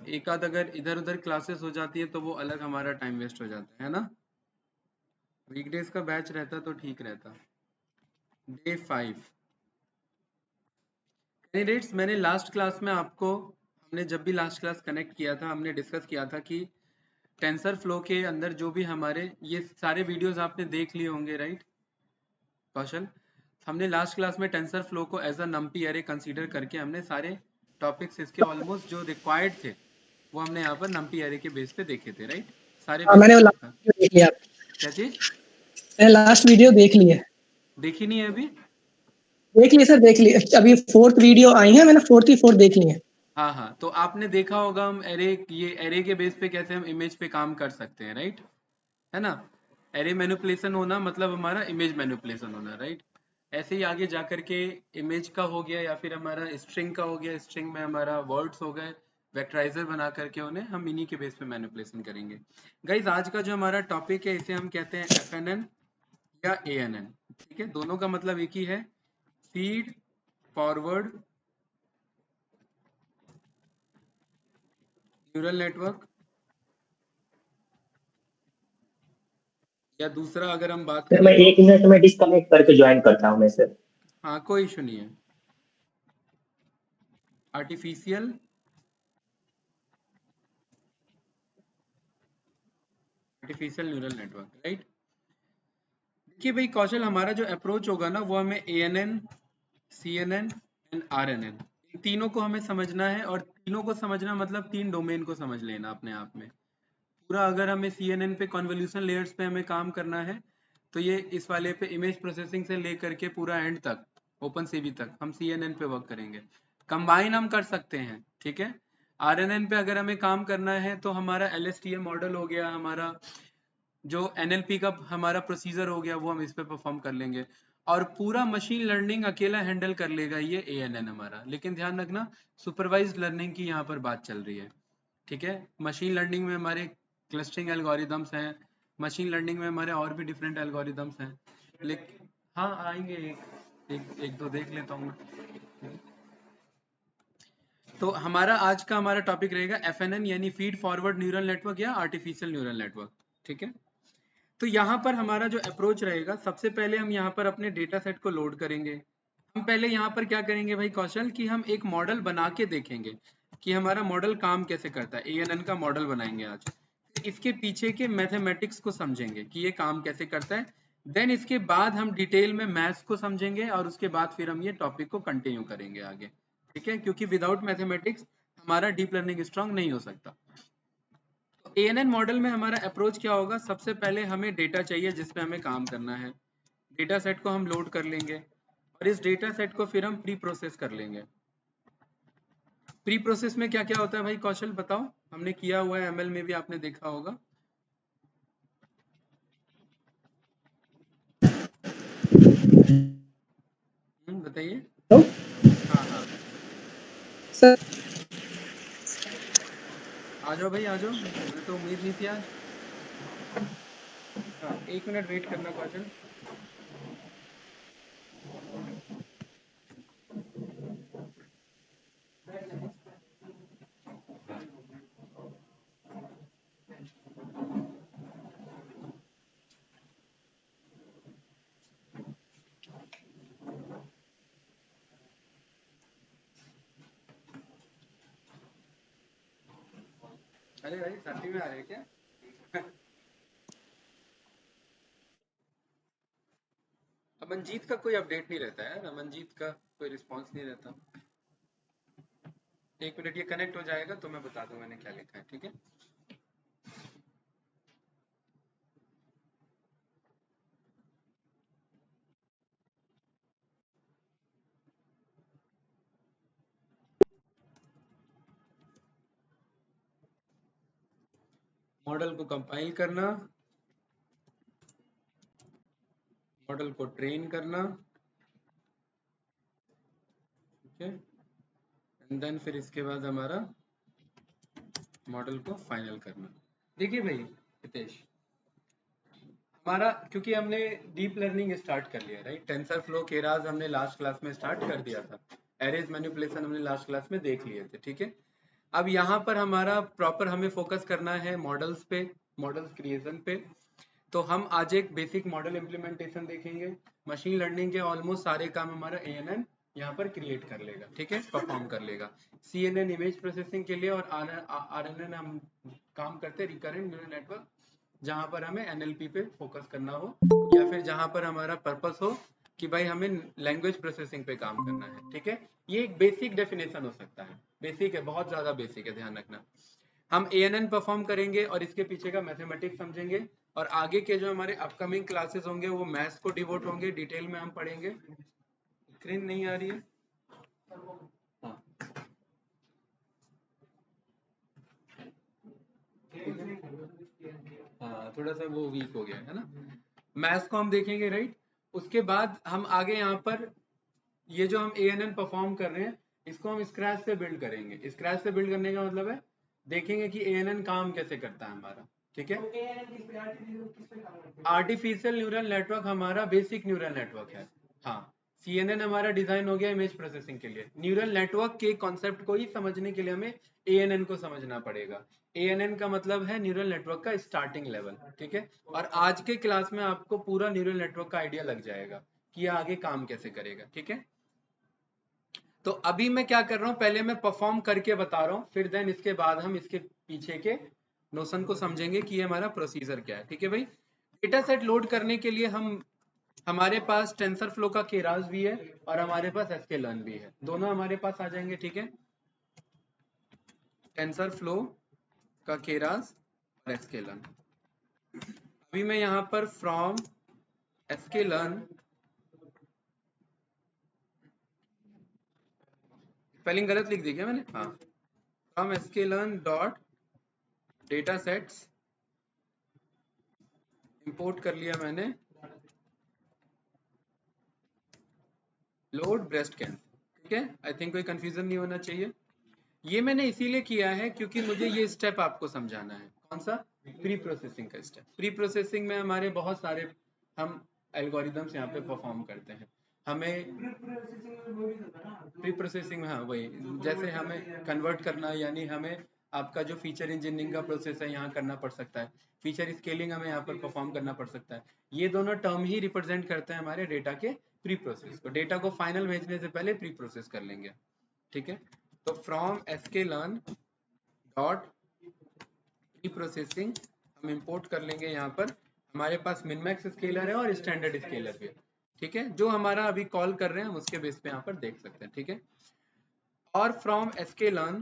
एक आध अगर इधर उधर क्लासेस हो जाती है तो वो अलग हमारा टाइम वेस्ट हो जाता है ना। वीकडेज का बैच रहता तो ठीक रहता। डे 5 कैंडिडेट्स, मैंने लास्ट क्लास में आपको, हमने जब भी लास्ट क्लास कनेक्ट किया था हमने डिस्कस किया था कि टेंसर फ्लो के अंदर जो भी हमारे ये सारे वीडियोस आपने देख लिए होंगे, राइट कौशल? हमने लास्ट क्लास में टेंसर फ्लो को as a numpy array consider करके हमने सारे टॉपिक्स इसके ऑलमोस्ट जो रिक्वायर्ड थे वो हमने यहाँ पर नंपी एरे के बेस पे देखे थे, राइट? सारे हाँ, मैंने वो बेसिक्स के लास्ट साथ। वीडियो देख लिया। क्या चीज? मैंने लास्ट वीडियो देख ली है। देखी नहीं है अभी? देख ली सर, देख ली। अभी 4th वीडियो आई है, मैंने 4th ही 4 देख ली है। हाँ हाँ, तो आपने देखा होगा हम एरे, ये एरे के बेस पे कैसे हम इमेज पे काम कर सकते हैं, राइट? है ना? एरे मैनिपुलेशन होना मतलब हमारा इमेज मैनिपुलेशन होना, राइट? ऐसे ही आगे जा करके इमेज का हो गया या फिर हमारा स्ट्रिंग का हो गया, स्ट्रिंग में हमारा वर्ड्स हो गए, वेक्टराइजर बना करके उन्हें हम इन्हीं के बेस पे मैनिपुलेशन करेंगे। गाइज आज का जो हमारा टॉपिक है इसे हम कहते हैं FNN या ANN, ठीक है? दोनों का मतलब एक ही है, फीड फॉरवर्ड न्यूरल नेटवर्क, या दूसरा अगर हम बात सर करें मैं तो 1 मिनट में डिस्कनेक्ट करके ज्वाइन करता हूँ मैं सर। हाँ कोई इशू नहीं है। Artificial neural network, right? देखिए भाई कौशल, हमारा जो अप्रोच होगा ना वो हमें ANN, CNN एंड RNN, इन तीनों को हमें समझना है। और तीनों को समझना मतलब 3 डोमेन को समझ लेना अपने आप में पूरा। अगर हमें CNN पे कन्वोल्यूशन लेयर्स पे हमें काम करना है तो ये इस वाले पे इमेज प्रोसेसिंग से लेकर के पूरा एंड तक ओपन सीवी तक हम CNN पे वर्क करेंगे। कंबाइन हम कर सकते हैं, ठीक है? RNN पे अगर हमें काम करना है तो हमारा LSTM मॉडल हो गया, हमारा जो NLP का हमारा प्रोसीजर हो गया वो हम इस पे परफॉर्म कर लेंगे। और पूरा मशीन लर्निंग अकेला हैंडल कर लेगा ये ANN हमारा। लेकिन ध्यान रखना सुपरवाइज्ड लर्निंग की यहाँ पर बात चल रही है, ठीक है? मशीन लर्निंग में हमारे क्लस्टरिंग एल्गोरिदम्स हैं, मशीन लर्निंग में हमारे और भी डिफरेंट एल्गोरिदम्स हैं। लेकिन हाँ आएंगे, एक दो देख लेता हूँ मैं। तो हमारा आज का हमारा टॉपिक रहेगा FNN यानी फीड फॉरवर्ड न्यूरल नेटवर्क या आर्टिफिशियल न्यूरल नेटवर्क, ठीक है? तो यहाँ पर हमारा जो अप्रोच रहेगा, सबसे पहले हम यहाँ पर अपने डेटा सेट को लोड करेंगे। हम पहले यहाँ पर क्या करेंगे भाई कौशल, कि हम एक मॉडल बना के देखेंगे कि हमारा मॉडल काम कैसे करता है। ANN का मॉडल बनाएंगे आज, इसके पीछे के मैथमेटिक्स को समझेंगे कि ये काम कैसे करता है। देन इसके बाद हम डिटेल में मैथ्स को समझेंगे और उसके बाद फिर हम ये टॉपिक को कंटिन्यू करेंगे आगे, ठीक है? क्योंकि विदाउट मैथमेटिक्स हमारा डीप लर्निंग स्ट्रांग नहीं हो सकता। तो ANN मॉडल में हमारा अप्रोच क्या होगा, सबसे पहले हमें डेटा चाहिए जिसपे हमें काम करना है। डेटा सेट को हम लोड कर लेंगे और इस डेटा सेट को फिर हम प्री प्रोसेस कर लेंगे। प्री प्रोसेस में क्या क्या होता है भाई कौशल बताओ? हमने किया हुआ है, ML में भी आपने देखा होगा। बताइए। तो हाँ हाँ, सर आ जाओ भाई आ जाओ, मुझे तो उम्मीद नहीं थी आज। हाँ 1 मिनट वेट करना कौशल। अरे भाई सर्दी में आ रहे हैं क्या? अमनजीत का कोई अपडेट नहीं रहता है, अमनजीत का कोई रिस्पांस नहीं रहता। 1 मिनट, ये कनेक्ट हो जाएगा तो मैं बता दूं मैंने क्या लिखा है, ठीक है? मॉडल को कंपाइल करना, मॉडल को ट्रेन करना, ठीक है? एंड देन फिर इसके बाद हमारा मॉडल को फाइनल करना। देखिए भाई हितेश, हमारा क्योंकि हमने डीप लर्निंग स्टार्ट कर लिया, राइट? टेंसर फ्लो केरास हमने लास्ट क्लास में स्टार्ट कर दिया था, एरेज मैनिपुलेशन हमने लास्ट क्लास में देख लिए थे, ठीक है? अब यहाँ पर हमारा प्रॉपर हमें फोकस करना है मॉडल्स पे, मॉडल्स क्रिएशन पे। तो हम आज एक बेसिक मॉडल इम्प्लीमेंटेशन देखेंगे। मशीन लर्निंग के ऑलमोस्ट सारे काम हमारा ANN यहाँ पर क्रिएट कर लेगा, ठीक है, परफॉर्म कर लेगा। CNN इमेज प्रोसेसिंग के लिए और RNN हम काम करते हैं रिकरेंट न्यूरल नेटवर्क, जहाँ पर हमें NLP पे फोकस करना हो, या फिर जहाँ पर हमारा पर्पस हो कि भाई हमें लैंग्वेज प्रोसेसिंग पे काम करना है, ठीक है। ये एक बेसिक डेफिनेशन हो सकता है, बेसिक है, बहुत ज्यादा बेसिक है, ध्यान रखना। हम ANN परफॉर्म करेंगे और इसके पीछे का मैथमेटिक्स समझेंगे, और आगे के जो हमारे अपकमिंग क्लासेस होंगे वो मैथ्स को डिवोट होंगे, डिटेल में हम पढ़ेंगे। स्क्रीन नहीं आ रही है? हाँ, हाँ, थोड़ा सा वो वीक हो गया है ना। मैथ्स को हम देखेंगे, राइट। उसके बाद हम आगे यहाँ पर ये जो हम ANN परफॉर्म कर रहे हैं इसको हम स्क्रैच से बिल्ड करेंगे। स्क्रैच से बिल्ड करने का मतलब है देखेंगे कि ANN काम कैसे करता है हमारा, ठीक है। आर्टिफिशियल न्यूरल नेटवर्क हमारा बेसिक न्यूरल नेटवर्क है। हाँ, CNN हमारा डिजाइन हो गया इमेज प्रोसेसिंग के लिए। न्यूरल नेटवर्क के कॉन्सेप्ट को ही समझने के लिए हमें ANN को समझना पड़ेगा। ANN का मतलब है न्यूरल नेटवर्क का स्टार्टिंग लेवल, ठीक है। और आज के क्लास में आपको पूरा न्यूरल नेटवर्क का आइडिया लग जाएगा कि ये आगे काम कैसे करेगा, ठीक है। तो अभी मैं क्या कर रहा हूँ, पहले मैं परफॉर्म करके बता रहा हूँ, फिर देन इसके बाद हम इसके पीछे के नोशन को समझेंगे कि ये हमारा प्रोसीजर क्या है, ठीक है भाई। डेटा सेट लोड करने के लिए हमारे पास टेंसरफ्लो का केरास भी है और हमारे पास sklearn भी है, दोनों हमारे पास आ जाएंगे, ठीक है। टेंसरफ्लो का केरास और sklearn। अभी मैं यहाँ पर फ्रॉम sklearn, स्पेलिंग गलत लिख दी क्या मैंने? हाँ, from sklearn dot data sets import कर लिया मैंने लोड ब्रेस्ट कैंसर, ठीक है। आई थिंक कोई कंफ्यूजन नहीं होना चाहिए। ये मैंने इसीलिए किया है क्योंकि मुझे ये स्टेप आपको समझाना है। कौन सा? प्री प्रोसेसिंग का स्टेप। प्री प्रोसेसिंग में हमारे बहुत सारे हम एल्गोरिदम्स यहाँ पे परफॉर्म करते हैं। हमें प्री प्रोसेसिंग में, हाँ वही, जैसे हमें कन्वर्ट करना, यानी हमें आपका जो फीचर इंजीनियरिंग का प्रोसेस है यहाँ करना पड़ सकता है, फीचर स्केलिंग हमें यहाँ पर परफॉर्म करना पड़ सकता है। ये दोनों टर्म ही रिप्रेजेंट करते हैं हमारे डेटा के प्री प्रोसेस को। डेटा को फाइनल भेजने से पहले प्री प्रोसेस कर लेंगे, ठीक है। तो from sklearn dot pre processing हम इंपोर्ट कर लेंगे। यहाँ पर हमारे पास मिनमैक्स स्केलर है और स्टैंडर्ड स्केलर भी है, ठीक है। जो हमारा अभी कॉल कर रहे हैं हम उसके बेस पे यहाँ पर देख सकते हैं, ठीक है। और फ्रॉम sklearn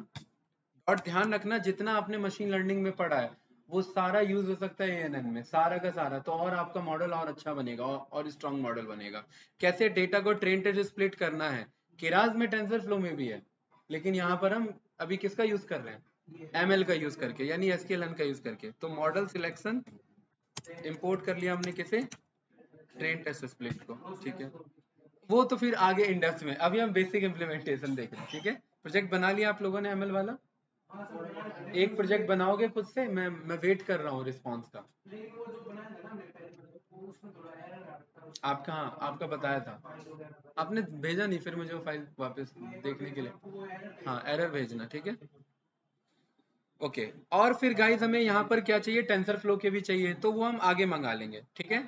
डॉट, ध्यान रखना जितना आपने मशीन लर्निंग में पढ़ा है वो सारा यूज हो सकता है ANN में, सारा का सारा। तो और आपका मॉडल और अच्छा बनेगा और स्ट्रॉन्ग मॉडल बनेगा। कैसे डेटा को ट्रेन टेस्ट स्प्लिट करना है, केरास में टेंसरफ्लो में भी है, लेकिन यहाँ पर हम अभी किसका यूज कर रहे हैं? ML का यूज करके, यानी sklearn का यूज करके। तो मॉडल सिलेक्शन इंपोर्ट कर लिया हमने किसे? ट्रेन टेस्ट स्प्लिट को, ठीक है। वो तो फिर आगे इंडेप्थ में, अभी हम बेसिक इम्प्लीमेंटेशन देख रहे हैं, ठीक है। प्रोजेक्ट बना लिया आप लोगों ने ML वाला? एक प्रोजेक्ट बनाओगे खुद से? मैं वेट कर रहा हूँ रिस्पॉन्स का। आपका, हाँ, आपका बताया था, आपने भेजा नहीं, फिर मुझे वो फाइल वापस देखने के लिए, हाँ, एरर भेजना, ठीक है। ओके, और फिर गाइस हमें यहाँ पर क्या चाहिए? टेंसरफ्लो के भी चाहिए, तो वो हम आगे मंगा लेंगे, ठीक है।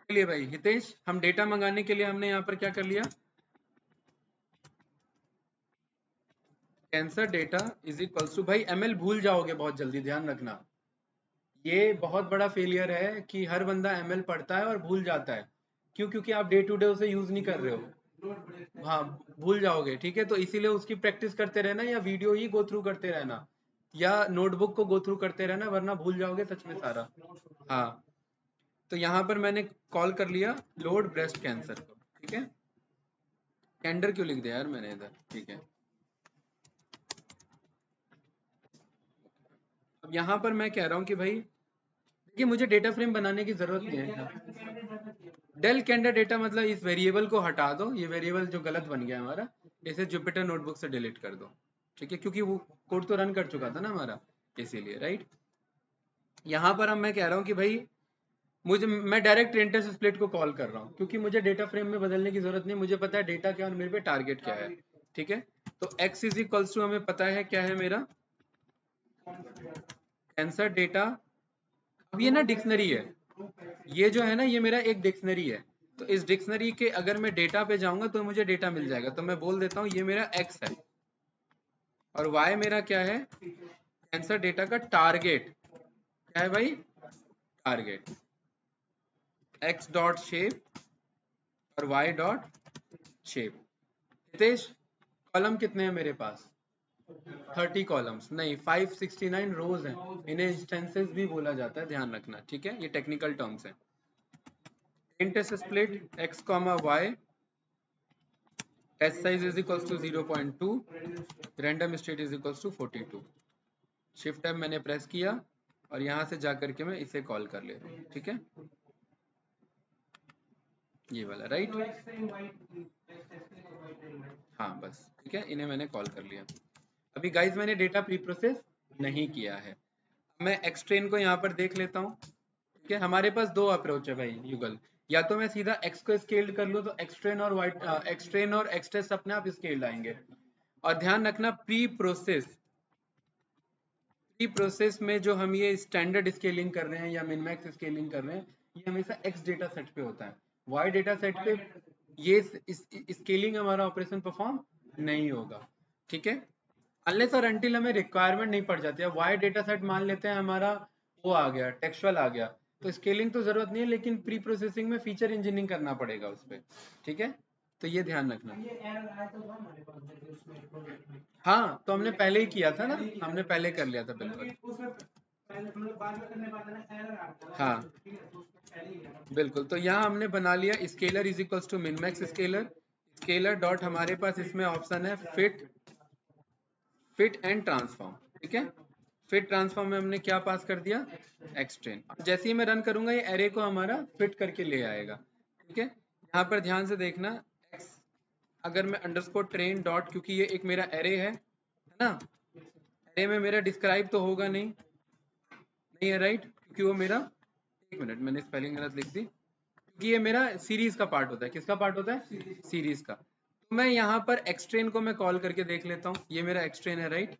चलिए भाई हितेश, हम डेटा मंगाने के लिए हमने यहाँ पर क्या कर लिया? Tensor data is equals to, भाई ML भूल जाओगे बहुत जल्दी, ध्यान रखना। ये बहुत बड़ा फेलियर है कि हर बंदा ML पढ़ता है और भूल जाता है। क्यों? क्योंकि आप डे टू डे उसे यूज नहीं कर रहे हो। हाँ, भूल जाओगे, ठीक है। तो इसीलिए उसकी प्रैक्टिस करते रहना, या वीडियो ही गो थ्रू करते रहना, या नोटबुक को गो थ्रू करते रहना, वरना भूल जाओगे सच में सारा। हाँ, तो यहाँ पर मैंने कॉल कर लिया लोड ब्रेस्ट कैंसर को, ठीक है। कैंडर क्यों लिख दिया यार मैंने इधर, ठीक है। अब यहाँ पर मैं कह रहा हूँ कि भाई देखिए, मुझे डेटा फ्रेम बनाने की जरूरत नहीं है। डेल कैंडर डेटा मतलब इस वेरिएबल को हटा दो, ये वेरिएबल जो गलत बन गया हमारा, इसे जुपिटर नोटबुक से डिलीट कर दो, ठीक है, क्योंकि वो कोड तो रन कर चुका था ना हमारा, इसीलिए, राइट। यहाँ पर अब मैं कह रहा हूँ कि भाई मैं डायरेक्ट ट्रेन टेस्ट स्प्लिट को कॉल कर रहा हूँ, क्योंकि मुझे डेटा फ्रेम में बदलने की जरूरत नहीं, मुझे पता है डेटा क्या और मेरे पे टारगेट क्या है, ठीक है। तो x इज इक्वल्स टू हमें पता है क्या है मेरा कैंसर डेटा। अब ये ना डिक्शनरी है, ये जो है ना ये मेरा एक डिक्शनरी है। तो इस डिक्शनरी के अगर मैं डेटा पे जाऊंगा तो मुझे डेटा मिल जाएगा। तो मैं बोल देता हूँ ये मेरा x है और y मेरा क्या है कैंसर डेटा का टारगेट। क्या है भाई टारगेट x डॉट शेप और y dot shape. Hitesh column कितने हैं मेरे पास 30 कॉलम्स नहीं 569 रोज हैं। इन्हें इंस्टेंसेस भी बोला जाता है, ध्यान रखना ठीक है, ये टेक्निकल टर्म्स हैं। int is split x comma y test size is equals to 0.2 random state is equals to 42। Shift tab मैंने प्रेस किया और यहां से जाकर के मैं इसे कॉल कर लेता हूँ ठीक है, ये वाला राइट। हाँ बस ठीक है, इन्हें मैंने कॉल कर लिया। अभी गाइज मैंने डेटा प्री प्रोसेस नहीं किया है। मैं एक्सट्रेन को यहाँ पर देख लेता हूँ ठीक है। हमारे पास दो अप्रोच है भाई युगल, या तो मैं सीधा x को स्केल्ड कर लूँ तो एक्सट्रेन और एक्सट्रेन और एक्सटेस्ट अपने आप स्केल्ड आएंगे। और ध्यान रखना प्री प्रोसेस में जो हम ये स्टैंडर्ड स्केलिंग कर रहे हैं या मिनमैक्स स्केलिंग कर रहे हैं ये हमेशा x डेटा सेट पे होता है, y डेटा सेट पे ये स्केलिंग हमारा ऑपरेशन परफॉर्म नहीं होगा ठीक है, अनलेस और अनटिल हमें रिक्वायरमेंट नहीं पड़ जाती है। वाई डेटा सेट मान लेते हैं हमारा वो आ गया टेक्सचुअल आ गया तो स्केलिंग तो जरूरत नहीं है, लेकिन प्री प्रोसेसिंग में फीचर इंजीनियरिंग करना पड़ेगा उस पर ठीक है। तो ये ध्यान रखना। हाँ तो हमने पहले ही किया था ना, हमने पहले कर लिया था बिल्कुल। हाँ बिल्कुल, तो यहाँ हमने बना लिया scaler is equals to min max scaler. Scaler dot हमारे पास इसमें ऑप्शन है फिट एंड ट्रांसफॉर्म ठीक है। फिट ट्रांसफॉर्म में हमने क्या पास कर दिया एक्सट्रेन। जैसे ही मैं रन करूंगा ये एरे को हमारा फिट करके ले आएगा ठीक है। यहाँ पर ध्यान से देखना x अगर मैं अंडरस्कोर ट्रेन डॉट, क्योंकि ये एक मेरा एरे है ना, एरे में मेरा डिस्क्राइब तो होगा नहीं है राइट, क्योंकि वो मेरा एक मिनट मैंने स्पेलिंग गलत लिख दी, क्योंकि ये मेरा सीरीज का पार्ट होता है। किसका पार्ट होता है सीरीज का। तो मैं यहाँ पर एक्सट्रेन को मैं कॉल करके देख लेता हूँ, ये मेरा एक्सट्रेन है राइट।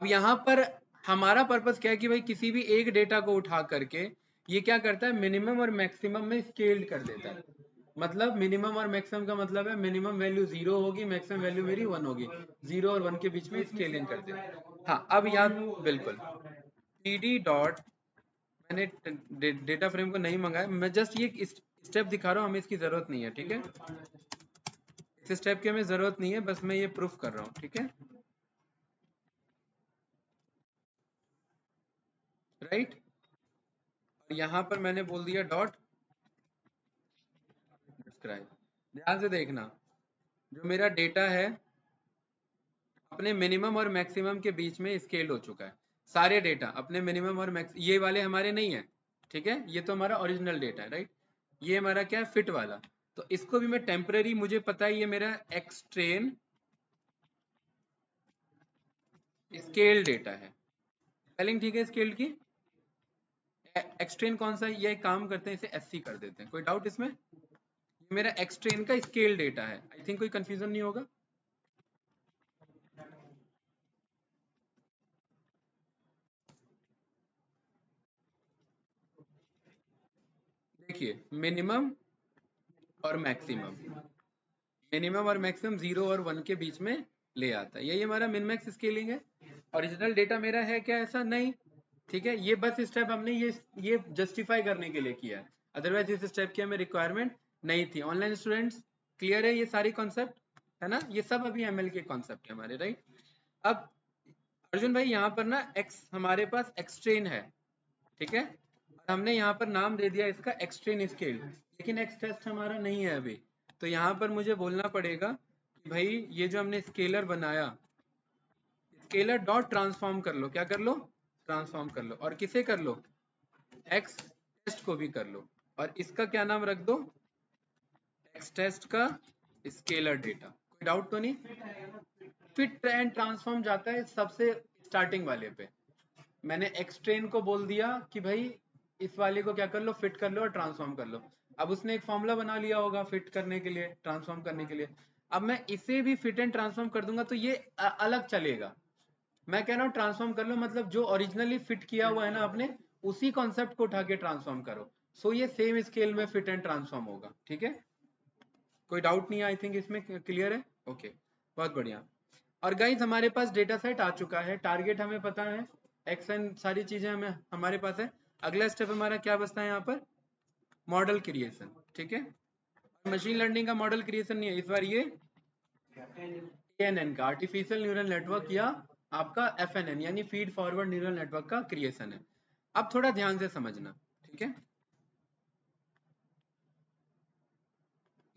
अब यहाँ पर हमारा पर्पस क्या है कि भाई किसी भी एक डेटा को उठा करके ये क्या करता है मिनिमम और मैक्सिमम में स्केल्ड कर देता है। मतलब मिनिमम और मैक्सिमम का मतलब है मिनिमम वैल्यू 0 होगी, मैक्सिमम वैल्यू मेरी 1 होगी, 0 और 1 के बीच में स्केलिंग कर देता है। हाँ अब याद बिल्कुल td डॉट, मैंने डेटा फ्रेम को नहीं मंगाया, मैं जस्ट ये स्टेप दिखा रहा हूँ, हमें इसकी जरूरत नहीं है ठीक है, इस स्टेप की हमें जरूरत नहीं है, बस मैं ये प्रूफ कर रहा हूँ ठीक है राइट। यहाँ पर मैंने बोल दिया डॉट डिस्क्राइब। ध्यान से देखना जो मेरा डेटा है अपने मिनिमम और मैक्सिमम के बीच में स्केल हो चुका है। सारे डेटा अपने मिनिमम और मैक्स, ये वाले हमारे नहीं है ठीक है, ये तो हमारा ओरिजिनल डेटा है राइट। ये हमारा क्या है फिट वाला, तो इसको भी मैं टेम्पररी, मुझे पता है ये मेरा एक्सट्रेन स्केल डेटा है। स्पेलिंग ठीक है स्केल की, एक्सट्रेन कौन सा है, ये काम करते हैं इसे एससी कर देते हैं। कोई डाउट इसमें, ये मेरा एक्सट्रेन का स्केल डेटा है। आई थिंक कोई कंफ्यूजन नहीं होगा। देखिए मिनिमम और मैक्सिमम, मिनिमम और मैक्सिमम 0 और 1 के बीच में ले आता है, यही हमारा मिनमैक्स स्केलिंग है। ओरिजिनल डेटा मेरा है क्या ऐसा नहीं ठीक है, ये बस स्टेप हमने ये जस्टिफाई करने के लिए किया है, अदरवाइज इस स्टेप की हमें रिक्वायरमेंट नहीं थी। ऑनलाइन स्टूडेंट्स क्लियर है ये सारी कॉन्सेप्ट है ना, ये सब अभी एमएल के कॉन्सेप्ट है हमारे राइट। अब अर्जुन भाई यहाँ पर ना एक्स हमारे पास एक्सट्रेन है ठीक है, और हमने यहाँ पर नाम दे दिया इसका एक्सट्रेन स्केल, लेकिन एक्स टेस्ट हमारा नहीं है अभी। तो यहाँ पर मुझे बोलना पड़ेगा कि भाई ये जो हमने स्केलर बनाया, स्केलर डॉट ट्रांसफॉर्म कर लो, क्या कर लो ट्रांसफॉर्म कर लो, और किसे कर लो एक्स टेस्ट को भी कर लो, और इसका क्या नाम रख दो एक्स टेस्ट का स्केलर डेटा। कोई डाउट तो नहीं। फिट एंड ट्रांसफॉर्म जाता है सबसे स्टार्टिंग वाले पे, मैंने एक्सट्रेन को बोल दिया कि भाई इस वाले को क्या कर लो फिट कर लो और ट्रांसफॉर्म कर लो। अब उसने एक फॉर्मूला बना लिया होगा फिट करने के लिए ट्रांसफॉर्म करने के लिए, अब मैं इसे भी फिट एंड ट्रांसफॉर्म कर दूंगा तो ये अलग चलेगा। मैं कह रहा हूँ ट्रांसफॉर्म कर लो, मतलब जो ओरिजिनली फिट किया हुआ है ना आपने, उसी कॉन्सेप्ट को उठा के ट्रांसफॉर्म करो। सो ये सेम स्केल में फिट एंड ट्रांसफॉर्म होगा। ठीक है, कोई डाउट नहीं है? आई थिंक इसमें क्लियर है। ओके, बहुत बढ़िया। और गाइस हमारे पास डेटा सेट आ चुका है, टारगेट हमें पता है, एक्शन सारी चीजें हमें हमारे पास है। अगला स्टेप हमारा क्या बचता है यहाँ पर? Model creation. ठीक है, मशीन लर्निंग का मॉडल क्रिएशन नहीं है इस बार, ये एएनएन का, आर्टिफिशियल न्यूरल नेटवर्क, या आपका एफएनएन यानी फीड फॉरवर्ड न्यूरल नेटवर्क का क्रिएशन है। अब थोड़ा ध्यान से समझना। ठीक है,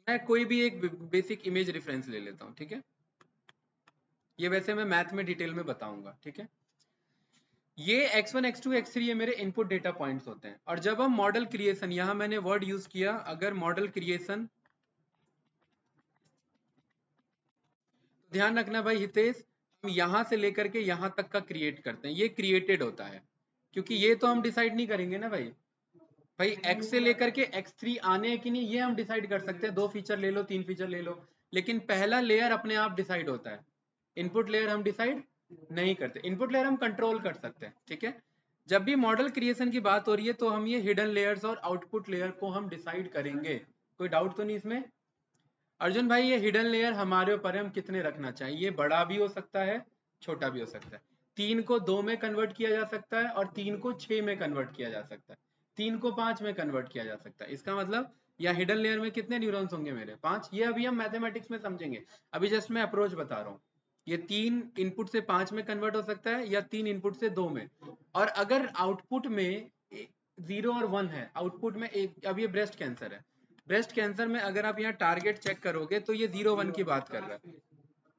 मैं कोई भी एक बेसिक इमेज रेफरेंस ले लेता हूँ। ठीक है, ये वैसे मैं मैथ में डिटेल में बताऊंगा। ठीक है, ये x1 x2 x3 ये मेरे इनपुट डेटा पॉइंट्स होते हैं। और जब हम मॉडल क्रिएशन, यहां मैंने वर्ड यूज किया, अगर मॉडल क्रिएशन, तो ध्यान रखना भाई हितेश, हम यहां से लेकर के यहां तक का क्रिएट करते हैं, ये क्रिएटेड होता है, क्योंकि ये तो हम डिसाइड नहीं करेंगे ना भाई। भाई x से लेकर के x3 आने हैं कि नहीं, ये हम डिसाइड कर सकते हैं, 2 फीचर ले लो, 3 फीचर ले लो, लेकिन पहला लेयर अपने आप डिसाइड होता है। इनपुट लेयर हम डिसाइड नहीं करते, इनपुट लेयर हम कंट्रोल कर सकते हैं। ठीक है, जब भी मॉडल क्रिएशन की बात हो रही है तो हम ये हिडन लेयर्स और आउटपुट लेयर को हम डिसाइड करेंगे। कोई डाउट तो नहीं इसमें? अर्जुन भाई ये हिडन लेयर हमारे ऊपर है, हम कितने रखना चाहिए, ये बड़ा भी हो सकता है, छोटा भी हो सकता है। 3 को 2 में कन्वर्ट किया जा सकता है, और 3 को 6 में कन्वर्ट किया जा सकता है, 3 को 5 में कन्वर्ट किया जा सकता है। इसका मतलब या हिडन लेयर में कितने न्यूरॉन्स होंगे मेरे? 5। ये अभी हम मैथमेटिक्स में समझेंगे, अभी जस्ट मैं अप्रोच बता रहा हूँ। ये 3 इनपुट से 5 में कन्वर्ट हो सकता है, या 3 इनपुट से 2 में। और अगर आउटपुट में 0 और 1 है, आउटपुट में एक, अब ये ब्रेस्ट कैंसर है, ब्रेस्ट कैंसर में अगर आप यहाँ टारगेट चेक करोगे तो ये 0-1 की बात कर रहा है,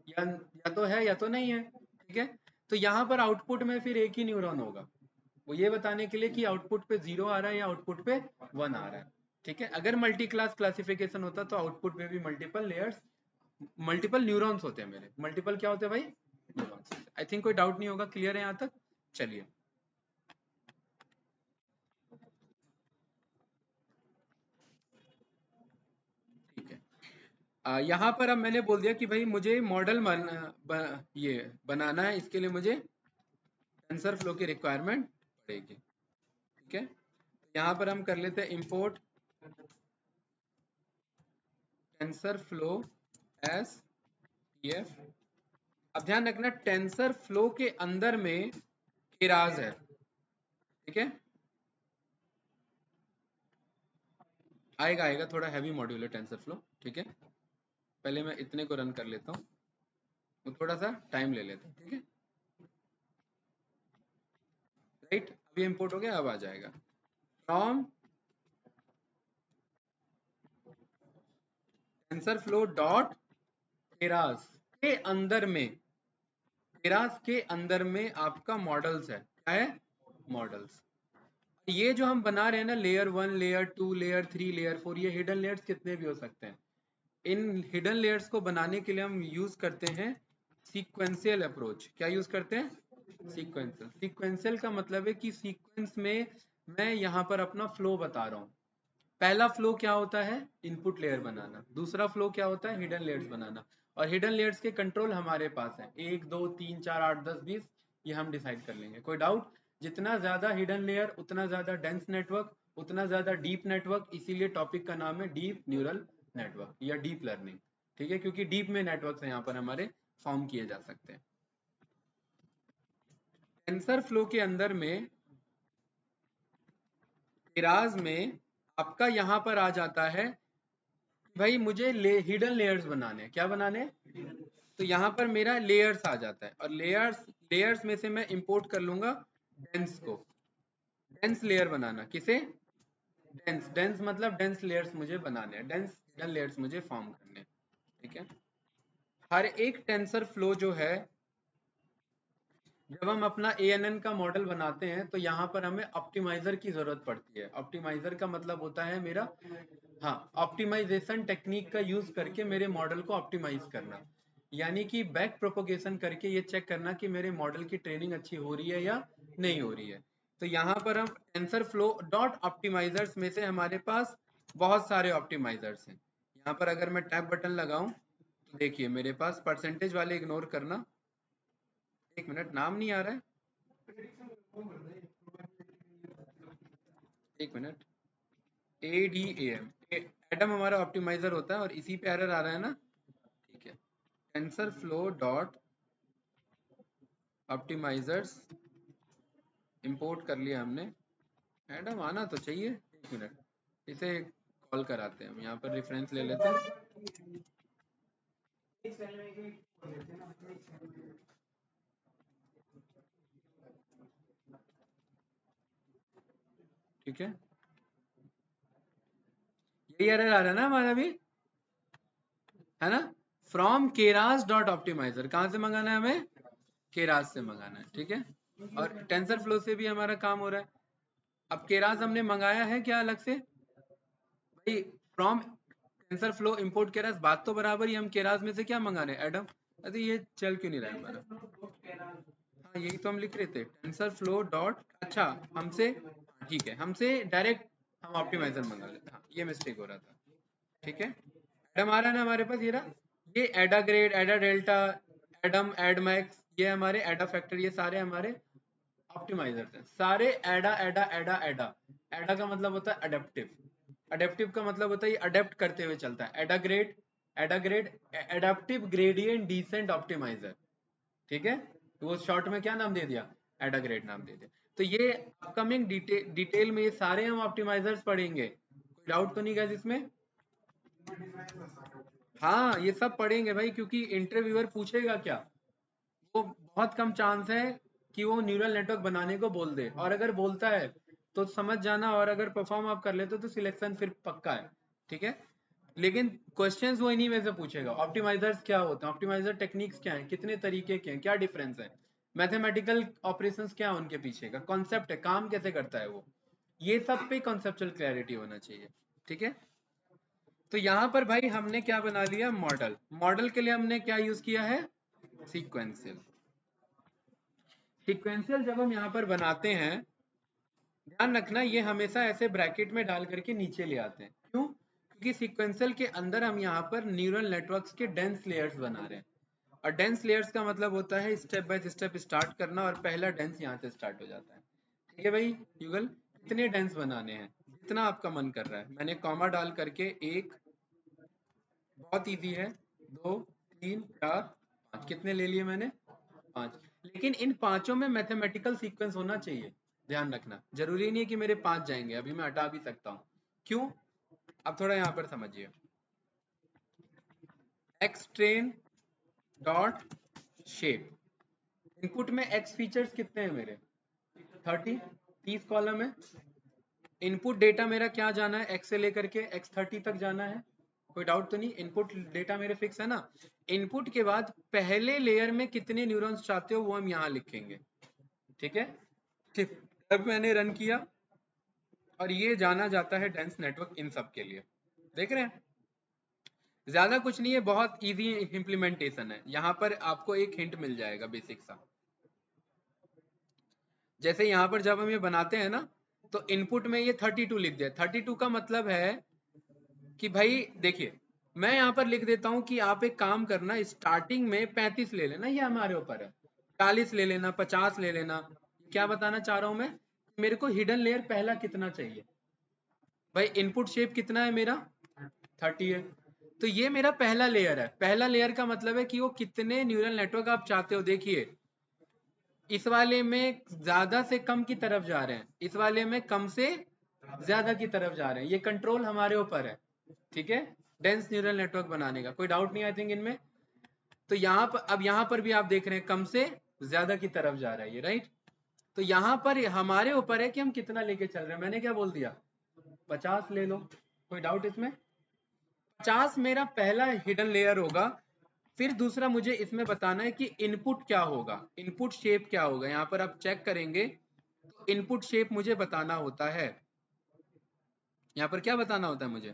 या तो है या तो नहीं है। ठीक है, तो यहाँ पर आउटपुट में फिर एक ही न्यूरॉन होगा, वो ये बताने के लिए कि आउटपुट पे 0 आ रहा है या आउटपुट पे 1 आ रहा है। ठीक है, अगर मल्टी क्लास क्लासिफिकेशन होता तो आउटपुट में भी मल्टीपल लेयर्स, मल्टीपल न्यूरॉन्स होते हैं मेरे। मल्टीपल क्या होते हैं भाई? न्यूरॉन्स। आई थिंक कोई डाउट नहीं होगा, क्लियर है यहाँ तक? चलिए, ठीक है। यहाँ पर अब मैंने बोल दिया कि भाई मुझे मॉडल ये बनाना है, इसके लिए मुझे टेंसर फ्लो की रिक्वायरमेंट पड़ेगी। ठीक है, तो यहाँ पर हम कर लेते हैं import tensor flow S TF. अब ध्यान रखना टेंसर फ्लो के अंदर में केरास है। ठीक है, आएगा आएगा, थोड़ा हैवी मॉड्यूल है टेंसर फ्लो। ठीक है, पहले मैं इतने को रन कर लेता हूँ, तो थोड़ा सा टाइम ले लेता हूँ। ठीक है, राइट, अभी इंपोर्ट हो गया, अब आ जाएगा from tensor flow dot Keras के अंदर में, केरास के अंदर में आपका मॉडल्स है। क्या है? मॉडल्स। ये जो हम बना रहे हैं ना, लेयर 1, लेयर 2, लेयर 3, लेयर 4, ये हिडन लेयर्स कितने भी हो सकते हैं। इन हिडन लेयर्स को बनाने के लिए हम यूज करते हैं सीक्वेंशियल अप्रोच। क्या यूज करते हैं? सीक्वेंशियल। सीक्वेंशियल का मतलब है कि सीक्वेंस में मैं यहाँ पर अपना फ्लो बता रहा हूँ। पहला फ्लो क्या होता है? इनपुट लेयर बनाना। दूसरा फ्लो क्या होता है? हिडन लेयर्स बनाना। और हिडन लेयर्स के कंट्रोल हमारे पास है, 1 2 3 4 8 10 20, ये हम डिसाइड कर लेंगे। कोई डाउट? जितना ज्यादा हिडन लेयर उतना ज्यादा डेंस नेटवर्क, उतना ज्यादा डीप नेटवर्क, इसीलिए टॉपिक का नाम है डीप न्यूरल नेटवर्क या डीप लर्निंग। ठीक है, क्योंकि डीप में नेटवर्क यहाँ पर हमारे फॉर्म किए जा सकते हैं। टेंसर फ्लो के अंदर में केरास में आपका यहाँ पर आ जाता है भाई मुझे हिडन लेयर्स बनाने हैं। क्या बनाने हैं? तो यहाँ पर मेरा लेयर्स आ जाता है, और लेयर्स लेयर्स में से मैं इंपोर्ट कर लूंगा डेंस को। डेंस लेयर बनाना, किसे? डेंस। डेंस मतलब डेंस लेयर्स मुझे बनाने हैं, डेंस हिडन लेयर्स मुझे फॉर्म करने हैं। ठीक है, हर एक टेंसर फ्लो जो है, जब हम अपना ANN का मॉडल बनाते हैं तो यहाँ पर हमें ऑप्टिमाइजर की जरूरत पड़ती है। ऑप्टिमाइजर का मतलब होता है मेरा, हाँ, ऑप्टिमाइजेशन टेक्निक का यूज करके मेरे मॉडल को ऑप्टिमाइज करना, यानी कि बैक प्रोपोगेशन करके ये चेक करना कि मेरे मॉडल की ट्रेनिंग अच्छी हो रही है या नहीं हो रही है। तो यहाँ पर हम टेंसर फ्लो डॉट ऑप्टिमाइजर्स में से हमारे पास बहुत सारे ऑप्टिमाइजर्स हैं। यहाँ पर अगर मैं टैब बटन लगाऊं देखिए मेरे पास परसेंटेज वाले इग्नोर करना, एक मिनट, नाम नहीं आ रहा है, एक मिनट। ADAM, एडम हमारा ऑप्टिमाइजर होता है और इसी पे एरर आ रहा है ना, ठीक है। Tensor flow dot optimisers import कर लिया हमने, एडम आना तो चाहिए, एक मिनट, इसे कॉल कराते हैं हम, यहाँ पर रेफरेंस ले लेते हैं। ठीक है, यही एरर आ रहा है ना हमारा भी, है ना। फ्रॉम केरास डॉट ऑप्टिमाइजर, कहाँ से मंगाना है हमें, केरास से मंगाना है, ठीक है। और टेंसर फ्लो से भी हमारा काम हो रहा है। अब केरास हमने मंगाया है क्या अलग से, भाई from tensor flow import Keras, बात तो बराबर ही, हम केरास में से क्या मंगा रहे हैं, एडम। अरे ये चल क्यों नहीं रहा है हमारा, हाँ यही तो हम लिख रहे थे, टेंसर फ्लो डॉट, अच्छा हमसे, ठीक है, हमसे डायरेक्ट हम ऑप्टिमाइजर मंगा लेते, हाँ ये मिस्टेक हो रहा था, ठीक है। एडम आ रहा है ना हमारे पास, ये रहा, ये एडा ग्रेड, एडा डेल्टा, एडम, एड मैक्स, ये हमारे एडा फैक्टर, ये सारे हमारे ऑप्टिमाइजर्स हैं, सारे एडा एडा एडा एडा। एडा का मतलब होता है अडेप्टिव, अडेप्टिव का मतलब होता है ये अडेप्ट करते हुए चलता है, Adagrad, Adagrad, adaptive gradient descent optimizer, ठीक है। तो वो शॉर्ट में क्या नाम दे दिया, एडा ग्रेड नाम दे दिया। तो ये अपकमिंग डिटेल में ये सारे हम ऑप्टिमाइजर्स पढ़ेंगे, कोई डाउट तो नहीं गाइस इसमें, हाँ ये सब पढ़ेंगे भाई, क्योंकि इंटरव्यूअर पूछेगा क्या, वो बहुत कम चांस है कि वो न्यूरल नेटवर्क बनाने को बोल दे, और अगर बोलता है तो समझ जाना, और अगर परफॉर्म आप कर लेते तो सिलेक्शन फिर पक्का है, ठीक है। लेकिन क्वेश्चंस वो इन्हीं में से पूछेगा, ऑप्टिमाइजर्स क्या होते हैं, ऑप्टिमाइजर टेक्निक्स क्या हैं, कितने तरीके के हैं, क्या डिफरेंस है, मैथमेटिकल ऑपरेशंस क्या है उनके पीछे का कॉन्सेप्ट है, काम कैसे करता है वो, ये सब पे कॉन्सेप्चुअल क्लैरिटी होना चाहिए, ठीक है। तो यहाँ पर भाई हमने क्या बना लिया, मॉडल, मॉडल के लिए हमने क्या यूज किया है, सीक्वेंशियल। सीक्वेंशियल जब हम यहाँ पर बनाते हैं, ध्यान रखना ये हमेशा ऐसे ब्रैकेट में डाल करके नीचे ले आते हैं, क्यों, क्योंकि सीक्वेंशियल के अंदर हम यहाँ पर न्यूरल नेटवर्क्स के डेंस लेयर्स बना रहे हैं, और डेंस लेयर्स का मतलब होता है स्टेप बाय स्टेप स्टार्ट करना, और पहला डेंस यहाँ से स्टार्ट हो जाता है, ठीक है भाई। युगल कितने डेंस बनाने हैं, जितना आपका मन कर रहा है, मैंने कॉमा डाल करके, एक, बहुत इजी है, 2, 3, 4, 5, कितने ले लिए मैंने, 5। लेकिन इन पांचों में मैथमेटिकल सीक्वेंस होना चाहिए, ध्यान रखना, जरूरी नहीं है कि मेरे 5 जाएंगे, अभी मैं हटा भी सकता हूँ, क्यों, अब थोड़ा यहाँ पर समझिए, x train dot shape, input में एक्स फीचर्स कितने हैं मेरे, 30 कॉलम है, इनपुट डेटा मेरा क्या जाना है, एक्स से लेकर के एक्स 30 तक जाना है, कोई डाउट तो नहीं, इनपुट डेटा मेरे फिक्स है ना। इनपुट के बाद पहले लेयर में कितने न्यूरॉन्स चाहते हो वो हम यहाँ लिखेंगे, ठीक है, ठीक। अब मैंने रन किया, और ये जाना जाता है डेंस नेटवर्क इन सब के लिए, देख रहे हैं, ज्यादा कुछ नहीं है, बहुत इजी इंप्लीमेंटेशन है, यहाँ पर आपको एक हिंट मिल जाएगा बेसिक सा, जैसे यहाँ पर जब हम ये बनाते हैं ना, तो इनपुट में ये 32 लिख दिया, 32 का मतलब है कि भाई देखिए, मैं यहाँ पर लिख देता हूँ कि आप एक काम करना, स्टार्टिंग में 35 ले लेना, ये हमारे ऊपर है, 40 ले लेना, 50 ले लेना, क्या बताना चाह रहा हूँ मैं, मेरे को हिडन लेयर पहला कितना चाहिए, भाई इनपुट शेप कितना है मेरा, 30 है, तो ये मेरा पहला लेयर है, पहला लेयर का मतलब है कि वो कितने न्यूरल नेटवर्क आप चाहते हो, देखिए इस वाले में ज्यादा से कम की तरफ जा रहे हैं, इस वाले में कम से ज्यादा की तरफ जा रहे हैं, ये कंट्रोल हमारे ऊपर है, ठीक है, डेंस न्यूरल नेटवर्क बनाने का, कोई डाउट नहीं आई थिंक इनमें। तो यहाँ पर, अब यहाँ पर भी आप देख रहे हैं कम से ज्यादा की तरफ जा रहा है ये, राइट। तो यहाँ पर हमारे ऊपर है कि हम कितना लेके चल रहे हैं, मैंने क्या बोल दिया, 50 ले लो, कोई डाउट इसमें, 50 मेरा पहला हिडन लेयर होगा। फिर दूसरा मुझे इसमें बताना है कि इनपुट क्या होगा, इनपुट शेप क्या होगा, यहाँ पर आप चेक करेंगे तो इनपुट शेप मुझे बताना होता है, यहाँ पर क्या बताना होता है मुझे,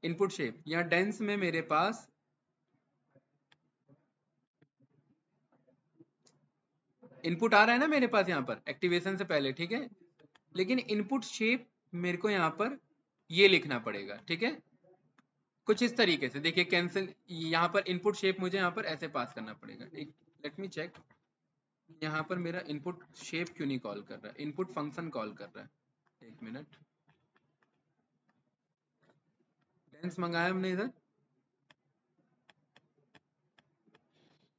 इनपुट शेप, यहाँ डेंस में मेरे पास इनपुट आ रहा है ना मेरे पास यहाँ पर एक्टिवेशन से पहले, ठीक है, लेकिन इनपुट शेप मेरे को यहाँ पर ये लिखना पड़ेगा, ठीक है, कुछ इस तरीके से देखिए, कैंसिल, यहाँ पर इनपुट शेप मुझे यहाँ पर ऐसे पास करना पड़ेगा। एक लेट मी चेक, यहाँ पर मेरा इनपुट शेप क्यों नहीं कॉल कर रहा है, इनपुट फंक्शन कॉल कर रहा है। एक मिनट, डेंस मंगाया हमने इधर,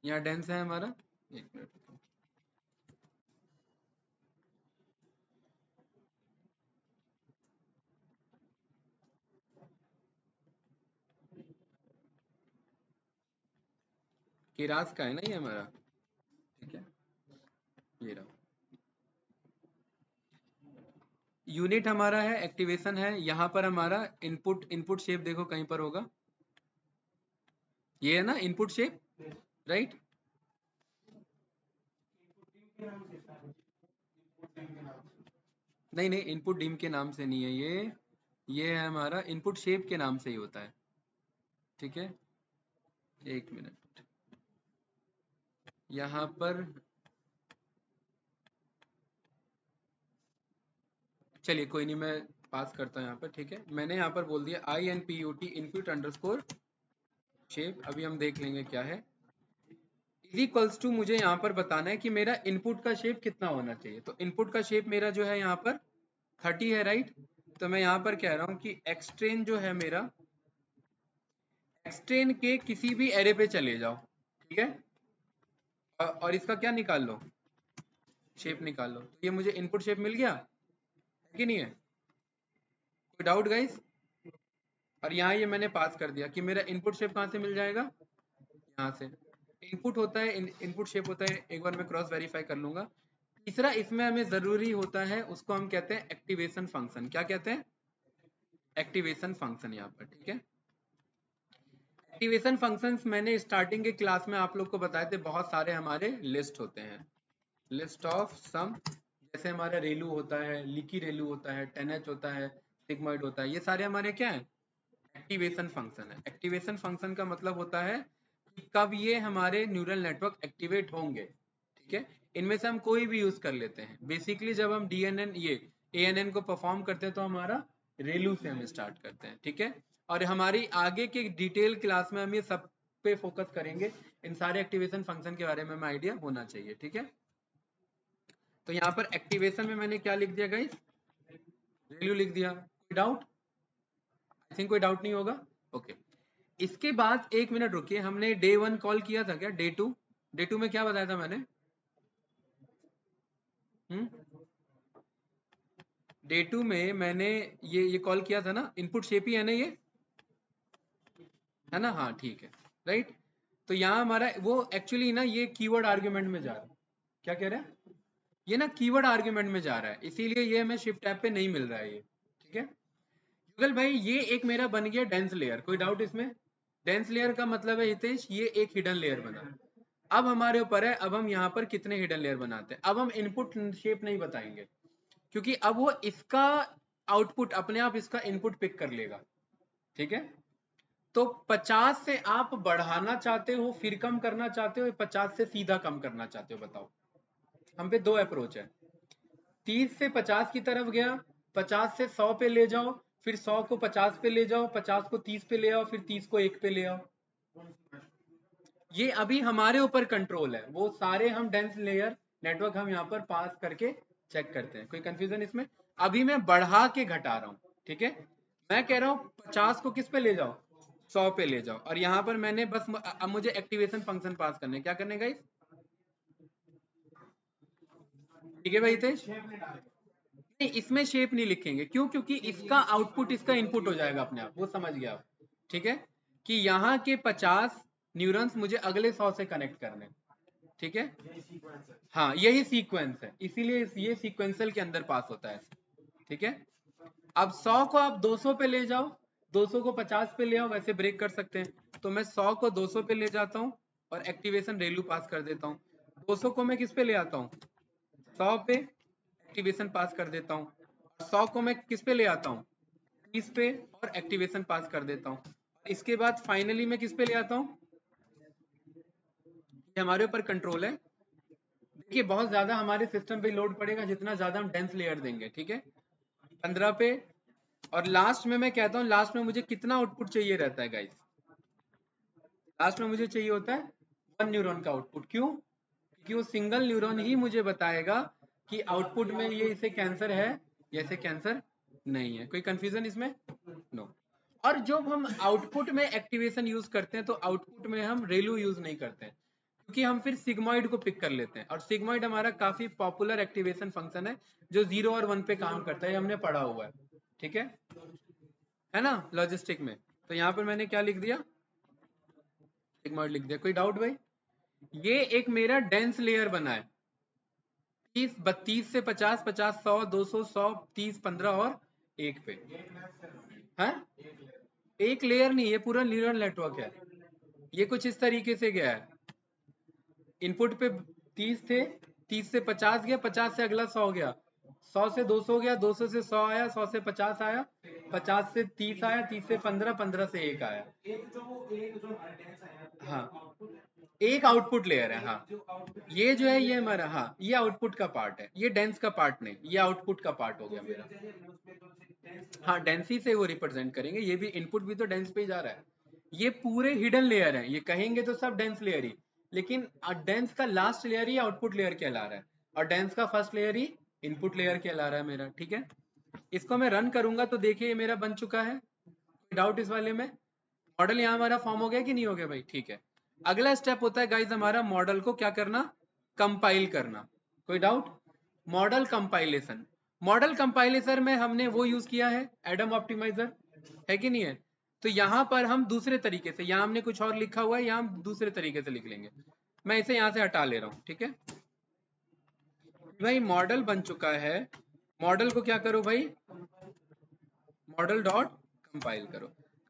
यहाँ डेंस है हमारा। एक मिनट, केरास का है ना ये हमारा, ठीक है, ये रहा। यूनिट हमारा है, एक्टिवेशन है, यहाँ पर हमारा इनपुट शेप देखो कहीं पर होगा, ये है ना इनपुट शेप, राइट। नहीं नहीं, इनपुट डिम के नाम से नहीं है ये है हमारा इनपुट शेप के नाम से ही होता है, ठीक है। एक मिनट, यहाँ पर चलिए कोई नहीं, मैं पास करता हूँ यहाँ पर, ठीक है। मैंने यहाँ पर बोल दिया INPUT इनपुट अंडरस्कोर शेप, अभी हम देख लेंगे क्या है। इज इक्वल्स टू, मुझे यहाँ पर बताना है कि मेरा इनपुट का शेप कितना होना चाहिए। तो इनपुट का शेप मेरा जो है यहाँ पर 30 है, राइट। तो मैं यहाँ पर कह रहा हूँ कि एक्सट्रेन जो है मेरा, एक्सट्रेन के किसी भी एरे पे चले जाओ, ठीक है, और इसका क्या निकाल लो, शेप निकाल लो। तो ये मुझे इनपुट शेप मिल गया है कि नहीं है, कोई डाउट गाइस। और यहाँ ये मैंने पास कर दिया कि मेरा इनपुट शेप कहाँ से मिल जाएगा, यहाँ से। इनपुट होता है, इनपुट शेप होता है, एक बार मैं क्रॉस वेरीफाई कर लूंगा। तीसरा इसमें हमें जरूरी होता है, उसको हम कहते हैं एक्टिवेशन फंक्शन। क्या कहते हैं, एक्टिवेशन फंक्शन, यहाँ पर, ठीक है। एक्टिवेशन फंक्शंस मैंने स्टार्टिंग के क्लास में आप लोग को बताए थे, बहुत सारे हमारे लिस्ट होते हैं, लिस्ट ऑफ सम, जैसे हमारा रेलू होता है, लीकी रेलू होता है, 10H होता है, सिग्मॉइड होता है, ये सारे हमारे क्या है, एक्टिवेशन फंक्शन है। एक्टिवेशन फंक्शन का मतलब होता है कि कब ये हमारे न्यूरल नेटवर्क एक्टिवेट होंगे, ठीक है। इनमें से हम कोई भी यूज कर लेते हैं। बेसिकली जब हम DNN ये ANN को परफॉर्म करते हैं तो हमारा रेलू से हम स्टार्ट करते हैं, ठीक है। और हमारी आगे के डिटेल क्लास में हम ये सब पे फोकस करेंगे, इन सारे एक्टिवेशन फंक्शन के बारे में हमें आइडिया होना चाहिए, ठीक है। तो यहाँ पर एक्टिवेशन में मैंने क्या लिख दिया गाइस, रेलू लिख दिया। कोई डाउट, आई थिंक कोई डाउट नहीं होगा, ओके। इसके बाद एक मिनट रुकिए, हमने डे 1 कॉल किया था क्या, डे 2, डे 2 में क्या बताया था मैंने, डे 2 में मैंने ये कॉल किया था ना, इनपुट शेप ही है ना ये, है ना, हाँ ठीक है, राइट। तो यहाँ हमारा वो एक्चुअली ना ये कीवर्ड आर्ग्यूमेंट में जा रहा है, क्या कह रहे हैं, ये ना कीवर्ड आर्ग्यूमेंट में जा रहा है, इसीलिए ये हमें शिफ्ट टैब पे नहीं मिल रहा है ये, ठीक है। युगल भाई ये एक मेरा बन गया डेंस लेयर, कोई डाउट इसमें, डेंस लेयर का मतलब है हितेश ये एक हिडन लेयर बना। अब हमारे ऊपर है, अब हम यहाँ पर कितने हिडन लेयर बनाते हैं। अब हम इनपुट शेप नहीं बताएंगे, क्योंकि अब वो इसका आउटपुट अपने आप इसका इनपुट पिक कर लेगा, ठीक है। तो 50 से आप बढ़ाना चाहते हो, फिर कम करना चाहते हो, 50 से सीधा कम करना चाहते हो, बताओ। हम पे दो अप्रोच है, 30 से 50 की तरफ गया, 50 से 100 पे ले जाओ, फिर 100 को 50 पे ले जाओ, 50 को 30 पे ले आओ, फिर 30 को 1 पे ले आओ। ये अभी हमारे ऊपर कंट्रोल है, वो सारे हम डेंस लेयर नेटवर्क हम यहाँ पर पास करके चेक करते हैं। कोई कंफ्यूजन इसमें, अभी मैं बढ़ा के घटा रहा हूँ, ठीक है। मैं कह रहा हूँ 50 को किस पे ले जाओ, 100 पे ले जाओ, और यहाँ पर मैंने बस अब मुझे एक्टिवेशन फंक्शन पास करने, क्या करने गाइस, ठीक है भाई तेज। नहीं इसमें शेप नहीं लिखेंगे, क्यों, क्योंकि इसका आउटपुट इसका इनपुट हो जाएगा अपने आप, वो समझ गया आप, ठीक है। कि यहाँ के 50 न्यूरॉन्स मुझे अगले 100 से कनेक्ट करने, ठीक है, हाँ यही सीक्वेंस है, इसीलिए ये सीक्वेंशियल के अंदर पास होता है, ठीक है। अब 100 को आप 200 पे ले जाओ, 200 को 50 पे ले आओ, वैसे ब्रेक कर सकते हैं। तो मैं 100 को 200 पे ले जाता हूँ और एक्टिवेशन रेलू पास कर देता हूँ। 200 को मैं किस पे ले आता हूँ, 100 पे एक्टिवेशन पास कर देता हूँ। 100 को मैं किस पे ले आता हूँ, 30 पे, और एक्टिवेशन पास कर देता हूँ। इसके बाद फाइनली मैं किस पे ले आता हूँ, ये हमारे ऊपर कंट्रोल है। देखिए बहुत ज्यादा हमारे सिस्टम पे लोड पड़ेगा जितना ज्यादा हम डेंस लेयर देंगे, ठीक है। 15 पे और लास्ट में मैं कहता हूँ, लास्ट में मुझे कितना आउटपुट चाहिए रहता है गाइस? लास्ट में मुझे चाहिए होता है 1 न्यूरॉन का आउटपुट। क्यों? क्योंकि वो सिंगल न्यूरॉन ही मुझे बताएगा कि आउटपुट में ये इसे कैंसर है या इसे कैंसर नहीं है। कोई कंफ्यूजन इसमें? नो। और जब हम आउटपुट में एक्टिवेशन यूज करते हैं तो आउटपुट में हम रेलू यूज नहीं करते हैं, क्योंकि हम फिर सिग्मॉइड को पिक कर लेते हैं, और सिग्मॉइड हमारा काफी पॉपुलर एक्टिवेशन फंक्शन है जो 0 और 1 पे काम करता है, हमने पढ़ा हुआ है, ठीक है ना, लॉजिस्टिक में। तो यहाँ पर मैंने क्या लिख दिया? सिग्मॉइड लिख दिया। कोई डाउट भाई? ये एक मेरा डेंस लेयर बना है, 30, 32 से 50, 50, 100, 200, 100, 30, 15 और 1 पे है। एक लेयर नहीं, ये पूरा न्यूरल नेटवर्क है। ये कुछ इस तरीके से गया है, इनपुट पे 30 थे, 30 से 50 गया, 50 से अगला 100 गया, 100 से 200 गया, 200 से 100 आया, 100 से 50 आया, 50 से 30 आया, 30 से 15, 15 से 1 आया। हाँ, एक आउटपुट लेयर है। हाँ, ये जो है ये हमारा, हाँ ये आउटपुट का पार्ट है, ये डेंस का पार्ट नहीं, ये आउटपुट का पार्ट हो गया मेरा। हाँ, डेंसी से वो रिप्रेजेंट करेंगे, ये भी इनपुट भी तो डेंस पे ही जा रहा है। ये पूरे हिडन लेयर है, ये कहेंगे तो सब डेंस लेयर ही, लेकिन डेंस का लास्ट लेयर ही आउटपुट लेयर कहला रहा है, और डेंस का फर्स्ट लेयर ही इनपुट लेयर कहला रहा है मेरा, ठीक है। इसको मैं रन करूंगा तो देखिए ये मेरा बन चुका है। डाउट इस वाले में? मॉडल यहाँ हमारा फॉर्म हो गया कि नहीं हो गया भाई? ठीक है। अगला स्टेप होता है गाइज हमारा मॉडल को क्या करना? कंपाइल करना। कोई doubt? Model compilation. Model compilation में हमने वो यूज किया है एडम ऑप्टिमाइजर, है कि नहीं है? तो यहाँ पर हम दूसरे तरीके से, यहाँ हमने कुछ और लिखा हुआ है, यहाँ हम दूसरे तरीके से लिख लेंगे। मैं इसे यहाँ से हटा ले रहा हूँ, ठीक है भाई। मॉडल बन चुका है, मॉडल को क्या करो भाई? मॉडल डॉट कंपाइल करो।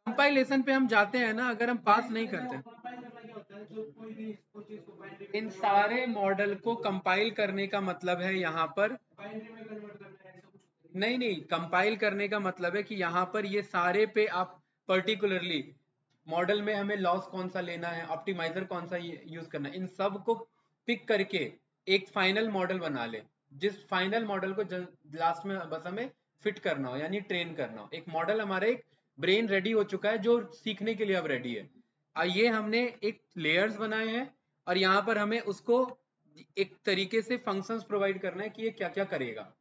कंपाइलेशन पे हम जाते हैं ना, अगर हम पास नहीं करते इन सारे मॉडल को कंपाइल करने का मतलब है यहाँ पर, नहीं नहीं, कंपाइल करने का मतलब है कि यहाँ पर ये सारे पे आप पर्टिकुलरली मॉडल में हमें लॉस कौन सा लेना है, ऑप्टिमाइजर कौन सा यूज करना है, इन सब को पिक करके एक फाइनल मॉडल बना ले, जिस फाइनल मॉडल को लास्ट में बस हमें फिट करना हो, यानी ट्रेन करना हो। एक मॉडल हमारा, एक ब्रेन रेडी हो चुका है जो सीखने के लिए अब रेडी है। ये हमने एक लेयर्स बनाए हैं, और यहाँ पर हमें उसको एक तरीके से फंक्शंस प्रोवाइड करना है कि ये क्या क्या करेगा।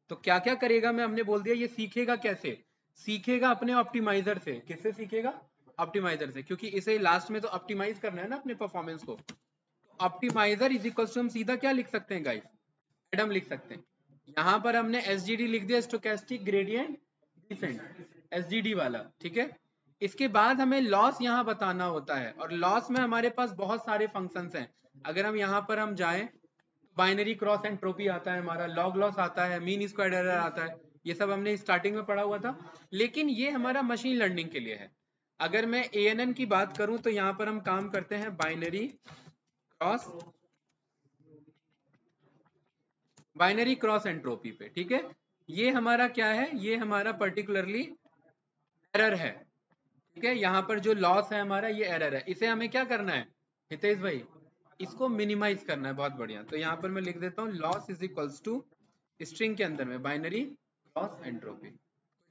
तो क्या क्या करेगा मैं हमने बोल दिया। ये सीखेगा कैसे? सीखेगा अपने ऑप्टिमाइजर से। किससे सीखेगा? ऑप्टिमाइजर से, क्योंकि इसे लास्ट में तो ऑप्टिमाइज करना है ना अपने परफॉर्मेंस को। ऑप्टिमाइजर इज इक्वल टू हम सीधा क्या लिख सकते हैं गाइस? एडम लिख सकते हैं। यहाँ पर हमने एसजीडी लिख दिया, स्टोकेस्टिक ग्रेडियंट डिसेंट, एसजीडी वाला, ठीक है। इसके बाद हमें लॉस यहाँ बताना होता है, और लॉस में हमारे पास बहुत सारे फंक्शंस हैं। अगर हम यहाँ पर हम जाएं, बाइनरी क्रॉस एंट्रोपी आता है हमारा, लॉग लॉस आता है, मीन स्क्वायर्ड एरर आता है, ये सब हमने स्टार्टिंग में पढ़ा हुआ था। लेकिन ये हमारा मशीन लर्निंग के लिए है। अगर मैं एएनएन की बात करूं तो यहाँ पर हम काम करते हैं बाइनरी क्रॉस एंट्रोपी पे, ठीक है। ये हमारा क्या है? ये हमारा पर्टिकुलरली एरर है, ठीक है। यहाँ पर जो लॉस है हमारा, ये एरर है। इसे हमें क्या करना है हितेश भाई? इसको मिनिमाइज करना है। बहुत बढ़िया। तो यहाँ पर मैं लिख देता हूँ loss is equals to string के अंदर में बाइनरी क्रॉस एंट्रोपी।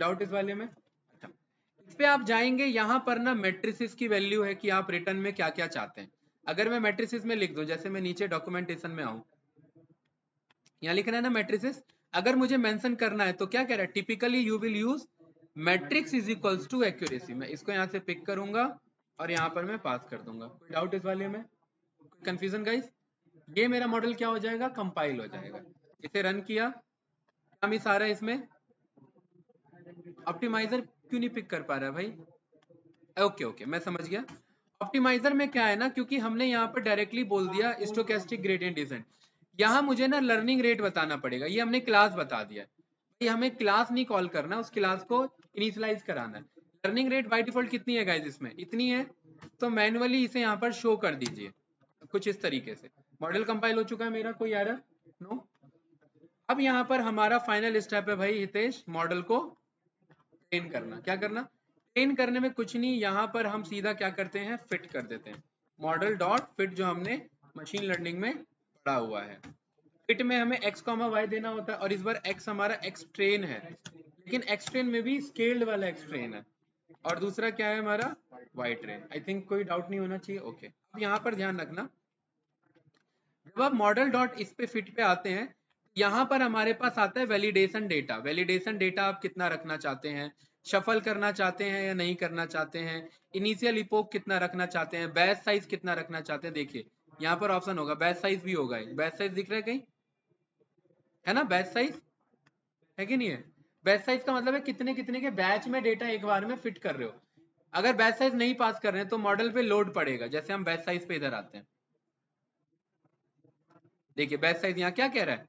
डाउट इस वाले में? अच्छा, इस पे आप जाएंगे, यहाँ पर ना मैट्रिसेस की वैल्यू है कि आप रिटर्न में क्या क्या चाहते हैं। अगर मैं मैट्रिसेस में लिख दूं, जैसे मैं नीचे डॉक्यूमेंटेशन में आऊं, यहाँ लिखना है ना मैट्रिसेस। अगर मुझे मेंशन करना है तो क्या कह रहा है? Typically you will use metrics is equals to accuracy. मैं इसको यहाँ से पिक करूंगा और यहाँ पर मैं पास कर दूंगा। कोई डाउट इस वाले में? कोई कंफ्यूजन गाइस? ये मेरा मॉडल क्या हो जाएगा? कंपाइल हो जाएगा। इसे रन किया, क्या मिस आ रहा है इसमें? ऑप्टिमाइजर क्यों नहीं पिक कर पा रहा है भाई? ओके ओके, मैं समझ गया। ऑप्टिमाइजर में क्या है ना, क्योंकि हमने यहाँ पर डायरेक्टली बोल दिया स्टोकेस्टिक ग्रेडियंट डिसेंट, यहाँ मुझे ना लर्निंग रेट बताना पड़ेगा। ये हमने क्लास बता दिया है, ये हमें क्लास नहीं कॉल करना, उस क्लास को इनिशियलाइज कराना है। लर्निंग रेट बाय डिफॉल्ट कितनी है गाइस? इसमें इतनी है, तो मैन्युअली इसे यहाँ पर शो कर दीजिए कुछ इस तरीके से। मॉडल कंपाइल हो चुका है मेरा, कोई एरर? नो। अब यहाँ पर हमारा फाइनल स्टेप है भाई हितेश, मॉडल को ट्रेन करना। क्या करना? ट्रेन करने में कुछ नहीं, यहाँ पर हम सीधा क्या करते हैं? फिट कर देते हैं। मॉडल डॉट फिट, जो हमने मशीन लर्निंग में पढ़ा हुआ है। फिट में हमें x, y देना होता है, और इस बार x हमारा x ट्रेन है, लेकिन एक्सट्रेन में भी स्केल्ड वाला एक्सट्रेन है, और दूसरा क्या है हमारा वाई ट्रेन। आई थिंक कोई डाउट नहीं होना चाहिए। ओके, अब यहाँ पर ध्यान रखना, जब आप मॉडल डॉट इस पे फिट पे आते हैं, यहाँ पर हमारे पास आता है वैलिडेशन डेटा। वैलिडेशन डेटा आप कितना रखना चाहते हैं, शफल करना चाहते हैं या नहीं करना चाहते हैं, इनिशियल इपोक कितना रखना चाहते हैं, बैच साइज कितना रखना चाहते हैं। देखिए यहाँ पर ऑप्शन होगा, बैच साइज भी होगा। बैच साइज दिख रहा है कहीं, है ना, बैच साइज है कि नहीं है। बैच साइज का मतलब है कितने कितने के बैच में डेटा एक बार में फिट कर रहे हो। अगर बैच साइज नहीं पास कर रहे हैं तो मॉडल पे लोड पड़ेगा। जैसे हम बैच साइज पे इधर आते हैं, देखिए बैच साइज यहाँ क्या कह रहा है,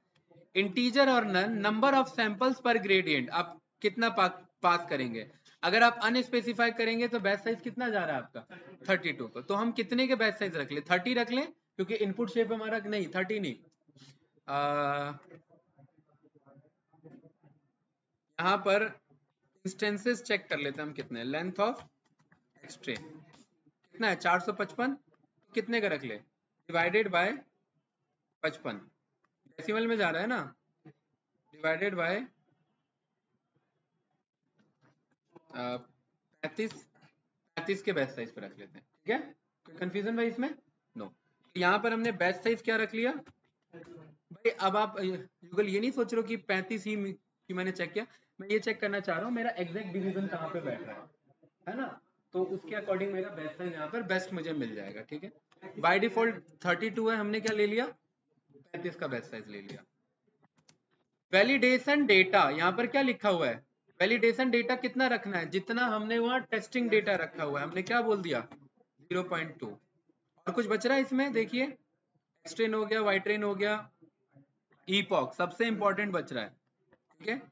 इंटीजर और नन नंबर ऑफ सैंपल्स पर ग्रेडियंट, आप कितना पास करेंगे। अगर आप अनस्पेसिफाई करेंगे तो बैच साइज कितना जा रहा है आपका 32 को, तो हम कितने के बैच साइज रख ले, 30 रख ले, क्योंकि इनपुट शेप हमारा नहीं 30 नहीं, यहाँ पर इंस्टेंसेस चेक कर लेते हैं हम कितने, लेंथ ऑफ एक्सट्रेन कितना है 455, कितने का रख ले, डिवाइडेड बाय 55, डेसिमल में जा रहा है ना, डिवाइडेड बाय 35 के बैच साइज पे रख लेते हैं। ठीक है, कोई कंफ्यूजन भाई इसमें? नो। यहाँ पर हमने बैच साइज क्या रख लिया भाई। अब आप गूगल ये नहीं सोच रहे हो कि 35 ही कि मैंने चेक किया, मैं ये चेक करना चाह रहा हूँ मेरा एग्जैक्ट डिवीजन कहाँ पे बैठ रहा है ना, तो उसके अकॉर्डिंग मेरा बैच साइज यहाँ पर बेस्ट मुझे मिल जाएगा। ठीक है, बाय डिफॉल्ट 32 है, हमने क्या ले लिया 35 का बैच साइज ले लिया। वैलिडेशन डेटा यहाँ पर क्या लिखा हुआ है, वैलिडेशन डेटा कितना रखना है, जितना हमने वहां टेस्टिंग डेटा रखा हुआ है, हमने क्या बोल दिया 0.2। और कुछ बच रहा है इसमें, देखिए एक्सट्रेन हो गया, वाई ट्रेन हो गया, ईपॉक सबसे इंपॉर्टेंट बच रहा है। ठीक है,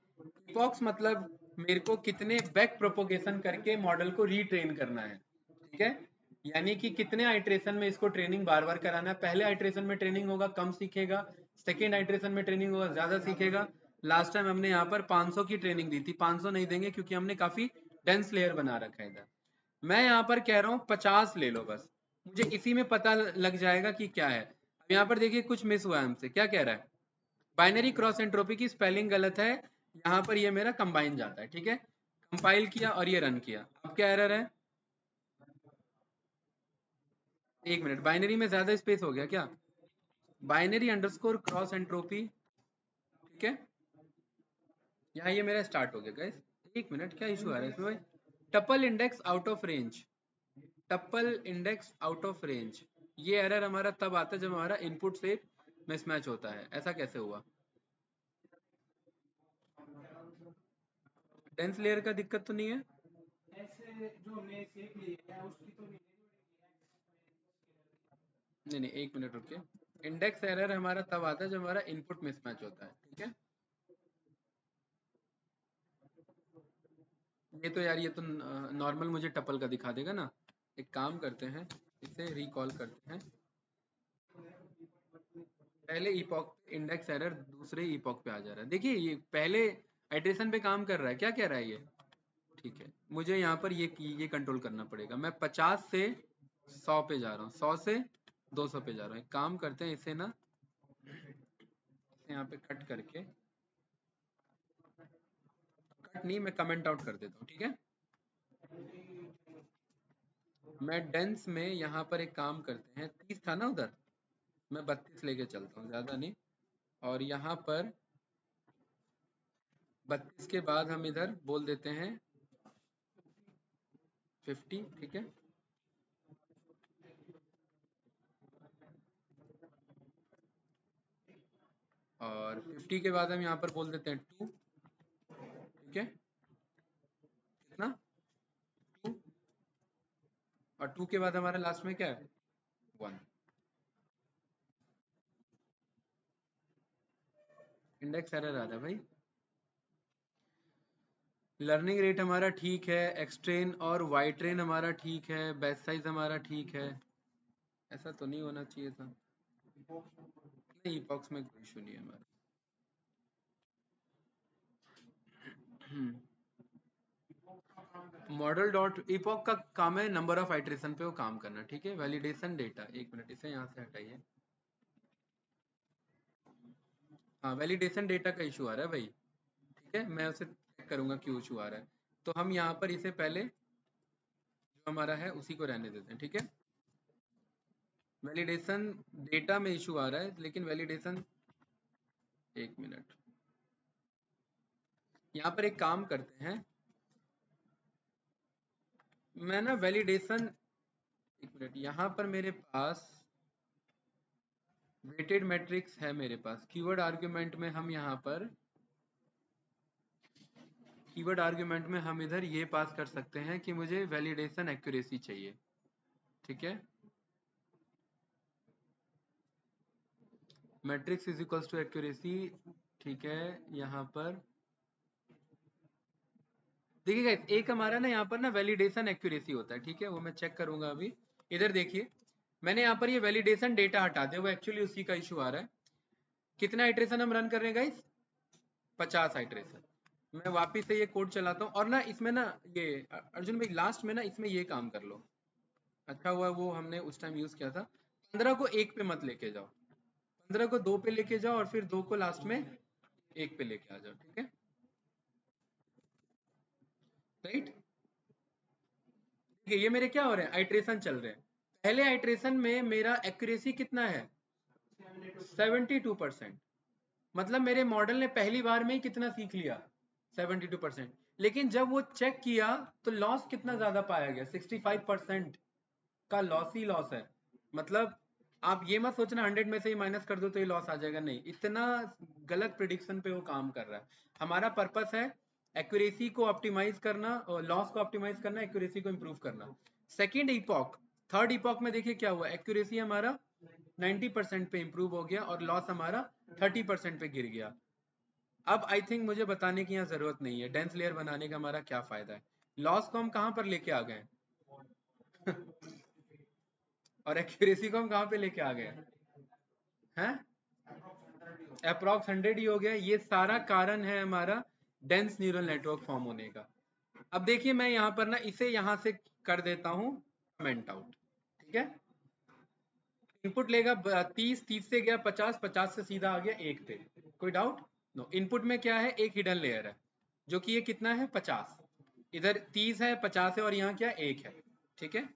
ईपॉक्स मतलब मेरे को कितने बैक प्रोपोगेशन करके मॉडल को रीट्रेन करना है। ठीक है, यानी कि कितने आइट्रेशन में इसको ट्रेनिंग बार बार कराना है। पहले आइट्रेशन में ट्रेनिंग होगा कम सीखेगा, सेकेंड आइट्रेशन में ट्रेनिंग होगा ज्यादा सीखेगा। लास्ट टाइम हमने यहाँ पर 500 की ट्रेनिंग दी थी, 500 नहीं देंगे क्योंकि हमने काफी डेंस लेयर बना रखा है इधर। मैं यहाँ पर कह रहा हूँ 50 ले लो बस, मुझे इसी में पता लग जाएगा कि क्या है। अब यहाँ पर देखिए कुछ मिस हुआ है हमसे, क्या कह रहा है, बाइनरी क्रॉस एंट्रोपी की स्पेलिंग गलत है, यहाँ पर ये मेरा कंबाइन जाता है। ठीक है, कंपाइल किया और ये रन किया, अब क्या एरर है, एक मिनट, बाइनरी में ज्यादा स्पेस हो गया क्या, बाइनरी अंडरस्कोर क्रॉस एंट्रोपी। ठीक है, यहाँ ये मेरा स्टार्ट हो गया गाइस, एक मिनट क्या इशू आ रहा है इसमें भाई, tuple index out of range, tuple index out of range, ये एरर हमारा तब आता है जब हमारा इनपुट से मिसमैच होता है। ऐसा कैसे हुआ, डेंस लेयर का दिक्कत तो नहीं है, नहीं एक मिनट रुकिए, इंडेक्स एरर हमारा तब आता है जब हमारा इनपुट मिसमैच होता है। ठीक है, ये तो यार ये तो नॉर्मल मुझे टपल का दिखा देगा ना। एक काम करते हैं, इसे रिकॉल करते हैं, पहले ईपॉक इंडेक्स एरर दूसरे ईपॉक पे आ जा रहा है। देखिए ये पहले आइट्रेशन पे काम कर रहा है, क्या कह रहा है ये। ठीक है, मुझे यहाँ पर ये कंट्रोल करना पड़ेगा, मैं 50 से 100 पे जा रहा हूँ, 100 से 200 पे जा रहा हूँ। एक काम करते हैं, इसे ना इसे यहाँ पे कट करके, कट नहीं मैं कमेंट आउट कर देता हूँ। ठीक है, मैं डेंस में यहाँ पर एक काम करते हैं, 30 था ना उधर, मैं 32 लेके चलता हूँ, ज्यादा नहीं, और यहाँ पर 32 के बाद हम इधर बोल देते हैं 50। ठीक है, और 50 के बाद हम यहाँ पर बोल देते हैं 2। ठीक है, कितना 2, और 2 के बाद हमारा लास्ट में क्या है 1। इंडेक्स एरर आ रहा है भाई, लर्निंग रेट हमारा ठीक है, एक्सट्रेन और वाई ट्रेन हमारा ठीक है, बैच साइज हमारा ठीक है, ऐसा तो नहीं होना चाहिए था। नहीं इपॉक्स में कोई इशू नहीं है हमारा। मॉडल डॉट इपॉक का काम है नंबर ऑफ आइट्रेशन पे वो काम करना। ठीक है, वैलिडेशन डेटा, एक मिनट इसे यहाँ से हटाइए, हाँ वैलिडेशन डेटा का इशू आ रहा है भाई। ठीक है, मैं उसे चेक करूंगा क्यों इशू आ रहा है। तो हम यहाँ पर इसे पहले जो हमारा है उसी को रहने देते हैं, ठीक है। वैलिडेशन डेटा में इशू आ रहा है, लेकिन वैलिडेशन, एक मिनट, यहाँ पर एक काम करते हैं, मैं ना वैलिडेशन, एक मिनट, यहाँ पर मेरे पास वेटेड मैट्रिक्स है मेरे पास। कीवर्ड आर्गुमेंट में हम यहाँ पर कीवर्ड आर्गुमेंट में हम इधर ये पास कर सकते हैं कि मुझे वैलिडेशन एक्यूरेसी चाहिए, ठीक है। Metrics is equals to accuracy, ठीक है। यहाँ पर देखिएगा, एक हमारा ना यहाँ पर ना वैलिडेशन एक्यूरेसी होता है, ठीक है, वो मैं चेक करूंगा अभी। इधर देखिए, मैंने यहाँ पर ये वैलिडेशन डेटा हटा दिया, वो एक्चुअली उसी का इशू आ रहा है। कितना इटरेशन हम रन कर रहे हैं गाइस? 50 इटरेशन। मैं वापिस से ये कोड चलाता हूँ, और ना इसमें ना ये अर्जुन भाई लास्ट में ना इसमें ये काम कर लो, अच्छा हुआ वो हमने उस टाइम यूज किया था। 15 को 1 पे मत लेके जाओ, 15 को 2 पे लेके जाओ, और फिर 2 को लास्ट में 1 पे लेके आ जाओ, ठीक है, राइट। ये मेरे क्या हो रहे हैं, आइट्रेशन चल रहे हैं। पहले आइट्रेशन में मेरा एक्यूरेसी कितना है? 72%। मतलब मेरे मॉडल ने पहली बार में ही कितना सीख लिया? 72%। लेकिन जब वो चेक किया तो लॉस कितना ज्यादा पाया गया? 65% का लॉस ही लॉस है। मतलब आप ये मत सोचना 100 में से ही माइनस कर दो तो ये लॉस आ जाएगा, नहीं, इतना गलत प्रिडिक्शन पे वो काम कर रहा है। हमारा पर्पस है एक्यूरेसी को ऑप्टिमाइज करना, और लॉस को ऑप्टिमाइज करना, एक्यूरेसी को इंप्रूव करना। सेकेंड इपॉक, थर्ड इपॉक में देखिए क्या हुआ, एक्यूरेसी हमारा 90% पे इंप्रूव हो गया और लॉस हमारा 30% पे गिर गया। अब आई थिंक मुझे बताने की यहाँ जरूरत नहीं है डेंस लेयर बनाने का हमारा क्या फायदा है। लॉस को हम कहाँ पर लेके आ गए और एक्यूरेसी को हम कहाँ पे लेके आ गए हैं? अप्रॉक्स 100 ही हो गया। ये सारा कारण है हमारा डेंस न्यूरल नेटवर्क फॉर्म होने का। अब देखिए, मैं यहाँ पर ना इसे यहाँ से कर देता हूँ कमेंट आउट, ठीक है। इनपुट लेगा 30, 30 से गया 50, 50 से सीधा आ गया 1 पे। कोई डाउट? नो। इनपुट में क्या है? एक हिडन लेयर है, जो कि ये कितना है? 50। इधर 30 है, 50 है, और यहाँ क्या? 1 है, ठीक है।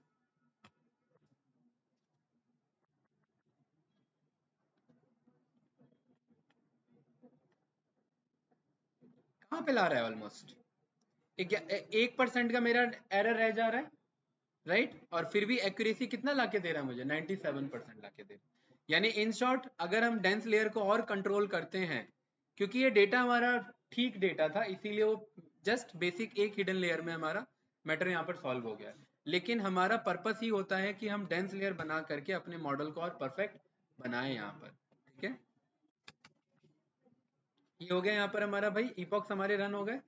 कहाँ पे ला रहा है? ऑलमोस्ट 1% का मेरा एरर रह जा रहा है, राइट। और फिर भी एक्यूरेसी कितना लाके दे रहा है मुझे? 97% लाके दे रहा है। यानी इन शॉर्ट, अगर हम डेंस लेयर को और कंट्रोल करते हैं, क्योंकि ये डेटा हमारा ठीक डेटा था, इसीलिए वो जस्ट बेसिक एक हिडन लेयर में हमारा मैटर यहाँ पर सॉल्व हो गया। लेकिन हमारा पर्पस ही होता है कि हम डेंस लेयर बना करके अपने मॉडल को और परफेक्ट बनाए यहाँ पर, ठीक है। ये हो गया यहाँ पर हमारा भाई, इपॉक्स हमारे रन हो गए।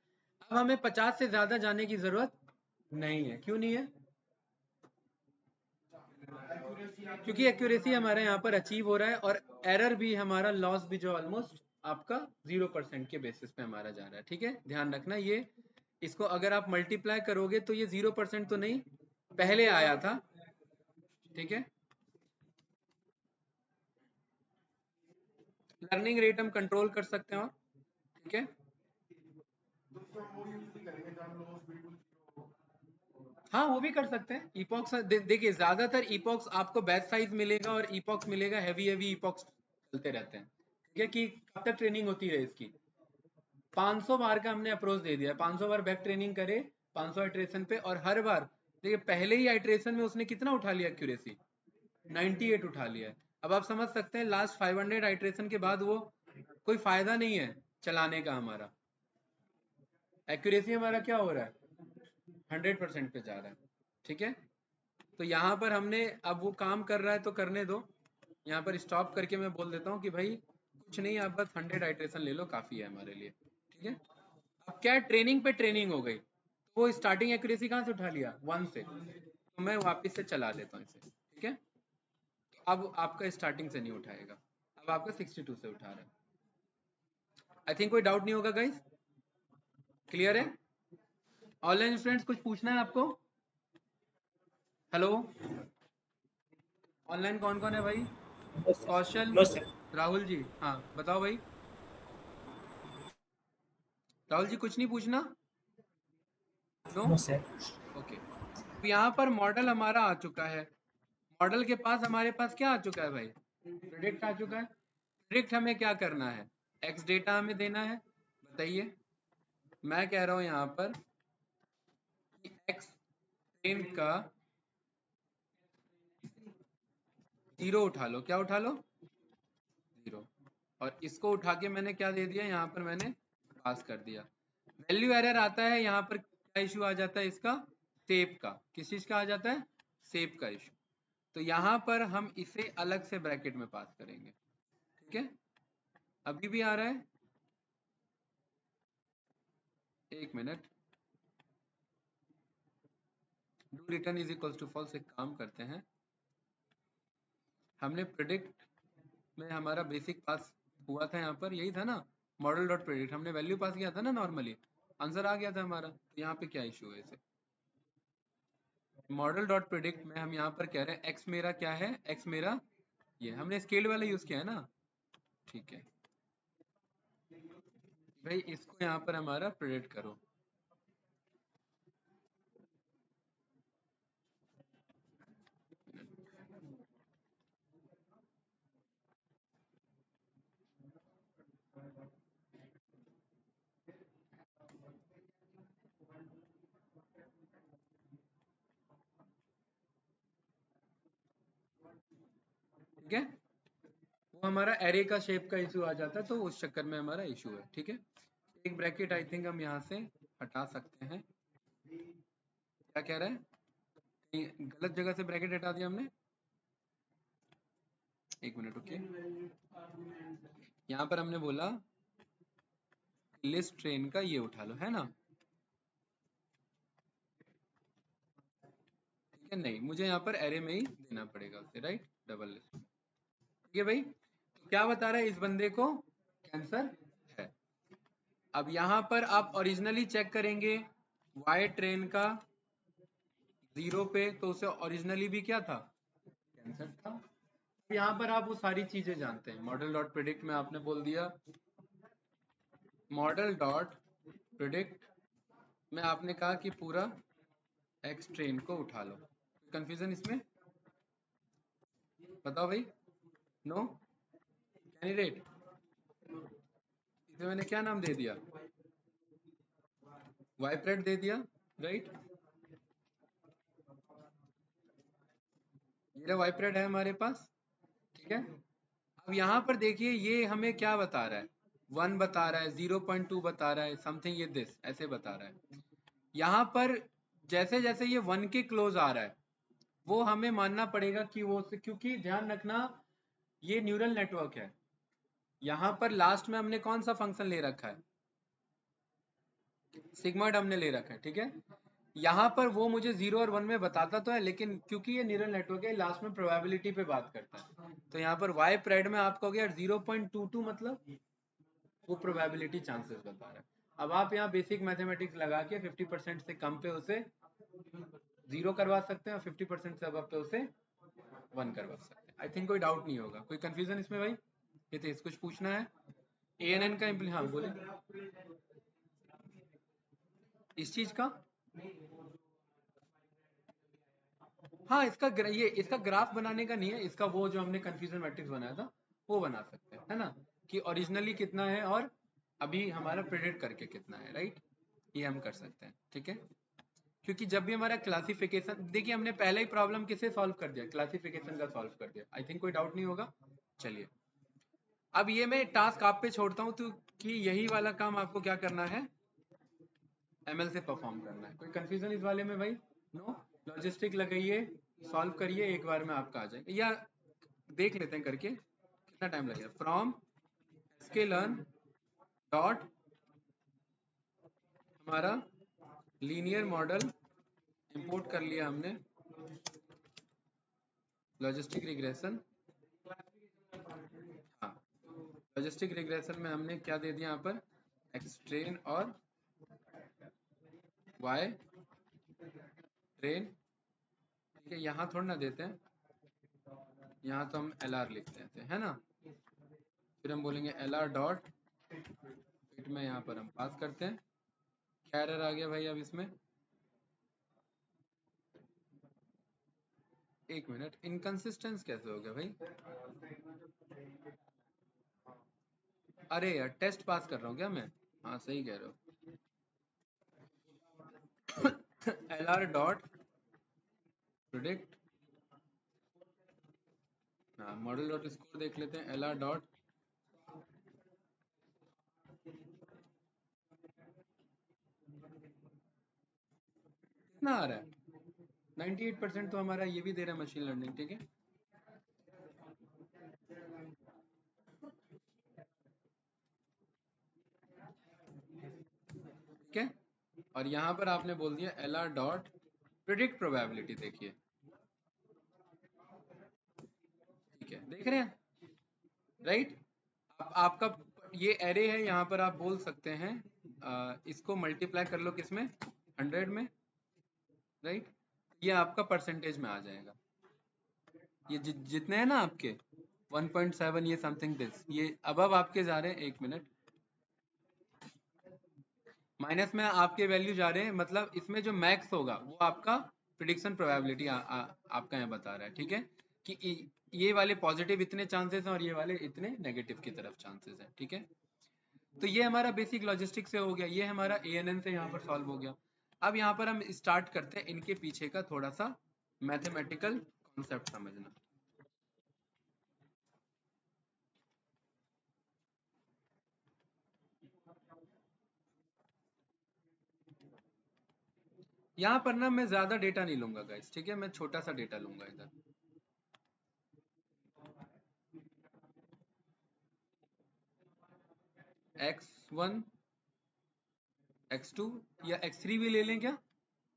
अब हमें 50 से ज्यादा जाने की जरूरत नहीं है। क्यों नहीं है? क्योंकि एक्यूरेसी हमारा यहाँ पर अचीव हो रहा है, और एरर भी हमारा, लॉस भी जो ऑलमोस्ट आपका 0% के बेसिस पे हमारा जा रहा है, ठीक है। ध्यान रखना, ये इसको अगर आप मल्टीप्लाई करोगे तो ये 0% तो नहीं, पहले आया था, ठीक है। लर्निंग रेट हम कंट्रोल कर सकते हैं, और ठीक है, हाँ वो भी कर सकते हैं। इपॉक्स देखिए, ज्यादातर इपॉक्स आपको बैच साइज मिलेगा, और इपॉक्स मिलेगा हैवी इपॉक्स चलते रहते हैं, ठीक है, कि कब तक ट्रेनिंग होती है इसकी। 500 बार का हमने अप्रोच दे दिया, 500 बार बैक ट्रेनिंग करे 500 इटरेशन पे, और हर बार देखिए पहले ही इटरेशन में उसने कितना उठा लिया एक्यूरेसी? 98 उठा लिया है। अब आप समझ सकते हैं लास्ट 500 आइट्रेशन के बाद वो कोई फायदा नहीं है चलाने का। हमारा एक्यूरेसी हमारा क्या हो रहा है? 100% पे जा रहा है, ठीक है। तो यहाँ पर हमने, अब वो काम कर रहा है तो करने दो। यहाँ पर स्टॉप करके मैं बोल देता हूँ कि भाई कुछ नहीं, आप बस 100 आइट्रेशन ले लो, काफी है हमारे लिए, ठीक है। अब क्या, ट्रेनिंग पे ट्रेनिंग हो गई, तो वो स्टार्टिंग एक्यूरेसी कहाँ से उठा लिया? 1 से। तो मैं वापस से चला लेता हूँ इसे, ठीक है। तो अब आपका स्टार्टिंग से नहीं उठाएगा, अब आपका 62 से उठा रहा है। आई थिंक कोई डाउट नहीं होगा गाइस, क्लियर है? ऑनलाइन स्टूडेंट्स कुछ पूछना है आपको? हेलो, ऑनलाइन कौन कौन है भाई? Kaushal, no sir. राहुल जी, हाँ बताओ भाई। राहुल जी कुछ नहीं पूछना? No no sir. ओके। अब यहाँ पर मॉडल हमारा आ चुका है। मॉडल के पास हमारे पास क्या आ चुका है भाई? प्रेडिक्ट आ चुका है। प्रेडिक्ट हमें क्या करना है? एक्स डेटा हमें देना है। बताइए, मैं कह रहा हूँ यहाँ पर कि एक्स ट्रेन का 0 उठा लो। क्या उठा लो? 0। और इसको उठा के मैंने क्या दे दिया? यहाँ पर मैंने पास कर दिया। वैल्यू एरर आता है यहाँ पर। क्या इशू आ जाता है इसका? शेप का। किस चीज का आ जाता है? शेप का इशू। तो यहाँ पर हम इसे अलग से ब्रैकेट में पास करेंगे। ठीक है, अभी भी आ रहा है? एक minute. Do return is equal to false. एक काम करते हैं, हमने प्रिडिक्ट में हमारा बेसिक पास हुआ था, यहाँ पर यही था ना, मॉडल डॉट प्रिडिक्ट। हमने वैल्यू पास किया था ना नॉर्मली, आंसर आ गया था हमारा। तो यहाँ पे क्या इशू है इसे? मॉडल डॉट प्रिडिक्ट में हम यहाँ पर कह रहे हैं एक्स मेरा क्या है? एक्स मेरा ये हमने स्केल वाला यूज किया है ना। ठीक है भाई, इसको यहाँ पर हमारा प्रिडिक्ट करो। ठीक है, वो हमारा एरे का शेप का इशू आ जाता है, तो उस चक्कर में हमारा इशू है। ठीक है, एक ब्रैकेट आई थिंक हम यहाँ से हटा सकते हैं। क्या कह रहा है? कहीं गलत जगह से ब्रैकेट हटा दिया हमने। एक मिनट ओके। यहाँ पर हमने बोला लिस्ट ट्रेन का ये उठा लो, है ना? ठीक है, नहीं मुझे यहाँ पर एरे में ही देना पड़ेगा उसे, राइट? Double list. ठीक है भाई, तो क्या बता रहा है इस बंदे को? कैंसर है। अब यहाँ पर आप ओरिजिनली चेक करेंगे वाई ट्रेन का 0 पे, तो उसे ओरिजिनली भी क्या था? कैंसर था। यहाँ पर आप वो सारी चीजें जानते हैं। मॉडल डॉट प्रिडिक्ट में आपने बोल दिया मॉडल डॉट प्रिडिक्ट में आपने कहा कि पूरा एक्स ट्रेन को उठा लो। कंफ्यूजन इसमें? बताओ भाई। No candidate? इसे मैंने क्या नाम दे दिया? वाइप्रेड दे दिया, राइट? ये वाइप्रेड है हमारे पास। ठीक है, अब यहाँ पर देखिए ये हमें क्या बता रहा है? 1 बता रहा है, 0.2 बता रहा है, समथिंग ये दिस ऐसे बता रहा है। यहाँ पर जैसे जैसे ये 1 के क्लोज आ रहा है, वो हमें मानना पड़ेगा कि वो, क्योंकि ध्यान रखना ये न्यूरल नेटवर्क है। यहाँ पर लास्ट में हमने कौन सा फंक्शन ले रखा है? सिग्मॉइड हमने ले रखा है। ठीक है, यहाँ पर वो मुझे 0 और 1 में बताता तो है, लेकिन क्योंकि ये न्यूरल नेटवर्क है लास्ट में प्रोबेबिलिटी पे बात करता है। तो यहाँ पर वाई प्रेड में आपको गया 0.22, मतलब वो प्रोबेबिलिटी चांसेस बता रहा है। अब आप यहाँ बेसिक मैथमेटिक्स लगा के 50% से कम पे उसे 0 करवा सकते हैं और 50% से अब पे उसे 1 करवा सकते हैं। आई थिंक कोई डाउट नहीं होगा। कोई कंफ्यूजन इसमें भाई? ये कुछ पूछना है? ANN का हाँ बोले इस चीज का। हाँ ये इसका ग्राफ बनाने का नहीं है, इसका वो जो हमने कंफ्यूजन मैट्रिक्स बनाया था वो बना सकते हैं, है ना? कि ओरिजिनली कितना है और अभी हमारा प्रेडिक्ट करके कितना है, राइट? ये हम कर सकते हैं। ठीक है, क्योंकि जब भी हमारा क्लासिफिकेशन, देखिए हमने पहले ही प्रॉब्लम किसे सॉल्व कर दिया? क्लासिफिकेशन का सॉल्व कर दिया। आई थिंक कोई डाउट नहीं होगा। चलिए, अब ये मैं टास्क आप पे छोड़ता हूँ, तो कि यही वाला काम आपको क्या करना है? ML से परफॉर्म करना है। कोई कंफ्यूजन इस वाले में भाई? नो? लॉजिस्टिक लगाइए, सॉल्व करिए, एक बार में आपका आ जाएगा। या देख लेते हैं करके कितना टाइम लगेगा। फ्रॉम sklearn डॉट हमारा लीनियर मॉडल इंपोर्ट कर लिया हमने, लॉजिस्टिक रिग्रेशन। हाँ, लॉजिस्टिक रिग्रेशन में हमने क्या दे दिया यहाँ पर? एक्स ट्रेन और वाई ट्रेन। ठीक है, यहाँ थोड़ा ना देते हैं, यहाँ तो हम LR लिख देते हैं, है ना? फिर हम बोलेंगे LR डॉट फिट में यहाँ पर हम पास करते हैं। क्या एरर आ गया भाई अब इसमें? एक मिनट, इनकंसिस्टेंस कैसे हो गया भाई? अरे यार टेस्ट पास कर रहा हूँ क्या मैं? हाँ सही कह रहे हो। LR डॉट प्रिडिक्ट, हाँ मॉडल डॉट स्कोर देख लेते हैं। LR डॉट कितना आ रहा है? 98% तो हमारा ये भी दे रहा है मशीन लर्निंग, ठीक है। ठीक है, और यहाँ पर आपने बोल दिया LR डॉट प्रिडिक्ट प्रोबेबिलिटी, देखिए ठीक है, देख रहे हैं राइट। आपका ये एरे है, यहाँ पर आप बोल सकते हैं इसको मल्टीप्लाई कर लो किसमें? 100 में, राइट। ये आपका परसेंटेज में आ जाएगा। ये जितने हैं ना आपके 1.7 ये समथिंग दिस, ये अब आपके जा रहे हैं, एक मिनट, माइनस में आपके वैल्यू जा रहे हैं, मतलब इसमें जो मैक्स होगा वो आपका प्रिडिक्शन प्रोबेबिलिटी आपका यहाँ बता रहा है, ठीक है, कि ये वाले पॉजिटिव इतने चांसेस हैं और ये वाले इतने नेगेटिव की तरफ चांसेस हैं, ठीक है। तो ये हमारा बेसिक लॉजिस्टिक से हो गया, ये हमारा ANN से यहाँ पर सॉल्व हो गया। अब यहाँ पर हम स्टार्ट करते हैं इनके पीछे का थोड़ा सा मैथमेटिकल कॉन्सेप्ट समझना। यहाँ पर ना मैं ज्यादा डेटा नहीं लूंगा गाइस, ठीक है, मैं छोटा सा डेटा लूंगा इधर। X1 X2 या X3 भी ले लें क्या?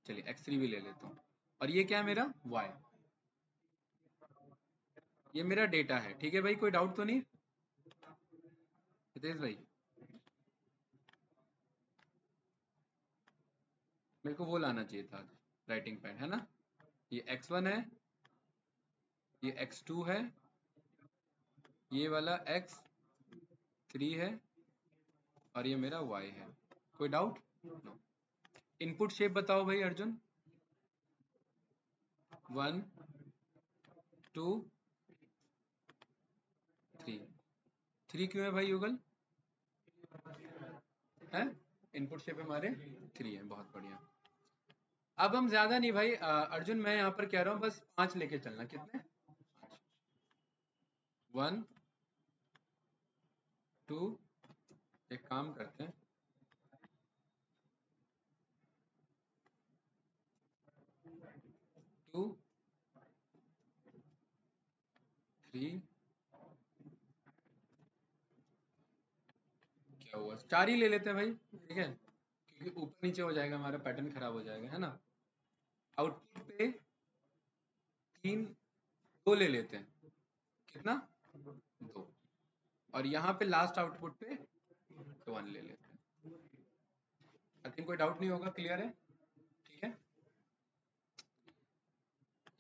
चलिए X3 भी ले लेता हूँ। और ये क्या है मेरा? Y, ये मेरा डेटा है, ठीक है भाई, कोई डाउट तो नहीं हितेश भाई? मेरे को वो लाना चाहिए था राइटिंग पेन, है ना। ये X1 है, ये X2 है, ये वाला X3 है और ये मेरा Y है। कोई डाउट? नो। इनपुट शेप बताओ भाई अर्जुन। 1 2 3, 3 क्यों है भाई युगल? है इनपुट शेप हमारे 3 है, बहुत बढ़िया। अब हम ज्यादा नहीं भाई, अर्जुन मैं यहाँ पर कह रहा हूँ बस 5 लेके चलना। कितने? 1 2, एक काम करते हैं, 2 3, क्या हुआ, 4 ही ले लेते हैं भाई, ठीक है, क्योंकि ऊपर नीचे हो जाएगा हमारा पैटर्न खराब हो जाएगा, है ना। आउटपुट पे 3 2 ले लेते हैं, कितना? 2, और यहाँ पे लास्ट आउटपुट पे 1 ले लेते हैं। आई थिंक कोई डाउट नहीं होगा, क्लियर है, ठीक है।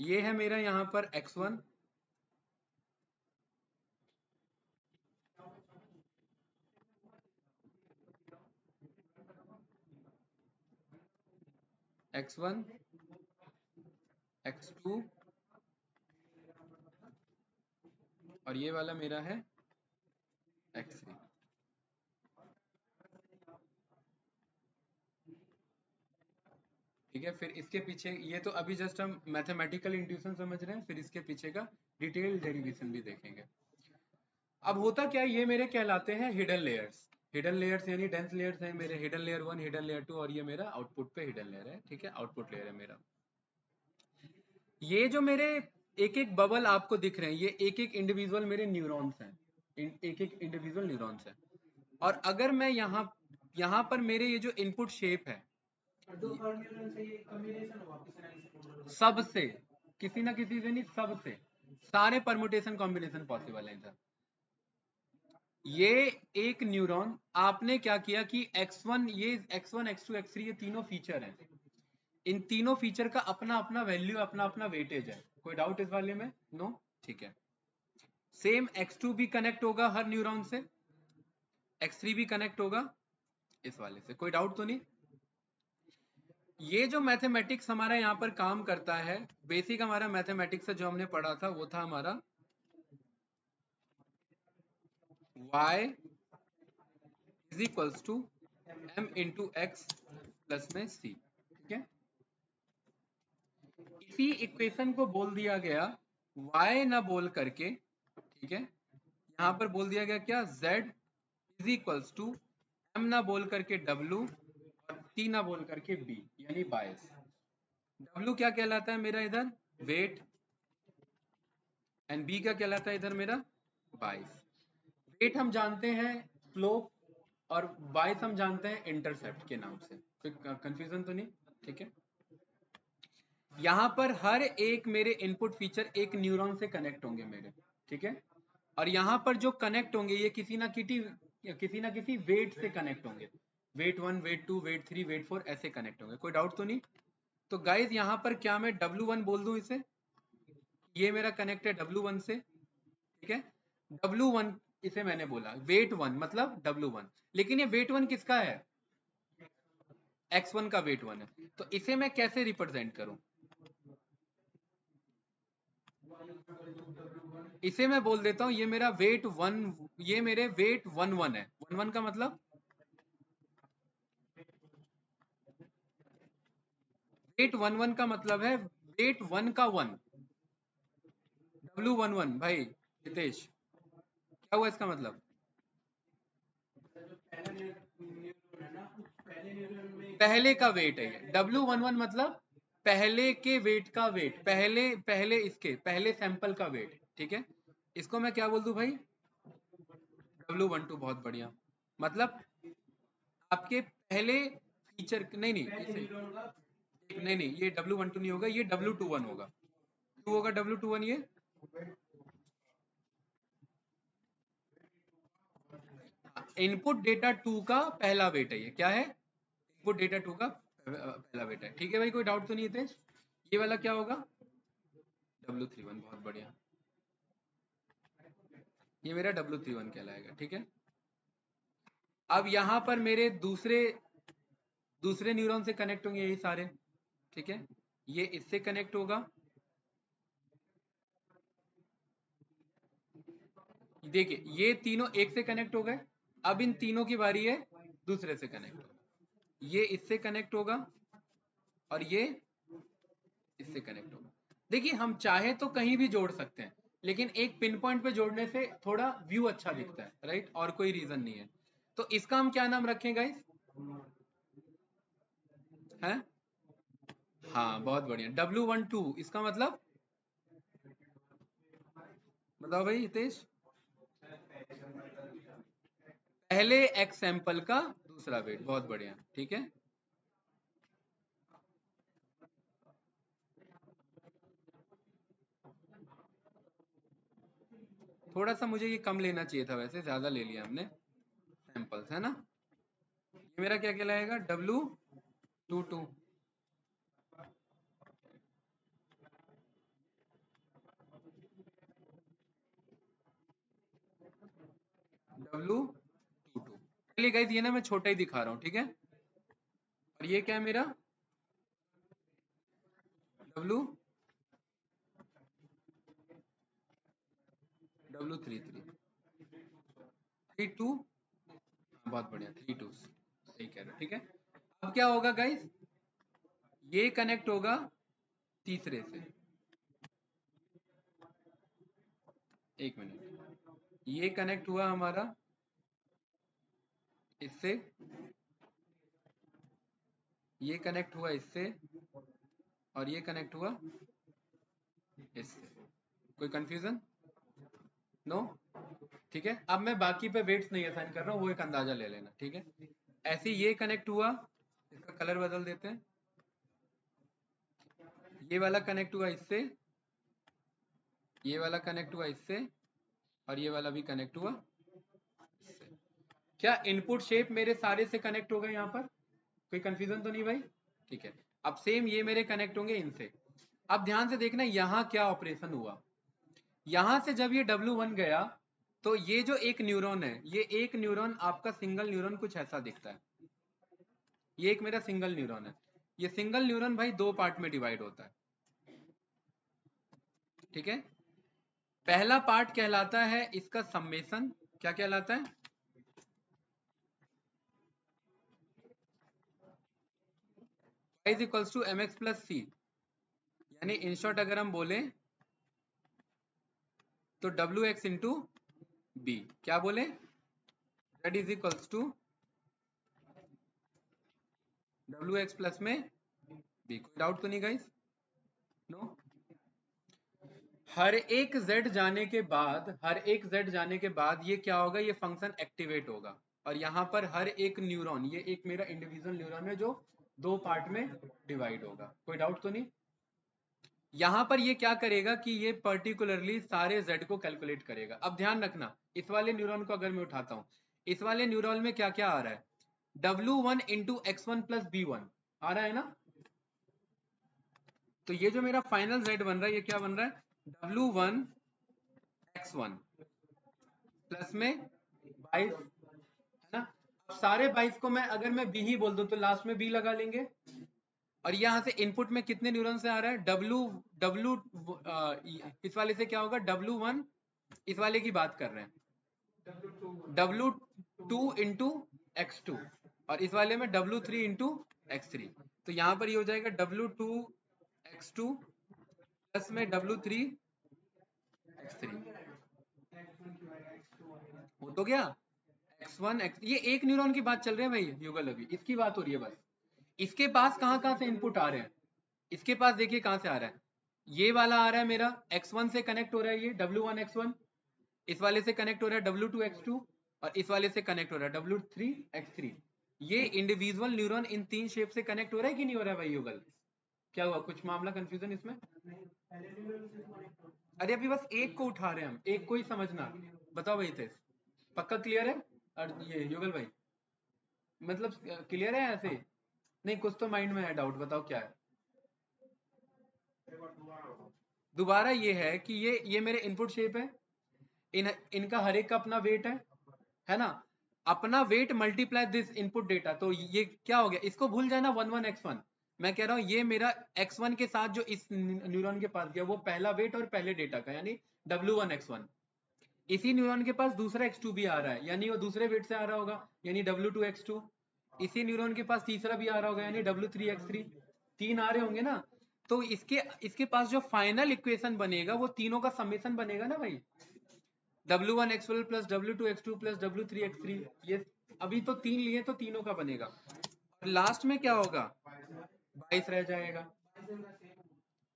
ये है मेरा यहाँ पर X1, X1 X2 और ये वाला मेरा है X3, ठीक है। फिर इसके पीछे, ये तो अभी जस्ट हम मैथमेटिकल इंट्यूशन समझ रहे हैं, फिर इसके पीछे का डिटेल डेरिवेशन भी देखेंगे। अब होता क्या है, ये मेरे कहलाते हैं हिडन लेयर्स। हिडन लेयर्स यानी डेंस लेयर्स हैं मेरे, हिडन लेयर 1, हिडन लेयर 2 और ये मेरा आउटपुट पे हिडन लेयर है, ठीक है, आउटपुट लेयर है मेरा। ये जो मेरे एक एक बबल आपको दिख रहे हैं, ये एक एक इंडिविजुअल मेरे न्यूरॉन्स हैं, एक एक इंडिविजुअल न्यूरॉन्स हैं। और अगर मैं यहाँ पर मेरे ये जो इनपुट शेप है, सबसे, किसी ना किसी से नहीं, सबसे सारे परमुटेशन कॉम्बिनेशन पॉसिबल है इधर। ये एक न्यूरॉन, आपने क्या किया कि X1, ये X1 X2 X3 ये तीनों फीचर हैं, इन तीनों फीचर का अपना अपना वैल्यू, अपना अपना वेटेज है। कोई डाउट इस वाले में? नो, ठीक है। सेम X2 भी कनेक्ट होगा हर न्यूरॉन से, X3 भी कनेक्ट होगा, इस वाले से। कोई डाउट तो नहीं? ये जो मैथमेटिक्स हमारा यहाँ पर काम करता है, बेसिक हमारा मैथमेटिक्स से जो हमने पढ़ा था वो था हमारा y is equals to m into X plus में c। ठीक है, इसी इक्वेशन को बोल दिया गया y ना बोल करके, ठीक है, यहाँ पर बोल दिया गया क्या, z is equals to m ना बोल करके w और c ना बोल करके b, यानी बायस। w क्या कहलाता है मेरा इधर, वेट, एंड b क्या कहलाता है इधर मेरा, बायस। वेट हम जानते हैं स्लोप, और बायस हम जानते हैं इंटरसेप्ट के नाम से। कोई कंफ्यूजन तो नहीं? ठीक है, यहाँ पर हर एक मेरे इनपुट फीचर एक न्यूरॉन से कनेक्ट होंगे मेरे, ठीक है, और यहाँ पर जो कनेक्ट होंगे ये किसी ना किसी वेट से कनेक्ट होंगे। वेट 1, वेट 2, वेट 3, वेट 4 ऐसे कनेक्ट होंगे। कोई डाउट तो नहीं? तो गाइज यहाँ पर क्या मैं W1 बोल दूं इसे, ये मेरा कनेक्ट है W1 से, ठीक है, W1 इसे मैंने बोला, वेट 1 मतलब W1, लेकिन ये वेट 1 किसका है, X1 का वेट 1 है। तो इसे मैं कैसे रिप्रेजेंट करूं, इसे मैं बोल देता हूं ये मेरा वेट 1, ये मेरे वेट 1 है। 1 का मतलब वेट 1 का मतलब है वेट 1 का 1, W11 भाई हितेश, क्या हुआ इसका मतलब, पहले का वेट है ये। W11 मतलब पहले के वेट का वेट, पहले सैंपल का वेट, ठीक है। इसको मैं क्या बोल दूं भाई, W12, बहुत बढ़िया। मतलब आपके पहले फीचर, नहीं, ये W12 नहीं होगा, ये W21 होगा। क्यों होगा W21 ये, इनपुट डेटा 2 का पहला वेट है ये। क्या है, इनपुट डेटा 2 का पहला वेट है। ठीक है भाई, कोई डाउट तो नहीं है? ये वाला क्या होगा, W31, बहुत बढ़िया, ये मेरा W31 कहलाएगा। ठीक है, अब यहां पर मेरे दूसरे न्यूरॉन से कनेक्ट होंगे यही सारे, ठीक है, ये इससे कनेक्ट होगा, देखिए ये तीनों एक से कनेक्ट हो गए। अब इन तीनों की बारी है दूसरे से कनेक्ट होगा, ये इससे कनेक्ट होगा और ये इससे कनेक्ट होगा। देखिए हम चाहे तो कहीं भी जोड़ सकते हैं, लेकिन एक पिन पॉइंट पे जोड़ने से थोड़ा व्यू अच्छा दिखता है, राइट, और कोई रीजन नहीं है। तो इसका हम क्या नाम रखें गाइस, है, हाँ बहुत बढ़िया, W12, इसका मतलब बताओ भाई हितेश, पहले एक्स सैंपल का दूसरा वेट, बहुत बढ़िया। ठीक है, थोड़ा सा मुझे ये कम लेना चाहिए था, वैसे ज्यादा ले लिया हमने सैंपल्स, है ना। ये मेरा क्या कहलाएगा, W22, W22। चलिए गाइस, ये ना मैं छोटा ही दिखा रहा हूँ, ठीक है, और ये क्या है मेरा W33, 32, बहुत बढ़िया, 32, सही कह रहे हो। ठीक है, अब क्या होगा गाइस, ये कनेक्ट होगा तीसरे से, एक मिनट, ये कनेक्ट हुआ हमारा इससे, ये कनेक्ट हुआ इससे, और ये कनेक्ट हुआ इससे। कोई कंफ्यूजन? नो? ठीक है, अब मैं बाकी पे वेट्स नहीं असाइन कर रहा हूँ, वो एक अंदाजा ले लेना। ठीक है, ऐसे ये कनेक्ट हुआ, इसका कलर बदल देते हैं, ये वाला कनेक्ट हुआ इससे, ये वाला कनेक्ट हुआ इससे, और ये वाला भी कनेक्ट हुआ इससे। क्या इनपुट शेप मेरे सारे से कनेक्ट हो गए यहाँ पर? कोई कंफ्यूजन तो नहीं भाई? ठीक है, अब सेम ये मेरे कनेक्ट होंगे इनसे। अब ध्यान से देखना यहाँ क्या ऑपरेशन हुआ, यहां से जब ये W1 गया तो ये जो एक न्यूरॉन है, ये एक न्यूरॉन आपका सिंगल न्यूरॉन कुछ ऐसा दिखता है, ये एक मेरा सिंगल न्यूरॉन है। ये सिंगल न्यूरॉन भाई 2 पार्ट में डिवाइड होता है, ठीक है। पहला पार्ट कहलाता है इसका सम्मेशन, क्या कहलाता है? y is equals to M X plus C, यानी इन शॉर्ट अगर हम बोले तो डब्ल्यू एक्स इंटू बी, क्या बोले? z is equals to W X plus में बी। कोई डाउट तो नहीं गाइस? नो। हर एक z जाने के बाद, हर एक z जाने के बाद ये क्या होगा? ये फंक्शन एक्टिवेट होगा, और यहाँ पर हर एक न्यूरॉन, ये एक मेरा इंडिविजुअल न्यूरॉन है जो 2 पार्ट में डिवाइड होगा। कोई डाउट तो नहीं? यहाँ पर ये क्या करेगा कि ये पर्टिकुलरली सारे z को कैलकुलेट करेगा। अब ध्यान रखना, इस वाले न्यूरॉन को अगर मैं उठाता हूँ, इस वाले न्यूरॉन में क्या क्या आ रहा है? W1 into x1 plus B1 आ रहा है ना। तो ये जो मेरा फाइनल z बन रहा है, ये क्या बन रहा है? W1 x1 प्लस में 22, है ना। अब सारे 22 को मैं अगर मैं b ही बोल दूं तो लास्ट में b लगा लेंगे, और यहां से इनपुट में कितने न्यूरॉन से आ रहा है? W इस वाले से क्या होगा? W1, इस वाले की बात कर रहे हैं, W2 इंटू x2, और इस वाले में W3 इंटू x3। तो यहां पर ये हो जाएगा W2 x2 प्लस में W3 x3, हो तो गया x1 x, ये एक न्यूरॉन की बात चल रही है भाई युगल, अभी इसकी बात हो रही है बस। इसके पास कहां से इनपुट आ रहे हैं? इसके पास देखिए कहां से आ रहा है, ये वाला आ रहा है मेरा x1 से कनेक्ट हो रहा है, ये W1 x1, इस वाले से कनेक्ट हो रहा है W2 x2, और इस वाले से कनेक्ट हो रहा है W3 x3। ये इंडिविजुअल न्यूरॉन इन 3 शेप से कनेक्ट हो रहा है कि नहीं हो रहा है भाई युगल? क्या हुआ, कुछ मामला कंफ्यूजन इसमें? अरे अभी बस एक को उठा रहे हैं हम, एक को ही समझना। बताओ भाई थे, पक्का क्लियर है? और ये युगल भाई मतलब क्लियर है ऐसे? नहीं, कुछ तो माइंड में है डाउट, बताओ क्या है? दोबारा ये है कि ये मेरे इनपुट शेप है, इनका हर एक का अपना वेट है ना। अपना weight multiply this input data, तो ये क्या हो गया? इसको भूल जाना 11 x1। मैं कह रहा हूं ये मेरा x1 के साथ जो इस न्यूरॉन के पास गया वो पहला वेट और पहले डेटा का, यानी W1 x1। इसी न्यूरॉन के पास दूसरा x2 भी आ रहा है, यानी वो दूसरे वेट से आ रहा होगा, यानी W2 x2। इसी न्यूरॉन के पास तीसरा भी आ रहा होगा, यानी W3 x3। 3 आ रहे होंगे ना। तो इसके पास जो फाइनल इक्वेशन बनेगा वो तीनों का समेशन बनेगा ना भाई, W1 x1 plus W2 x2 plus W3 x3। ये अभी तो 3 लिए तो तीनों का बनेगा, और लास्ट में क्या होगा? 22 रह जाएगा।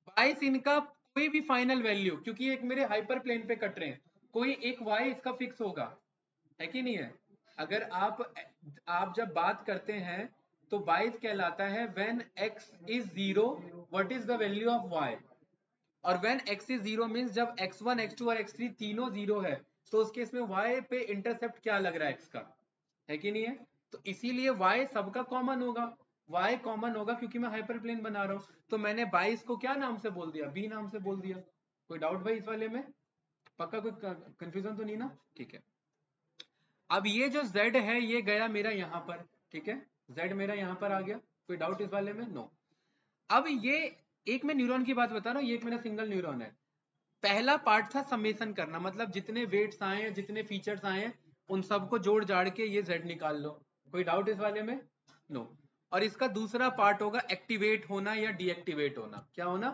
22 इनका कोई भी फाइनल वैल्यू, क्योंकि एक मेरे हाइपर प्लेन पे कट रहे हैं, कोई एक y इसका फिक्स होगा, है कि नहीं है? अगर आप जब बात करते हैं तो 22 कहलाता है when x is 0 what is the value of y, और व्हेन x इज 0 मींस जब x1 x2 और x3 तीनों 0 है, तो उस केस में y पे इंटरसेप्ट क्या लग रहा है? x का, है कि नहीं है? तो इसीलिए y सबका कॉमन होगा, y कॉमन होगा क्योंकि मैं हाइपरप्लेन बना रहा हूं। तो मैंने 22 को क्या नाम से बोल दिया? b नाम से बोल दिया। कोई डाउट भाई इस वाले में? पक्का कोई कंफ्यूजन तो नहीं ना? ठीक है। अब ये जो z है ये गया मेरा यहां पर, ठीक है, z मेरा यहां पर आ गया। कोई डाउट इस वाले में? नो। अब ये एक मैं न्यूरॉन की बात बता रहा हूं, ये एक मेरा सिंगल न्यूरॉन है। पहला पार्ट था समेशन करना, मतलब जितने वेट्स आए हैं, जितने फीचर्स आए हैं, उन सबको जोड़ जाड़ के ये z निकाल लो। कोई डाउट इस वाले में? नो। और इसका दूसरा पार्ट होगा एक्टिवेट होना या डीएक्टिवेट होना। क्या होना?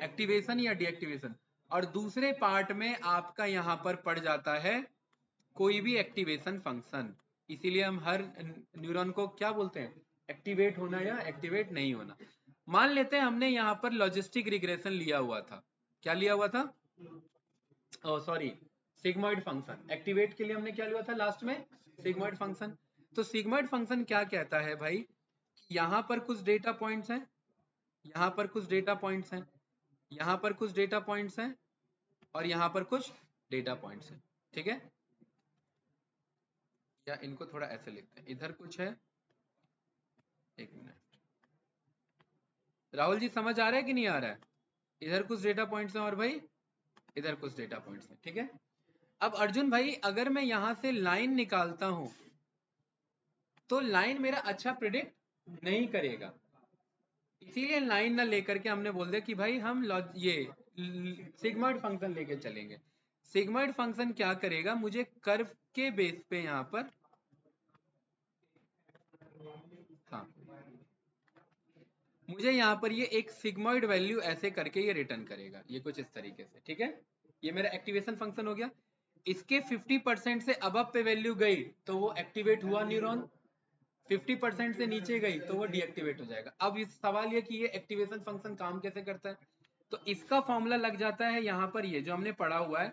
एक्टिवेशन या डीएक्टिवेशन। और दूसरे पार्ट में आपका यहां पर पड़ जाता है कोई भी एक्टिवेशन फंक्शन। इसीलिए हम हर न्यूरॉन को क्या बोलते हैं? एक्टिवेट होना या एक्टिवेट नहीं होना। मान लेते हैं हमने यहाँ पर लॉजिस्टिक रिग्रेशन लिया हुआ था। क्या लिया हुआ था? Sorry, sigmoid function. एक्टिवेट के लिए हमने क्या लिया था लास्ट में? Sigmoid function. तो सिग्मॉइड फंक्शन क्या कहता है भाई? यहां पर कुछ डेटा पॉइंट्स हैं, यहां पर कुछ डेटा पॉइंट्स हैं, यहां पर कुछ डेटा पॉइंट्स हैं, और यहां पर कुछ डेटा पॉइंट्स हैं, ठीक है। या इनको थोड़ा ऐसे लिखते हैं, इधर कुछ है, एक मिनट, राहुल जी समझ आ रहा है कि नहीं आ रहा है? इधर कुछ डेटा पॉइंट्स हैं और भाई इधर कुछ डेटा पॉइंट्स हैं, ठीक है। अब अर्जुन भाई अगर मैं यहां से लाइन निकालता हूं तो लाइन मेरा अच्छा प्रिडिक्ट नहीं करेगा। इसीलिए लाइन ना लेकर के हमने बोल दिया कि भाई हम ये सिग्मॉइड फंक्शन लेके चलेंगे। सिग्मॉइड फंक्शन क्या करेगा, मुझे कर्व के बेस पे यहाँ पर, हाँ, मुझे यहाँ पर ये एक सिग्मॉइड वैल्यू ऐसे करके ये रिटर्न करेगा, ये कुछ इस तरीके से, ठीक है। ये मेरा एक्टिवेशन फंक्शन हो गया। इसके 50% से अबव पे वैल्यू गई तो वो एक्टिवेट हुआ न्यूरॉन, 50% से नीचे गई तो वो डीएक्टिवेट हो जाएगा। अब इस सवाल ये कि ये एक्टिवेशन फंक्शन काम कैसे करता है, तो इसका फॉर्मूला लग जाता है यहाँ पर, ये जो हमने पढ़ा हुआ है,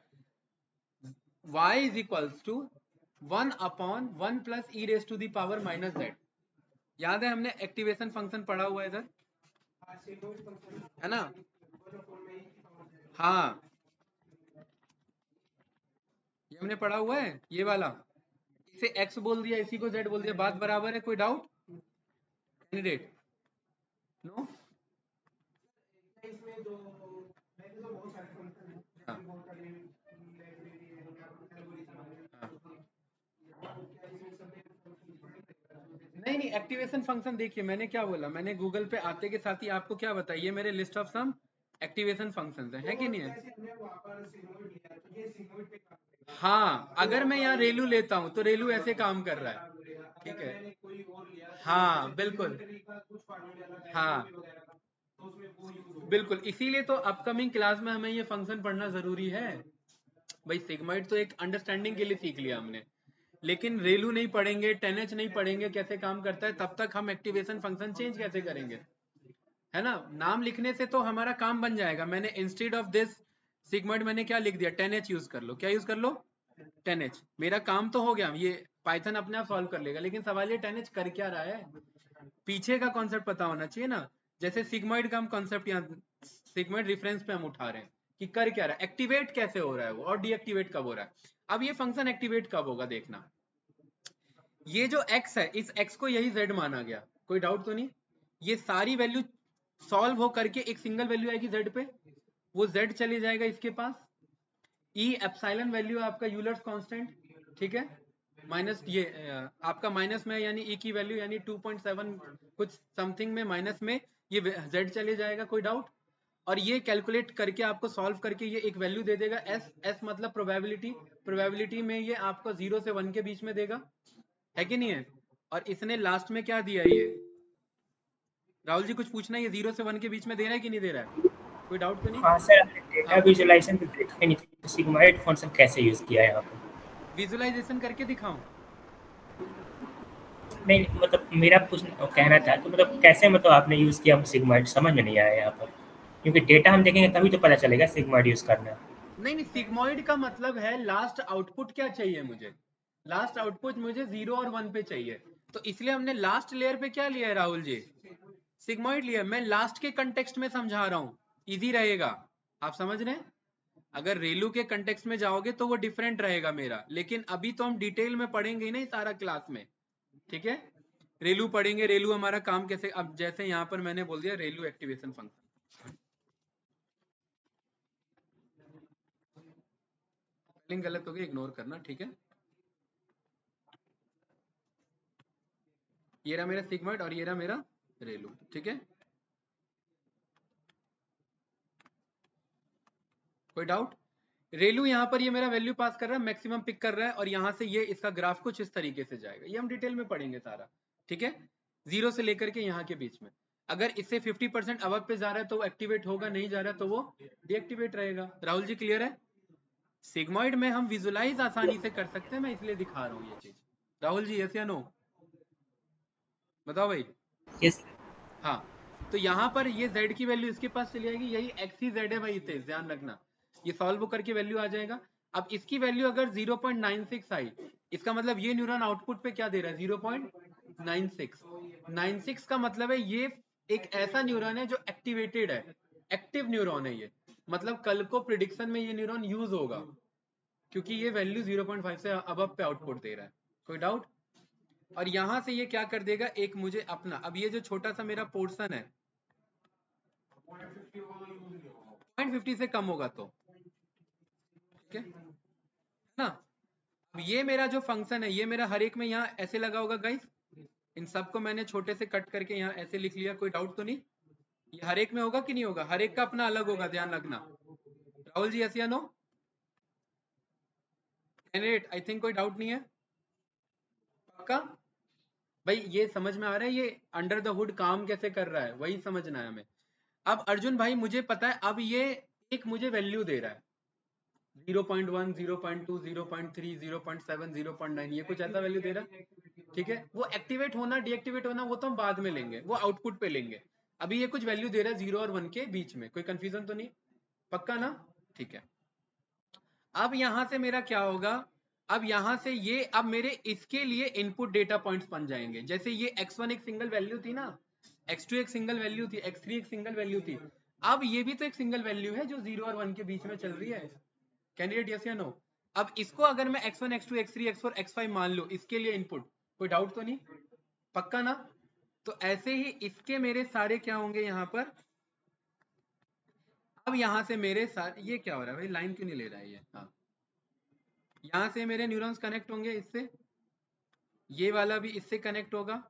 y is equals to 1/1 plus E raise to the power minus z। याद है हमने एक्टिवेशन फंक्शन पढ़ा हुआ है इधर, है ना। हाँ, ये हमने पढ़ा हुआ है, ये वाला, इसे x बोल दिया, इसी को z बोल दिया, बात बराबर है। कोई डाउट कैंडिडेट? नो। हाँ, नहीं नहीं, एक्टिवेशन फंक्शन देखिए मैंने क्या बोला, मैंने गूगल पे आते के साथ ही आपको क्या बताइए, मेरे list of some activation functions है कि नहीं है। हाँ, अगर मैं यहाँ रेलू लेता हूँ तो रेलू ऐसे काम कर रहा है, ठीक है। हाँ बिल्कुल, हाँ बिल्कुल, इसीलिए तो अपकमिंग क्लास में हमें ये फंक्शन पढ़ना जरूरी है। भाई सिग्मॉइड तो एक अंडरस्टैंडिंग के लिए सीख लिया हमने, लेकिन रेलू नहीं पढ़ेंगे, 10H नहीं पढ़ेंगे कैसे काम करता है, तब तक हम एक्टिवेशन फंक्शन चेंज कैसे करेंगे, है ना। नाम लिखने से तो हमारा काम बन जाएगा। मैंने इंस्टेड ऑफ दिस सिग्मॉइड मैंने क्या लिख दिया, 10H यूज कर लो। क्या यूज कर लो? 10H। मेरा काम तो हो गया, ये पाइथन अपने आप सॉल्व कर लेगा, लेकिन सवाल ये 10H कर क्या रहा है, पीछे का कॉन्सेप्ट पता होना चाहिए ना। जैसे सिग्मॉइड का हम कॉन्सेप्ट यहाँ सिग्मॉइड रेफरेंस पे हम उठा रहे हैं कि कर क्या रहा है, एक्टिवेट कैसे हो रहा है वो, और डीएक्टिवेट कब हो रहा है। अब ये फंक्शन एक्टिवेट कब होगा देखना, ये जो x है, इस x को यही z माना गया, कोई डाउट तो नहीं। ये सारी वैल्यू सॉल्व हो करके एक सिंगल वैल्यू आएगी z पे, वो z चले जाएगा इसके पास। e एप्सिलॉन वैल्यू आपका यूलर्स कांस्टेंट, ठीक है, माइनस ये आपका माइनस में, यानी e की वैल्यू यानी 2.7 कुछ समथिंग में माइनस में ये z चले जाएगा, कोई डाउट। और ये कैलकुलेट करके आपको सॉल्व करके ये एक वैल्यू दे देगा s मतलब प्रोबेबिलिटी, प्रोबेबिलिटी में ये आपको 0 से 1 के बीच में देगा, है कि नहीं है। और इसने लास्ट में क्या दिया, ये राहुल जी कुछ पूछना है, ये 0 से 1 के बीच में दे रहा है कि नहीं दे रहा है, कोई डाउट तो नहीं। हाँ सर, हमने डेटा हाँ, विजुअलाइजेशन तो देखा ही नहीं था, सिग्मॉइड फंक्शन कैसे यूज किया है यहाँ पे। विजुअलाइजेशन करके दिखाऊं? नहीं मतलब मेरा पूछना कहना था तो मतलब कैसे, मतलब आपने यूज किया सिग्मॉइड, समझ में नहीं आया यहाँ पर, क्योंकि डेटा हम देखेंगे तभी तो पता चलेगा सिग्मॉइड यूज करना। नहीं नहीं, सिग्मॉइड का मतलब है लास्ट आउटपुट क्या चाहिए मुझे, लास्ट आउटपुट मुझे 0 और 1 पे चाहिए, तो इसलिए हमने लास्ट लेयर पे क्या लिया है राहुल जी, सिग्मॉइड लिया। मैं लास्ट के कंटेक्स्ट में समझा रहा हूँ, इजी रहेगा, आप समझ रहे हैं। अगर रेलू के कंटेक्स्ट में जाओगे तो वो डिफरेंट रहेगा मेरा, लेकिन अभी तो हम डिटेल में पढ़ेंगे ही नहीं सारा क्लास में, ठीक है। रेलू पढ़ेंगे, रेलू हमारा काम कैसे, अब जैसे यहाँ पर मैंने बोल दिया रेलू एक्टिवेशन फंक्शन, गलत हो गया इग्नोर करना, ठीक है। ये रहा मेरा सिग्मॉइड और ये रहा मेरा रेलू, ठीक है। कोई डाउट? रेलू यहाँ पर ये मेरा वैल्यू पास कर रहा है, मैक्सिमम पिक कर रहा है, और यहाँ से ये इसका ग्राफ कुछ इस तरीके से जाएगा, ये हम डिटेल में पढ़ेंगे सारा, ठीक है। 0 से लेकर के यहाँ के बीच में, अगर इससे 50% अबव पे जा रहा है तो वो एक्टिवेट होगा, नहीं जा रहा है तो वो डीएक्टिवेट रहेगा। राहुल जी क्लियर है? सिग्मॉइड में हम विजुलाइज आसानी से कर सकते हैं, मैं इसलिए दिखा रहा हूँ ये चीज। राहुल जी यस या नो बताओ भाई। यस। हाँ, तो यहाँ पर ये z की वैल्यू इसके पास चली आएगी, यही x ही z है भाई, इसे ध्यान रखना, ये सॉल्व करके वैल्यू आ जाएगा। अब इसकी वैल्यू अगर 0.96 आई, इसका मतलब ये न्यूरॉन आउटपुट पे क्या दे रहा है, 0.96। 96 का मतलब है ये एक ऐसा न्यूरॉन है जो एक्टिवेटेड है, एक्टिव न्यूरॉन है ये, मतलब कल को प्रिडिक्शन में ये न्यूरॉन यूज होगा, क्योंकि ये वैल्यू 0.5 से अबव पे आउटपुट दे रहा है। कोई डाउट? और यहां से ये क्या कर देगा, एक मुझे अपना, अब ये जो छोटा सा मेरा पोर्शन है 0.50 से कम होगा तो, ठीक है ना। अब ये मेरा जो फंक्शन है, ये मेरा हर एक में यहाँ ऐसे लगा होगा गाइस, इन सबको मैंने छोटे से कट करके यहाँ ऐसे लिख लिया, कोई डाउट तो नहीं? ये हर एक में होगा कि नहीं होगा? हर एक का अपना अलग होगा, ध्यान रखना। राहुल जी यस या नो? कैंडिडेट आई थिंक कोई डाउट नहीं है? पक्का भाई? ये समझ में आ रहा है ये अंडर द हुड काम कैसे कर रहा है, वही समझना है हमें। अब अर्जुन भाई मुझे पता है, अब ये एक मुझे वैल्यू दे रहा है 0.1, 0.2, 0.3, 0.7, 0.9, ये कुछ ऐसा वैल्यू दे रहा है, ठीक है। वो एक्टिवेट होना डीएक्टिवेट होना वो तो हम बाद में लेंगे, वो आउटपुट पे लेंगे। अभी ये कुछ वैल्यू दे रहा है 0 और 1 के बीच में, कोई कंफ्यूजन तो नहीं? पक्का ना? ठीक है। अब यहां से मेरा क्या होगा, अब यहां से ये अब मेरे इसके लिए इनपुट डेटा पॉइंट्स बन जाएंगे। जैसे ये x1 एक सिंगल वैल्यू थी ना, x2 एक सिंगल वैल्यू थी, x3 एक सिंगल वैल्यू थी, अब ये भी तो एक सिंगल वैल्यू है जो 0 और 1 के बीच में चल रही है। कैंडिडेट यस या नो? अब इसको अगर मैं x1, x2, x3, x4, x5 मान लूं इसके लिए इनपुट, कोई डाउट तो नहीं? पक्का ना? तो ऐसे ही इसके मेरे सारे क्या होंगे यहाँ पर। अब यहाँ से मेरे सारे, ये क्या हो रहा है भाई, लाइन क्यों नहीं ले रहा है ये? हाँ, यहाँ से मेरे न्यूरॉन्स कनेक्ट होंगे इससे, ये वाला भी इससे कनेक्ट होगा,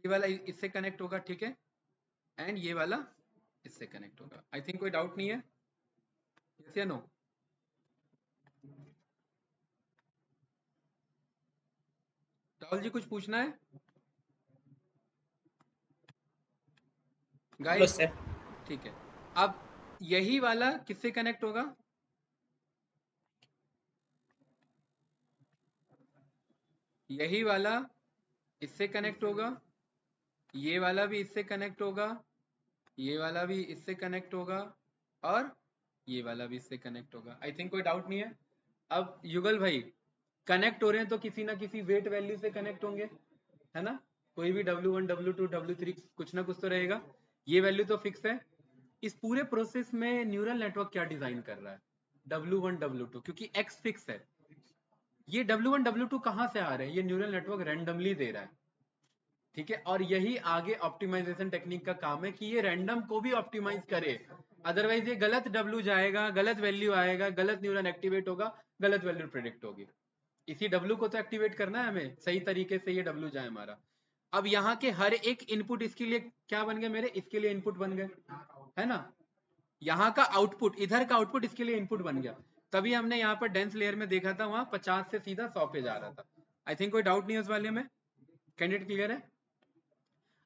ये वाला इससे कनेक्ट होगा, ठीक है, एंड ये वाला इससे कनेक्ट होगा। आई थिंक कोई डाउट नहीं है? यस या नो? राहुल जी कुछ पूछना है बस गाइस? सर। ठीक है। अब यही वाला किससे कनेक्ट होगा? यही वाला इससे कनेक्ट होगा, ये वाला भी इससे कनेक्ट होगा, ये वाला भी इससे कनेक्ट होगा, और ये वाला भी इससे कनेक्ट होगा। आई थिंक कोई डाउट नहीं है? अब युगल भाई कनेक्ट हो रहे हैं तो किसी ना किसी वेट वैल्यू से कनेक्ट होंगे, है ना? कोई भी W1, W2, W3 कुछ ना कुछ तो रहेगा, ये वैल्यू तो फिक्स है। इस पूरे प्रोसेस में न्यूरल नेटवर्क क्या डिजाइन कर रहा है? W1, W2, क्योंकि X फिक्स है। ये W1, W2 कहां से आ रहे हैं? ये न्यूरल नेटवर्क रैंडमली दे रहा है, ठीक है। और यही आगे ऑप्टिमाइजेशन टेक्निक का काम है कि ये रैंडम को भी ऑप्टिमाइज करे, अदरवाइज ये गलत W जाएगा, गलत वैल्यू आएगा, गलत न्यूरॉन एक्टिवेट होगा, गलत वैल्यू प्रेडिक्ट होगी। इसी W को तो एक्टिवेट करना है हमें, सही तरीके से ये W जाए हमारा। अब यहाँ के हर एक इनपुट इसके लिए क्या बन गए मेरे? इसके लिए इनपुट बन गए, है ना? यहाँ का आउटपुट, इधर का आउटपुट इसके लिए इनपुट बन गया। तभी हमने यहाँ पर डेंस लेयर में देखा था, वहां 50 से सीधा 100 पे जा रहा था। आई थिंक कोई डाउट नहीं है उस वाले में? कैंडिडेट क्लियर है?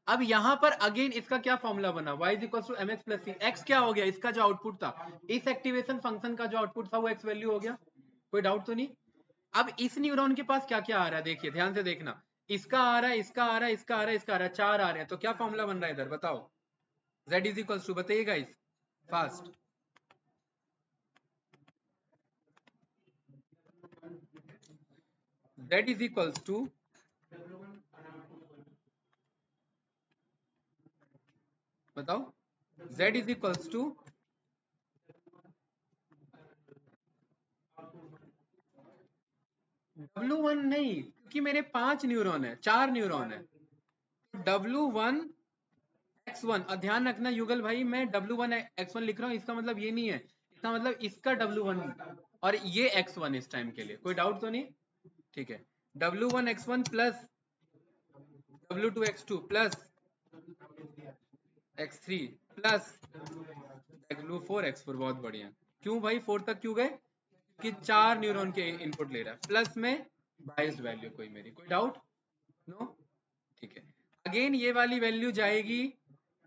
अब यहां पर अगेन इसका क्या फॉर्मूला बना? y is equal to M X plus C. X क्या हो गया? इसका जो आउटपुट था, इस एक्टिवेशन फंक्शन का जो आउटपुट था वो एक्स वैल्यू हो गया। कोई डाउट तो नहीं? अब इस न्यूरॉन के पास क्या क्या आ रहा है, देखिए ध्यान से देखना, इसका आ रहा है, इसका आ रहा है, इसका आ रहा है, इसका आ रहा है, 4 आ रहे हैं। तो क्या फॉर्मूला बन रहा है इधर बताओ? z इज इक्वल टू, बताइएगा इस fast, z is equal to बताओ, z is equal to W1 नहीं, क्योंकि मेरे 5 न्यूरॉन है, 4 न्यूरॉन है। W1 X1, ध्यान रखना युगल भाई, मैं W1 X1 लिख रहा हूँ, इसका मतलब ये नहीं है, इसका मतलब इसका W1 और ये X1 इस टाइम के लिए। कोई डाउट तो नहीं? ठीक है। W1 X1 plus W2 X2 plus X3 plus W4 X4, बहुत बढ़िया। क्यों भाई 4 तक क्यों गए? कि 4 न्यूरॉन के इनपुट ले रहा है, प्लस में बायस्ड वैल्यू कोई मेरी, कोई डाउट? नो? ठीक है। अगेन ये वाली वैल्यू जाएगी,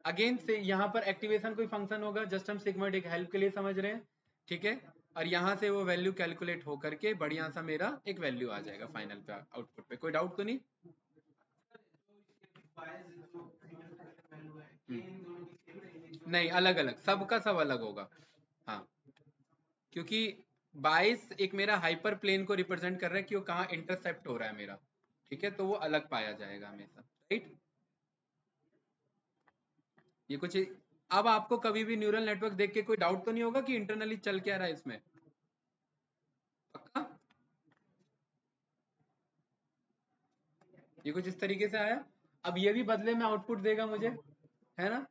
अगेन से यहाँ पर एक्टिवेशन कोई फंक्शन होगा, जस्ट हम सिग्मा एक हेल्प के लिए समझ रहे हैं, ठीक है। और यहाँ से वो वैल्यू कैलकुलेट हो करके बढ़िया सा मेरा एक वैल्यू आ जाएगा फाइनल पे, आउटपुट पे। कोई डाउट तो नहीं? नहीं, अलग अलग, सबका सब अलग होगा, हाँ। क्योंकि 22 एक मेरा हाइपर प्लेन को रिप्रेजेंट कर रहा है कि वो कहाँ इंटरसेप्ट हो रहा है मेरा, ठीक है, तो वो अलग पाया जाएगा हमेशा, राइट। ये कुछ, अब आपको कभी भी न्यूरल नेटवर्क देख के कोई डाउट तो नहीं होगा कि इंटरनली चल क्या रहा है इसमें? पक्का? ये कुछ इस तरीके से आया। अब ये भी बदले में आउटपुट देगा मुझे, है ना?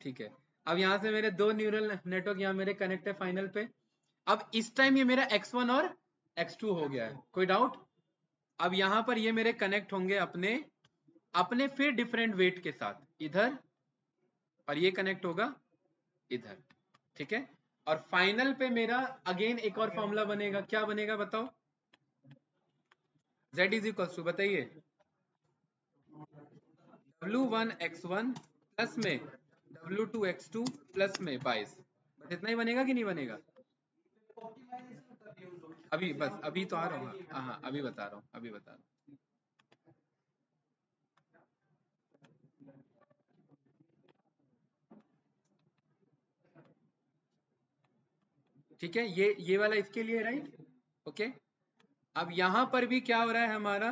ठीक है। अब यहाँ से मेरे 2 न्यूरल नेटवर्क यहाँ मेरे कनेक्ट है फाइनल पे। अब इस टाइम ये मेरा x1 और x2 हो गया है, कोई डाउट? अब यहाँ पर ये मेरे कनेक्ट होंगे अपने फिर डिफरेंट वेट के साथ इधर, और ये कनेक्ट होगा इधर, ठीक है। और फाइनल पे मेरा अगेन एक और फॉर्मूला बनेगा, क्या बनेगा बताओ? Z इज इक्वल टू, बताइए, W1x1 प्लस में W2x2 प्लस में 22। बस इतना ही बनेगा कि नहीं बनेगा? अभी बस अभी तो आ रहा हूँ, हाँ अभी बता रहा हूँ। ठीक है, ये वाला इसके लिए, राइट, ओके। अब यहां पर भी क्या हो रहा है हमारा,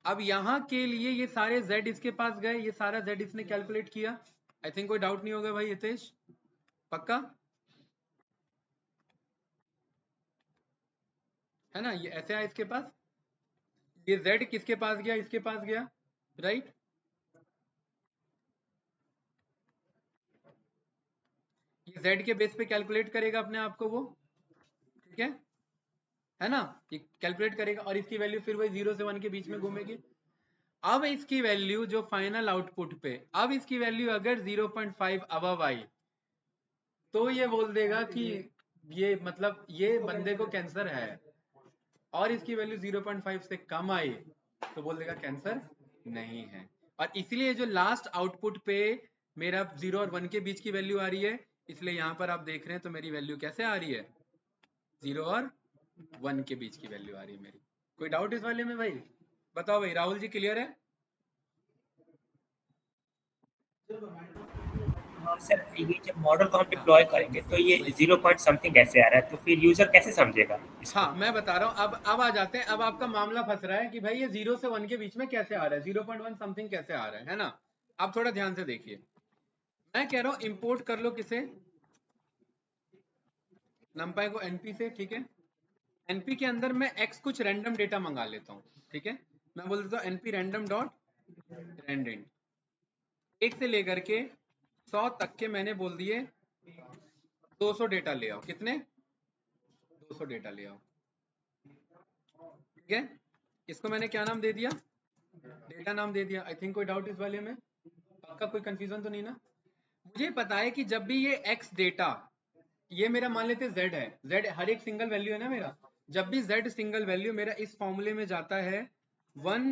अब यहां के लिए ये सारे Z इसके पास गए, ये सारा Z इसने कैलकुलेट किया। आई थिंक कोई डाउट नहीं होगा भाई हितेश, पक्का है ना? ये ऐसे आया इसके पास, ये Z किसके पास गया, इसके पास गया, राइट। ये Z के बेस पे कैलकुलेट करेगा अपने आप को वो, ठीक है ना, ये कैलकुलेट करेगा और इसकी वैल्यू फिर वही 0 से 1 के बीच में घूमेगी। अब इसकी वैल्यू जो फाइनल आउटपुट पे, अब इसकी वैल्यू अगर 0.5 अबव आई तो ये बोल देगा कि ये मतलब ये बंदे को कैंसर है, और इसकी वैल्यू 0.5 से कम आई तो बोल देगा कैंसर नहीं है। और इसलिए जो लास्ट आउटपुट पे मेरा 0 और 1 के बीच की वैल्यू आ रही है, इसलिए यहाँ पर आप देख रहे हैं तो मेरी वैल्यू कैसे आ रही है, 0 और 1 के बीच की वैल्यू आ रही है मेरी। कोई डाउट इस वाले में भाई? बताओ भाई, राहुल जी क्लियर है? हाँ सर, ये जब मॉडल को हम डिप्लॉय करेंगे तो ये 0 पॉइंट समथिंग कैसे आ रहा है, तो फिर यूजर कैसे समझेगा इसको? हाँ मैं बता रहा हूँ, अब आ जाते हैं। अब आपका मामला फंस रहा है कि भाई ये 0 से 1 के बीच में कैसे आ रहा है, 0.1 समथिंग कैसे आ रहा है ना? आप थोड़ा ध्यान से देखिए, मैं कह रहा हूँ इंपोर्ट कर लो किसे, numpy को np से, ठीक है। np के अंदर मैं x कुछ रैंडम डेटा मंगा लेता हूँ, ठीक है। मैं बोल देता हूँ np रैंडम डॉट रैंडेंट, 1 से लेकर के 100 तक के मैंने बोल दिए 200 डेटा ले आओ। कितने? 200 डेटा ले आओ, ठीक है। इसको मैंने क्या नाम दे दिया, डेटा नाम दे दिया। आई थिंक कोई डाउट इस वाले में, पक्का कोई कंफ्यूजन तो नहीं ना? मुझे पता है कि जब भी ये x डेटा, ये मेरा मान लेते z है, z हर एक सिंगल वैल्यू है ना मेरा, जब भी z सिंगल वैल्यू मेरा इस फॉर्मूले में जाता है 1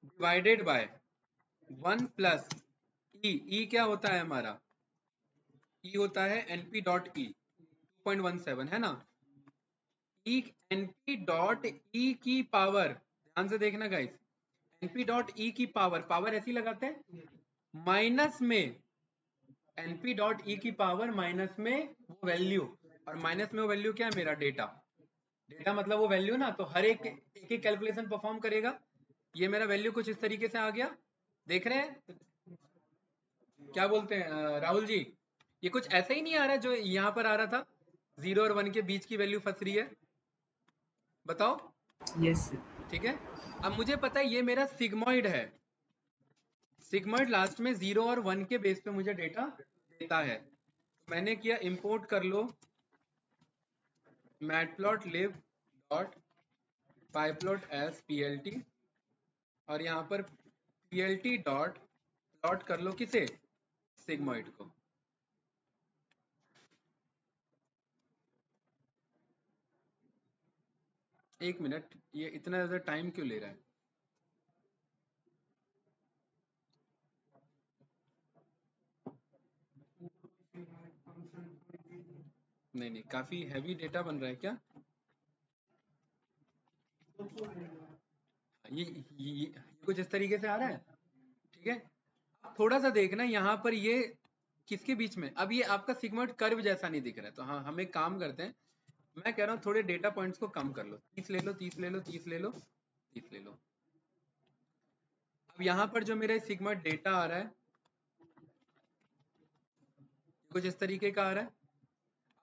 डिवाइडेड बाय 1 प्लस ई क्या होता है हमारा, ई होता है np डॉट ई 2.17 है ना। ई np डॉट ई की पावर, ध्यान से देखना गाइस, np डॉट ई की पावर ऐसी लगाते हैं माइनस में np डॉट ई की पावर माइनस में वो वैल्यू, और माइनस में वो वैल्यू क्या है मेरा डेटा, डेटा मतलब वो वैल्यू ना, तो हर एक एक कैलकुलेशन परफॉर्म करेगा। ये मेरा वैल्यू कुछ इस तरीके से आ गया, देख रहे हैं? क्या बोलते हैं राहुल जी, ये कुछ ऐसा ही नहीं आ रहा है जो यहाँ पर आ रहा था, 0 और 1 के बीच की वैल्यू फंस रही है, बताओ? यस। ठीक है। अब मुझे पता है ये मेरा सिग्मॉइड है, सिग्मॉइड लास्ट में 0 और 1 के बेस पे मुझे डेटा देता है। मैंने किया इंपोर्ट कर लो matplotlib dot pyplot as plt, और यहाँ पर plt डॉट प्लॉट कर लो किसे, सिग्मॉइड को। एक मिनट, ये इतना ज्यादा टाइम क्यों ले रहा है? नहीं काफी हैवी डेटा बन रहा है क्या? ये कुछ इस तरीके से आ रहा है, ठीक है। अब थोड़ा सा देखना यहाँ पर ये किसके बीच में, अब ये आपका सिग्मॉइड कर्व जैसा नहीं दिख रहा है, तो हाँ हम एक काम करते हैं, मैं कह रहा हूँ थोड़े डेटा पॉइंट्स को कम कर लो, 30 ले लो, 30 ले लो, 30 ले लो, 30 ले लो। अब यहाँ पर जो मेरा सिग्मॉइड डेटा आ रहा है कुछ इस तरीके का आ रहा है।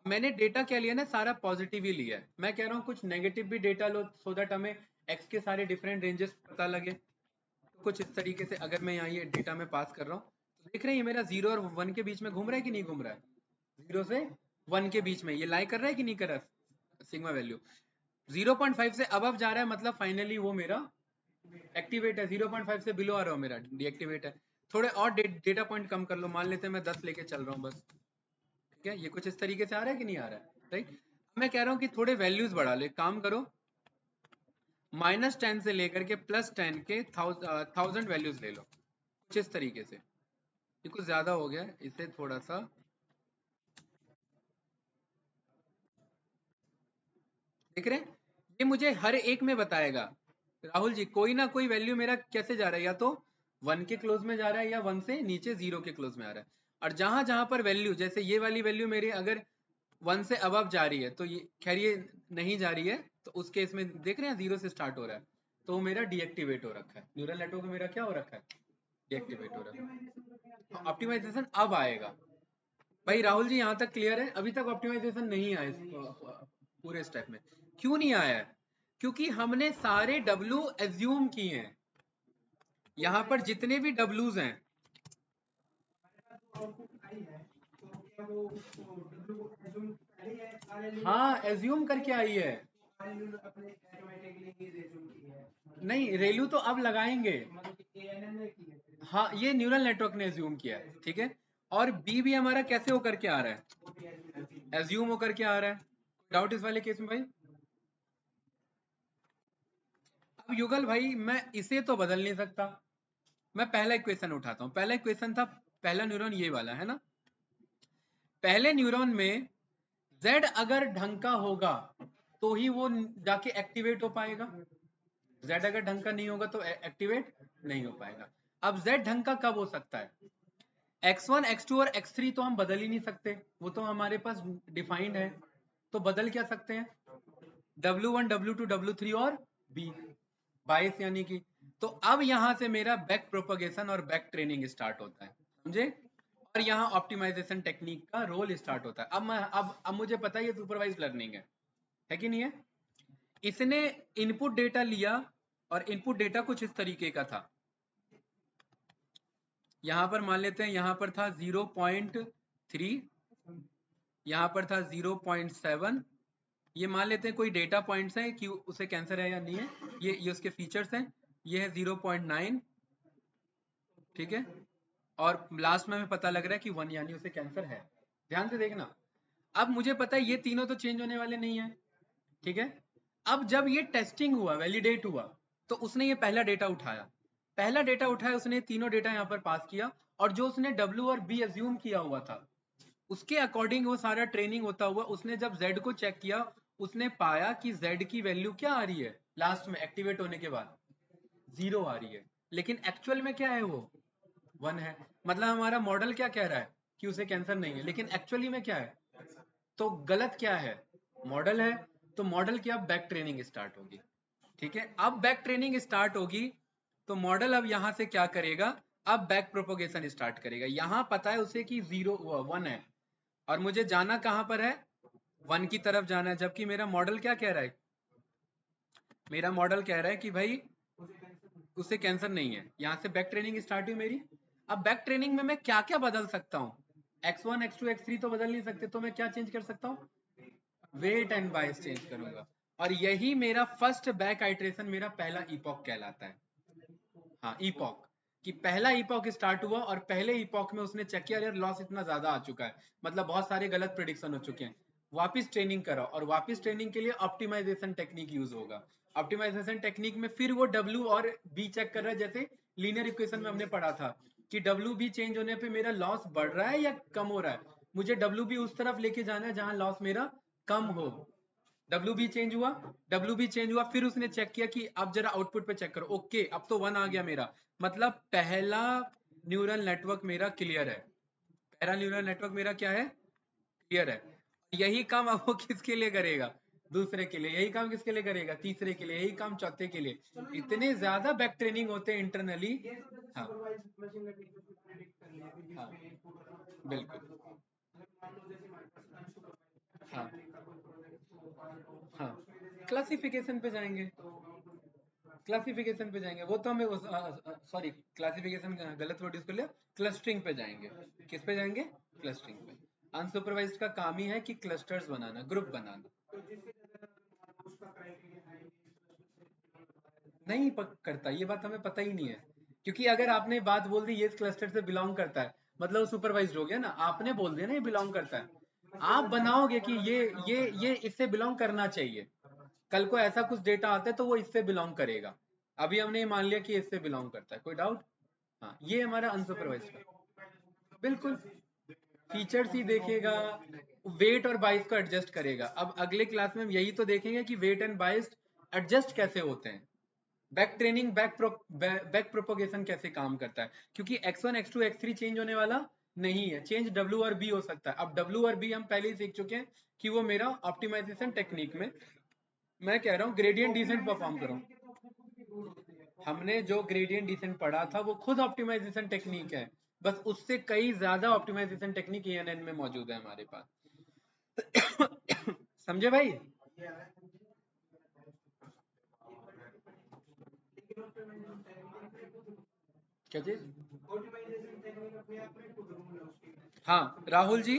मैंने डेटा क्या लिया ना, सारा पॉजिटिव ही लिया है। मैं कह रहा हूँ कुछ नेगेटिव भी डेटा लो, सो दैट हमें एक्स के सारे डिफरेंट रेंजेस पता लगे। तो कुछ इस तरीके से अगर मैं यहाँ ये डेटा में पास कर रहा हूँ, तो देख रहे हैं ये मेरा 0 और 1 के बीच में घूम रहा है कि नहीं घूम रहा है, 0 से 1 के बीच में ये लाई कर रहा है कि नहीं कर रहा सिग्मा वैल्यू। 0.5 से अबव जा रहा है मतलब फाइनली वो मेरा एक्टिवेट है, 0.5 से बिलो आ रहा हो मेरा डीएक्टिवेट है। थोड़े और डेटा पॉइंट कम कर लो, मान लेते हैं मैं 10 लेके चल रहा हूँ बस, ठीक है। ये कुछ इस तरीके से आ रहा है कि नहीं आ रहा है, राइट। मैं कह रहा हूँ कि थोड़े वैल्यूज बढ़ा लो, एक काम करो -10 से लेकर के +10 के 1000 वैल्यूज ले लो, कुछ इस तरीके से। ये कुछ ज्यादा हो गया, इसे थोड़ा सा देख रहे हैं, ये मुझे हर एक में बताएगा राहुल जी, कोई ना कोई वैल्यू मेरा कैसे जा रहा है, या तो 1 के क्लोज में जा रहा है या 1 से नीचे 0 के क्लोज में आ रहा है। और जहां जहां पर वैल्यू, जैसे ये वाली वैल्यू मेरी अगर 1 से अबव जा रही है तो ये खैर ये नहीं जा रही है, तो उस केस में देख रहे हैं 0 से स्टार्ट हो रहा है, तो मेरा डीएक्टिवेट हो रखा है, न्यूरल नेटवर्क मेरा क्या हो रखा है, डीएक्टिवेट हो रखा है। ऑप्टिमाइजेशन अब आएगा भाई। राहुल जी यहाँ तक क्लियर है? अभी तक ऑप्टिमाइजेशन नहीं आया इस पूरे स्टेप में। क्यों नहीं आया है? क्योंकि हमने सारे W एज्यूम किए हैं। यहाँ पर जितने भी W's हैं, हाँ एज्यूम करके आई है। नहीं, रेलू तो अब लगाएंगे। हाँ, ये न्यूरल नेटवर्क ने एज्यूम किया है, ठीक है। और बी भी हमारा कैसे होकर के आ रहा है, एज्यूम होकर के आ रहा है। डाउट इस वाले केस में भाई? अब युगल भाई मैं इसे तो बदल नहीं सकता, मैं पहला इक्वेशन उठाता हूं। पहला इक्वेशन था, पहला न्यूरॉन ये वाला है ना। पहले न्यूरॉन में Z अगर ढंग का होगा तो ही वो जाके एक्टिवेट हो पाएगा, Z अगर ढंग का नहीं होगा तो एक्टिवेट नहीं हो पाएगा। अब Z ढंग का कब हो सकता है? x1, x2 और x3 तो हम बदल ही नहीं सकते, वो तो हमारे पास डिफाइंड है। तो बदल क्या सकते हैं? W1, W2, W3 और B 22 यानी कि। तो अब यहां से मेरा बैक प्रोपगेशन और बैक ट्रेनिंग स्टार्ट होता है, समझे। और यहाँ ऑप्टिमाइजेशन टेक्निक का रोल स्टार्ट होता है। अब मुझे पता है ये सुपरवाइज लर्निंग है कि नहीं है। इसने इनपुट डेटा लिया और इनपुट डेटा कुछ इस तरीके का था। यहां पर मान लेते हैं यहां पर था 0.3, यहां पर था 0.7। ये मान लेते हैं कोई डेटा पॉइंट्स हैं कि उसे कैंसर है या नहीं है, ये उसके फीचर्स हैं। ये है 0.9, ठीक है। और लास्ट में हमें पता लग रहा है कि 1 यानी उसे कैंसर है। ध्यान से देखना, अब मुझे पता है ये तीनों तो चेंज होने वाले नहीं है, ठीक है। अब जब ये टेस्टिंग हुआ, वैलिडेट हुआ, तो उसने ये पहला डेटा उठाया, उसने तीनों डेटा यहाँ पर पास किया, और जो उसने W और B एज्यूम किया हुआ था उसके अकॉर्डिंग वो सारा ट्रेनिंग होता हुआ उसने जब Z को चेक किया, उसने पाया कि Z की वैल्यू क्या आ रही है लास्ट में एक्टिवेट होने के बाद, 0 आ रही है। लेकिन एक्चुअल में क्या है, वो 1 है। मतलब हमारा मॉडल क्या कह रहा है कि उसे कैंसर नहीं है, लेकिन एक्चुअली में क्या है, तो गलत क्या है, मॉडल है। तो मॉडल की अब बैक ट्रेनिंग स्टार्ट होगी, ठीक है। अब बैक ट्रेनिंग स्टार्ट होगी तो मॉडल अब यहां से क्या करेगा, अब बैक प्रोपोगेशन स्टार्ट करेगा। यहां पता है उसे कि 1 है और मुझे जाना कहां पर है, 1 की तरफ जाना है। जबकि मेरा मॉडल क्या कह रहा है, मेरा मॉडल कह रहा है कि भाई उसे कैंसर नहीं है। यहां से बैक ट्रेनिंग स्टार्ट हुई मेरी। अब बैक ट्रेनिंग में मैं क्या क्या बदल सकता हूँ, x1, x2, x3 तो बदल नहीं सकते, तो मैं क्या चेंज कर सकता हूँ, वेट एंड बायस चेंज करूंगा। और यही मेरा फर्स्ट बैक आइट्रेशन, मेरा पहला इपॉक कहलाता है। हाँ, इपॉक, कि पहला इपॉक स्टार्ट हुआ और पहले इपॉक में उसने चेक किया यार लॉस इतना ज्यादा आ चुका है, मतलब बहुत सारे गलत प्रिडिक्शन हो चुके हैं, वापस ट्रेनिंग करो। और वापस ट्रेनिंग के लिए ऑप्टिमाइजेशन टेक्निक यूज होगा। ऑप्टिमाइजेशन टेक्निक में फिर वो W और B चेक कर रहा है, जैसे लीनियर इक्वेशन में हमने पढ़ा था कि WB चेंज होने पे मेरा लॉस बढ़ रहा है या कम हो रहा है। मुझे WB उस तरफ लेके जाना है जहां लॉस मेरा कम हो। WB चेंज हुआ, WB चेंज हुआ, फिर उसने चेक किया कि अब जरा आउटपुट पे चेक करो, ओके अब तो 1 आ गया मेरा, मतलब पहला न्यूरल नेटवर्क मेरा क्लियर है। पहला न्यूरल नेटवर्क मेरा क्या है, क्लियर है। यही काम अब वो किसके लिए करेगा, दूसरे के लिए। यही काम किसके लिए करेगा, तीसरे के लिए। यही काम चौथे के लिए। इतने ज्यादा बैक ट्रेनिंग होते हैं इंटरनली। हाँ हाँ बिल्कुल, हाँ हाँ क्लासिफिकेशन पे जाएंगे, क्लासिफिकेशन पे जाएंगे। वो तो हमें सॉरी क्लासिफिकेशन गलत वर्ड यूज कर लिया, क्लस्टरिंग पे जाएंगे। किस पे जाएंगे, क्लस्टरिंग पे। अनसुपरवाइज्ड का काम ही है कि क्लस्टर्स बनाना, ग्रुप बनाना। नहीं करता, ये बात हमें पता ही नहीं है, क्योंकि अगर आपने बात बोल दी ये क्लस्टर से बिलोंग करता है, मतलब वो सुपरवाइज्ड हो गया ना, आपने बोल दिया ना ये बिलोंग करता है, आप बनाओगे कि ये इससे बिलोंग करना चाहिए, कल को ऐसा कुछ डेटा आता है तो वो इससे बिलोंग करेगा। अभी हमने मान लिया कि इससे बिलोंग करता है, कोई डाउट? हाँ, ये हमारा अनसुपरवाइज्ड का, बिल्कुल फीचर्स ही देखेगा, वेट और बाइस को एडजस्ट करेगा। अब अगले क्लास में हम यही तो देखेंगे कि वेट एंड बाइस एडजस्ट कैसे होते हैं, बैक ट्रेनिंग, बैक प्रोपोगेशन कैसे काम करता है, क्योंकि x1 x2 x3 चेंज होने वाला नहीं है, चेंज w और b हो सकता है। अब w और b हम पहले ही सीख चुके हैं कि वो मेरा ऑप्टिमाइजेशन टेक्निक में, मैं कह रहा हूँ ग्रेडियंट डिसेंट परफॉर्म करो, हमने जो ग्रेडियंट डिसेंट पढ़ा था वो खुद ऑप्टिमाइजेशन टेक्निक है, बस उससे कई ज्यादा ऑप्टिमाइजेशन टेक्निक ENN में मौजूद है हमारे पास। समझे भाई? क्या चीज? हाँ राहुल जी,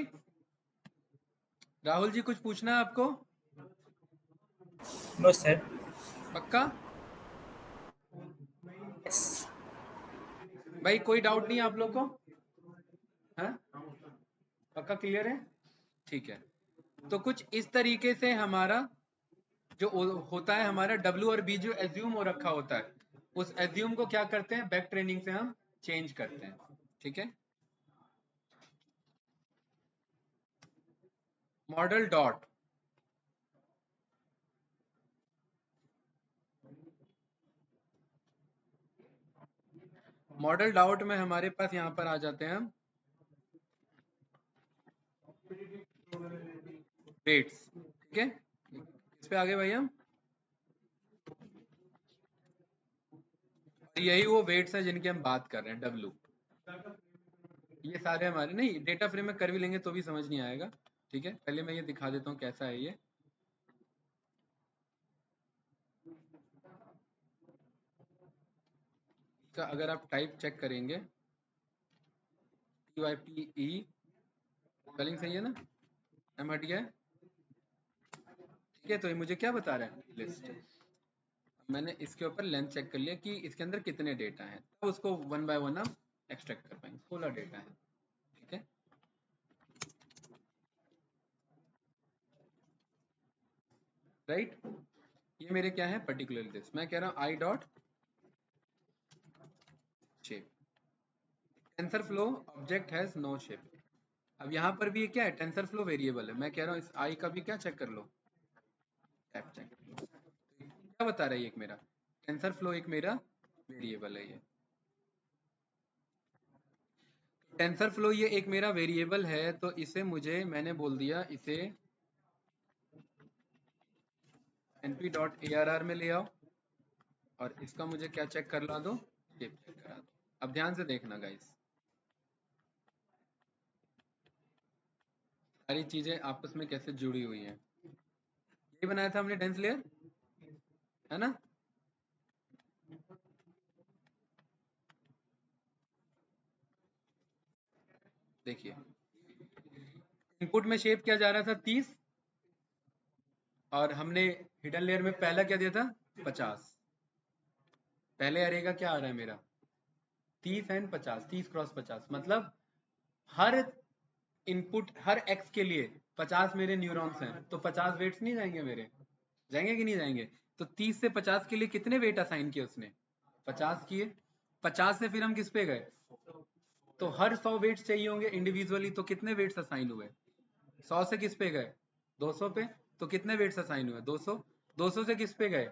राहुल जी कुछ पूछना है आपको? No sir. पक्का? यस। भाई कोई डाउट नहीं है आप लोग को? हाँ पक्का क्लियर है? ठीक है, तो कुछ इस तरीके से हमारा जो होता है, हमारा W और B जो एज्यूम हो रखा होता है, उस एज्यूम को क्या करते हैं, बैक ट्रेनिंग से हम चेंज करते हैं। ठीक है, मॉडल डॉट, मॉडल डॉट में हमारे पास यहां पर आ जाते हैं हम वेट्स। ठीक है, इस पे आगे भाई हम, यही वो वेट्स हैं जिनकी हम बात कर रहे हैं, W। ये सारे हमारे, नहीं डेटा फ्रेम में कर भी लेंगे तो भी समझ नहीं आएगा। ठीक है, पहले मैं ये दिखा देता हूँ कैसा है ये। इसका अगर आप टाइप चेक करेंगे, TYPE, स्पेलिंग सही है ना, M हट गया है। ठीक है, तो ये मुझे क्या बता रहा है, लिस्ट। मैंने इसके ऊपर लेंथ चेक कर लिया कि इसके अंदर कितने डेटा हैं, तो उसको वन बाय वन हम एक्सट्रैक्ट कर पाएंगे। 16 डेटा है। ठीक है, राइट, ये मेरे क्या है, पर्टिकुलर लिस्ट। मैं कह रहा हूँ I dot shape, TensorFlow object has no shape. अब यहाँ पर भी ये क्या है, टेंसर फ्लो वेरिएबल है। मैं कह रहा हूँ इस आई का भी क्या चेक कर लो, टैप चेक कर लो। क्या बता रहा है ये, एक मेरा टेंसर फ्लो एक मेरा वेरिएबल है। ये टेंसर फ्लो ये एक मेरा वेरिएबल है, तो इसे मुझे, मैंने बोल दिया इसे np.arr में ले आओ, और इसका मुझे क्या चेक करवा दो, शेप चेक करा दो। अब ध्यान से देखना गाइस, सारी चीजें आपस में कैसे जुड़ी हुई हैं। ये बनाया था हमने डेंस लेयर, है ना? देखिए इनपुट में शेप क्या जा रहा था, 30, और हमने हिडन लेयर में पहला क्या दिया था, 50। पहले अरे का क्या आ रहा है मेरा, 30 एंड 50, 30 क्रॉस 50, मतलब हर इनपुट, हर x के लिए 50 मेरे न्यूरॉन्स हैं, तो 50 वेट्स नहीं जाएंगे मेरे, जाएंगे कि नहीं जाएंगे? तो 30 से 50 के लिए कितने वेट असाइन किए उसने, 50 किए। 50 से फिर हम किस पे गए, तो हर 100 वेट्स चाहिए होंगे इंडिविजुअली, तो कितने वेट्स असाइन हुए, 100 से किस पे गए, 200 पे, तो कितने वेट्स असाइन हुए, 200। 200 से किस पे गए,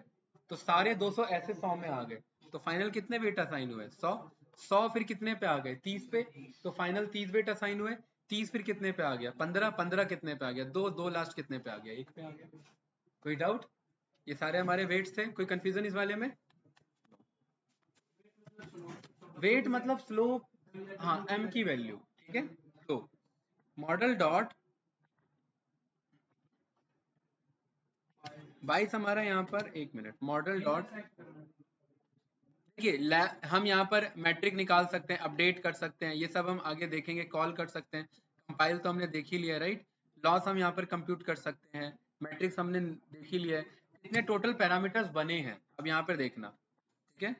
तो सारे 200 ऐसे 100 में आ गए, तो फाइनल कितने वेट असाइन हुए, 100। 100 फिर कितने पे आ गए, 30 पे, तो फाइनल 30 वेट असाइन हुए। 30 फिर कितने पे आ गया, 15। 15 कितने पे आ गया, 2। 2 लास्ट कितने पे आ गया, 1 पे आ गया। कोई डाउट? ये सारे हमारे वेट्स थे, कोई कंफ्यूजन इस वाले में? वेट मतलब स्लोप, हाँ m की वैल्यू। ठीक है, तो मॉडल डॉट 22 हमारा यहाँ पर, एक मिनट, मॉडल डॉट, देखिए हम यहाँ पर मैट्रिक निकाल सकते हैं, अपडेट कर सकते हैं, ये सब हम आगे देखेंगे, कॉल कर सकते हैं, कंपाइल तो हमने देख ही लिया, राइट। लॉस हम यहाँ पर कंप्यूट कर सकते हैं, मैट्रिक्स हमने देख ही लिया है, कितने टोटल पैरामीटर्स बने हैं अब यहाँ पर देखना, ठीक है।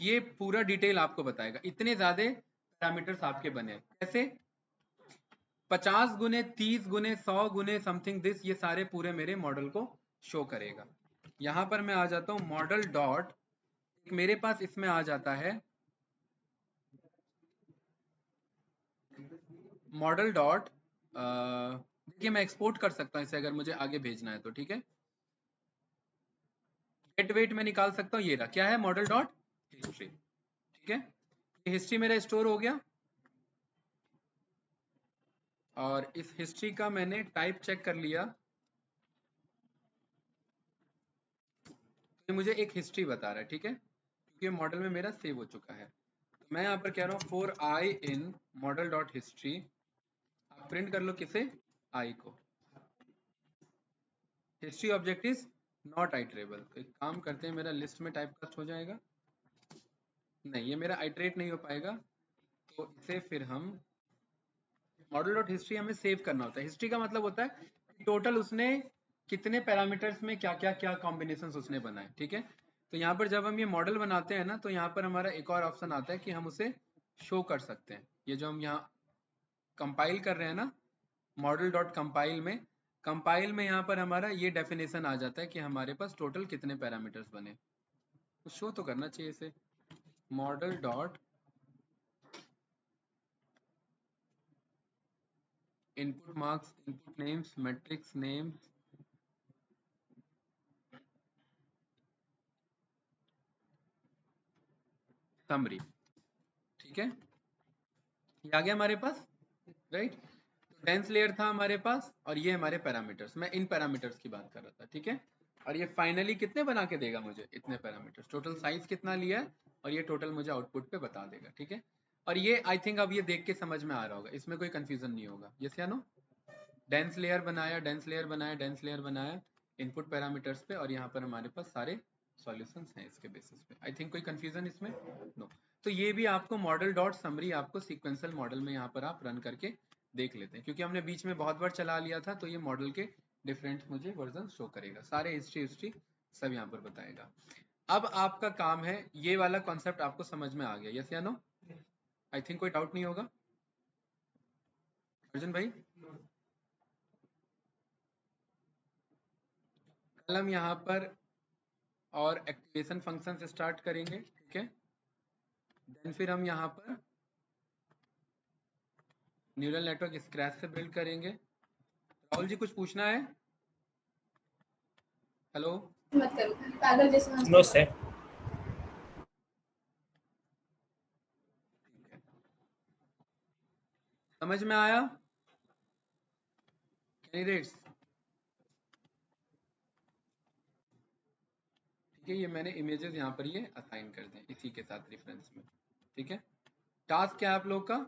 ये पूरा डिटेल आपको बताएगा, इतने ज्यादा पैरामीटर्स आपके बने, कैसे 50 गुने 30 गुने 100 गुने समथिंग दिस, ये सारे पूरे मेरे मॉडल को शो करेगा। यहां पर मैं आ जाता हूं मॉडल डॉट, मेरे पास इसमें आ जाता है मॉडल डॉट, देखिए मैं एक्सपोर्ट कर सकता हूं इसे अगर मुझे आगे भेजना है तो, ठीक है। गेट वेट में निकाल सकता हूं, ये रहा, क्या है मॉडल डॉट हिस्ट्री, ठीक है। हिस्ट्री मेरा स्टोर हो गया और इस हिस्ट्री का मैंने टाइप चेक कर लिया, तो मुझे एक हिस्ट्री बता रहा है, ठीक है, क्योंकि मॉडल में मेरा सेव हो चुका है। तो मैं यहाँ पर कह रहा हूँ for I in model dot history, आप प्रिंट कर लो किसे, आई को। History object is not iterable, तो एक काम करते हैं, मेरा लिस्ट में टाइपकास्ट हो जाएगा, नहीं ये मेरा आइटरेट नहीं हो पाएगा, तो इसे फिर हम मॉडल डॉट हिस्ट्री हमें सेव करना होता है। हिस्ट्री का मतलब होता है टोटल उसने कितने पैरामीटर्स में क्या क्या क्या कॉम्बिनेशन उसने बनाए, ठीक है। तो यहाँ पर जब हम ये मॉडल बनाते हैं ना, तो यहाँ पर हमारा एक और ऑप्शन आता है कि हम उसे शो कर सकते हैं। ये जो हम यहाँ कंपाइल कर रहे हैं ना मॉडल डॉट कंपाइल में यहाँ पर हमारा ये डेफिनेशन आ जाता है कि हमारे पास टोटल कितने पैरामीटर्स बने, तो शो तो करना चाहिए इसे, model dot input marks, input names, matrix names, summary, ठीक है। ये आ गया हमारे पास, राइट। तो डेंस लेयर था हमारे पास और ये हमारे पैरामीटर्स, मैं इन पैरामीटर्स की बात कर रहा था, ठीक है। और ये फाइनली कितने बना के देगा मुझे, इतने पैरामीटर्स, टोटल साइज कितना लिया है और ये टोटल मुझे आउटपुट पे बता देगा, ठीक है। और ये आई थिंक अब ये देख के समझ में आ रहा होगा, इसमें कोई कंफ्यूजन नहीं होगा, यस या नो। डेंस लेयर बनाया, डेंस लेयर बनाया, डेंस लेयर बनाया इनपुट पैरामीटर्स पे, और यहाँ पर हमारे पास सारे सॉल्यूशंस हैं इसके बेसिस पे। आई थिंक कोई कंफ्यूजन इसमें नो। तो ये भी आपको मॉडल डॉट समरी आपको सीक्वेंशियल मॉडल में यहाँ पर आप रन करके देख लेते हैं, क्योंकि हमने बीच में बहुत बार चला लिया था, तो ये मॉडल के डिफरेंट मुझे वर्जन शो करेगा, सारे हिस्ट्री सब यहाँ पर बताएगा। अब आपका काम है, ये वाला कॉन्सेप्ट आपको समझ में आ गया, यस या नो। आई थिंक कोई डाउट नहीं होगा अर्जुन भाई। कल हम यहाँ पर और एक्टिवेशन फंक्शन से स्टार्ट करेंगे, ठीक है। देन फिर हम यहाँ पर न्यूरल नेटवर्क स्क्रैच से बिल्ड करेंगे। राहुल जी कुछ पूछना है, हेलो। मत करो पागल जैसा। No sir. समझ में आया कैंडिडेट्स, ठीक है। ये मैंने इमेजेस यहाँ पर ये असाइन कर दें इसी के साथ रेफरेंस में, ठीक है। टास्क क्या है आप लोग का,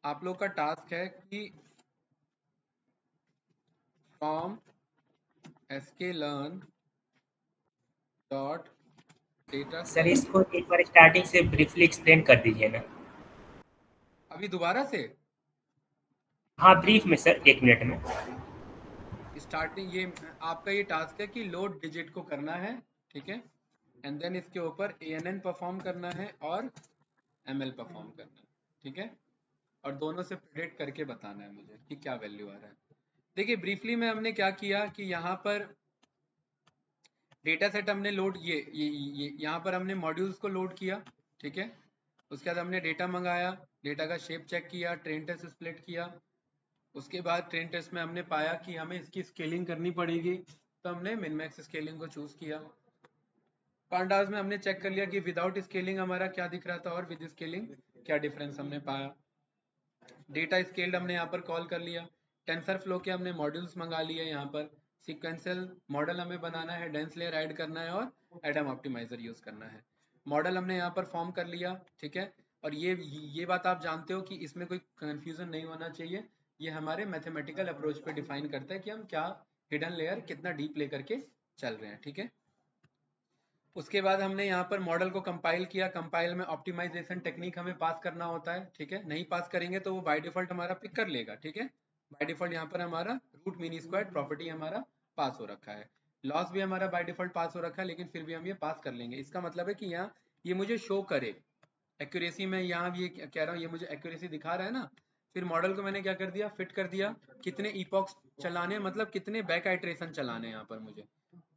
आप लोग का टास्क है कि from sklearn dot data sir इसको एक बार स्टार्टिंग से ब्रीफली एक्सप्लेन कर दीजिए ना। अभी दोबारा से हाँ ब्रीफ में सर, 1 मिनट में। स्टार्टिंग, ये आपका ये टास्क है कि लोड डिजिट को करना है, ठीक है। एंड देन इसके ऊपर ANN परफॉर्म करना है और ML परफॉर्म करना है, ठीक है। और दोनों से प्रेडिक्ट करके बताना है मुझे कि क्या वैल्यू आ रहा है। देखिए ब्रीफली में हमने क्या किया कि यहाँ पर डेटा सेट हमने लोड, ये यहाँ पर हमने मॉड्यूल्स को लोड किया, ठीक है। उसके बाद हमने डेटा मंगाया, डेटा का शेप चेक किया, ट्रेन टेस्ट स्प्लिट किया। उसके बाद ट्रेन टेस्ट में हमने पाया कि हमें इसकी स्केलिंग करनी पड़ेगी, तो हमने मिनमैक्स स्केलिंग को चूज किया। पांडास में हमने चेक कर लिया कि विदाउट स्केलिंग हमारा क्या दिख रहा था और विद स्केलिंग क्या डिफरेंस हमने पाया। डेटा स्केल्ड हमने यहाँ पर कॉल कर लिया। टेंसर फ्लो के हमने मॉड्यूल्स मंगा लिए यहाँ पर। सीक्वेंशियल मॉडल हमें बनाना है, डेंस लेयर ऐड करना है और एडम ऑप्टिमाइजर यूज करना है। मॉडल हमने यहाँ पर फॉर्म कर लिया, ठीक है। और ये बात आप जानते हो कि इसमें कोई कंफ्यूजन नहीं होना चाहिए। ये हमारे मैथमेटिकल अप्रोच पे डिफाइन करता है कि हम क्या हिडन लेयर कितना डीप लेकर के चल रहे हैं, ठीक है। उसके बाद हमने यहाँ पर मॉडल को कंपाइल किया। कंपाइल में ऑप्टिमाइजेशन टेक्निक हमें पास करना होता है, ठीक है। नहीं पास करेंगे तो वो बाय डिफॉल्ट हमारा पिक कर लेगा, ठीक है। बाय डिफॉल्ट यहाँ पर हमारा रूट मीन स्क्वायर प्रॉपर्टी हमारा पास हो रखा है। लॉस भी हमारा बाय डिफॉल्ट पास हो रखा है, लेकिन फिर भी हम ये पास कर लेंगे। इसका मतलब है कि यहाँ ये मुझे शो करे एक्यूरेसी में, यहाँ भी ये कह रहा हूँ, ये मुझे एक्यूरेसी दिखा रहा है ना। फिर मॉडल को मैंने क्या कर दिया, फिट कर दिया, कितने इपॉक्स चलाने, मतलब कितने बैक आइट्रेशन चलाने यहाँ पर मुझे,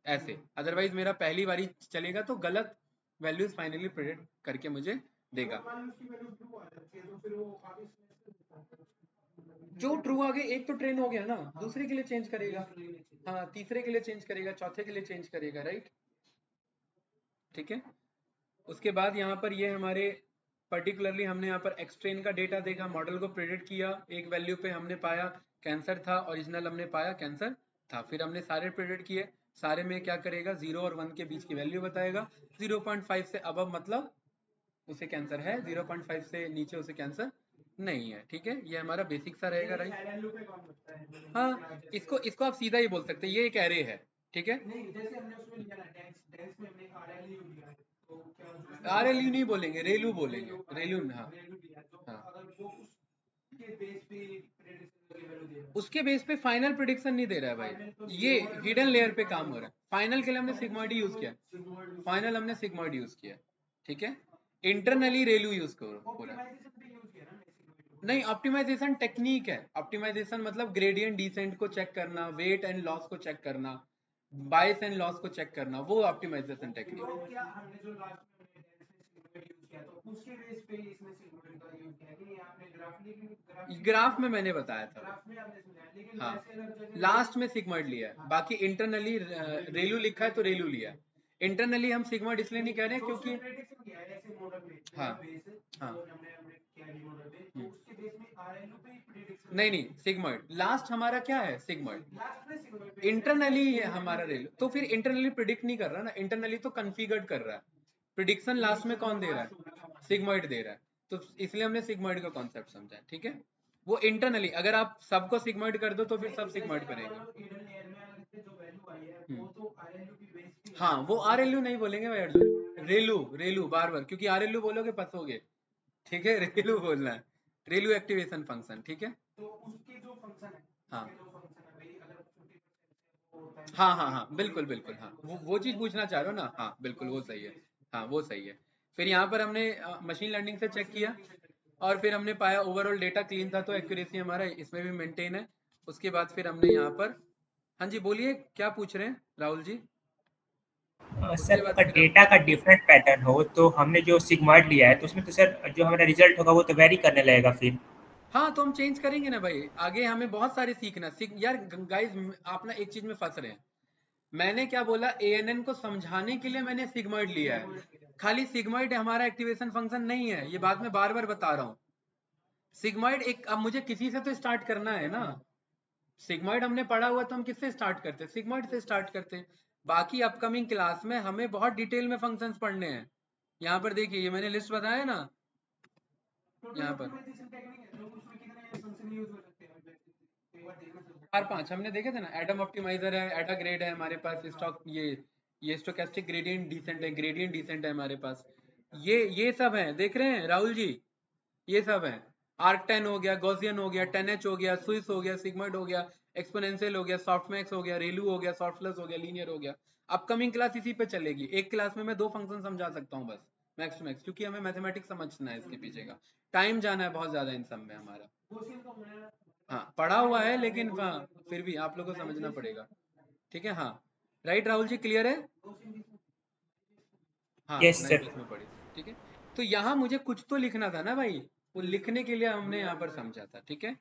ऐसे। अदरवाइज मेरा पहली बारी चलेगा तो गलत वैल्यूज फाइनली प्रेडिक्ट करके मुझे देगा। जो ट्रू आ गए, एक तो ट्रेन हो गया ना, दूसरे के लिए चेंज करेगा, हाँ तीसरे के लिए चेंज करेगा, चौथे के लिए चेंज करेगा, राइट, ठीक है। उसके बाद यहाँ पर ये हमारे पर्टिकुलरली हमने यहाँ पर एक्सट्रेन का डेटा देखा, मॉडल को प्रेडिक्ट किया, एक वैल्यू पे हमने पाया कैंसर था, ओरिजिनल हमने पाया कैंसर था। फिर हमने सारे प्रेडिक्ट किए, सारे में क्या करेगा, 0 और 1 के बीच की वैल्यू बताएगा। 0.5 से अबव मतलब उसे कैंसर है, 0.5 से नीचे उसे कैंसर नहीं है, ठीक है। ये हमारा बेसिक सा रहेगा, राइट। हाँ, इसको इसको आप सीधा ही बोल सकते हैं, ये एक एरे है, ठीक है। RLU नहीं बोलेंगे, रेलू बोलेंगे, रेलू, हाँ हाँ। उसके बेस पे फाइनल प्रिडिक्शन नहीं दे रहा है भाई, ये हिडन लेयर पे काम हो रहा है। फाइनल के लिए हमने सिग्मॉइड यूज किया, फाइनल हमने सिग्मॉइड यूज किया, ठीक है। इंटरनली रेलू यूज करो पूरा, नहीं ऑप्टिमाइजेशन टेक्निक है। ऑप्टिमाइजेशन मतलब ग्रेडियंट डिसेंट को चेक करना, वेट एंड लॉस को चेक करना, बायस एंड लॉस को चेक करना, वो ऑप्टिमाइजेशन टेक्निक है। ग्राफ में मैंने बताया था, हाँ लास्ट में सिग्मॉइड लिया है, बाकी इंटरनली रेलू लिखा है तो रेलू लिया है। इंटरनली हम सिग्मॉइड इसलिए नहीं कह रहे हैं क्योंकि हाँ हाँ नहीं नहीं, सिग्मॉइड लास्ट हमारा क्या है, सिग्मॉइड इंटरनली है हमारा रेलू, तो फिर इंटरनली प्रिडिक्ट नहीं कर रहा ना, इंटरनली तो कन्फिगर्ड कर रहा है। प्रिडिक्शन लास्ट में कौन दे रहा है, सिग्मॉइड दे रहा है, तो इसलिए हमने सिग्मॉइड का कॉन्सेप्ट समझा है, ठीक है। वो इंटरनली, अगर आप सबको सिग्मॉइड कर दो तो फिर सब सिग्मॉइड करेंगे। हाँ वो RLU नहीं बोलेंगे भाई अर्जुन, रेलू रेलू बार बार, क्योंकि RLU बोलोगे फंसोगे, ठीक है। रेलू बोलना है, रेलू एक्टिवेशन फंक्शन, ठीक है। हाँ हाँ हाँ हाँ बिल्कुल बिल्कुल, हाँ वो चीज़ पूछना चाह रहे हो ना, हाँ बिल्कुल वो सही है, हाँ वो सही है। फिर यहाँ पर हमने मशीन लर्निंग से चेक किया और फिर हमने पाया ओवरऑल डेटा क्लीन था, तो एक्यूरेसी हमारा इसमें भी मेंटेन है। उसके बाद फिर हमने यहाँ पर, हाँ जी बोलिए क्या पूछ रहे हैं राहुल जी। उसके सर बाद अगर फिर डेटा का डिफरेंट पैटर्न हो तो हमने जो सिग्मॉइड लिया है तो उसमें तो सर जो हमारा रिजल्ट होगा वो तो वेरी करने लगेगा फिर। हाँ तो हम चेंज करेंगे ना भाई, आगे हमें बहुत सारे सीखना यार गाइस, आप ना एक चीज में फंस रहे हैं। मैंने क्या बोला, ANN को समझाने के लिए मैंने सिग्मॉइड लिया है, खाली सिग्मॉइड हमारा एक्टिवेशन फंक्शन नहीं है, ये बात मैं बार बार बता रहा हूँ। सिग्मॉइड एक, अब मुझे किसी से तो स्टार्ट करना है ना, सिग्मॉइड हमने पढ़ा हुआ तो हम किससे स्टार्ट करते हैं, सिग्मॉइड से स्टार्ट करते हैं। बाकी अपकमिंग क्लास में हमें बहुत डिटेल में फंक्शंस पढ़ने हैं। यहाँ पर देखिए, ये मैंने लिस्ट बताया ना, यहाँ पर 4-5 हमने देखे थे ना, एटम ऑप्टिमाइजर है, एटा ग्रेड है हमारे पास, स्टॉक ये स्टोकेस्टिक ग्रेडियंट डिसेंट है, ग्रेडियंट डिसेंट है हमारे पास, ये सब है, देख रहे हैं राहुल जी, ये सब है। आर्क 10 हो गया, गॉसियन हो गया, 10H हो गया, स्विस हो गया, सिग्मॉइड हो गया, एक्सपोनेंशियल हो गया, सॉफ्टमैक्स हो गया, रेलू हो गया, सॉफ्टप्लस हो गया, लीनियर हो गया। अपकमिंग क्लास इसी पे चलेगी, एक क्लास में मैं 2 फंक्शन समझा सकता हूँ बस, मैक्स टू मैक्स, क्योंकि हमें मैथमेटिक्स समझना है, इसके पीछे का टाइम जाना है बहुत ज्यादा इन सब में हमारा। हाँ पढ़ा हुआ है, लेकिन हाँ फिर भी आप लोग को समझना पड़ेगा, ठीक है। हाँ राइट राहुल जी, क्लियर है, हाँ यस 9 सर। क्लास में पढ़ी थी, ठीक है। तो यहाँ मुझे कुछ तो लिखना था ना भाई, वो लिखने के लिए हमने यहाँ पर समझा था, ठीक है।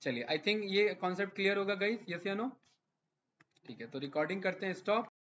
चलिए आई थिंक ये कॉन्सेप्ट क्लियर होगा गाइस, यस या नो, ठीक है। तो रिकॉर्डिंग करते हैं स्टॉप।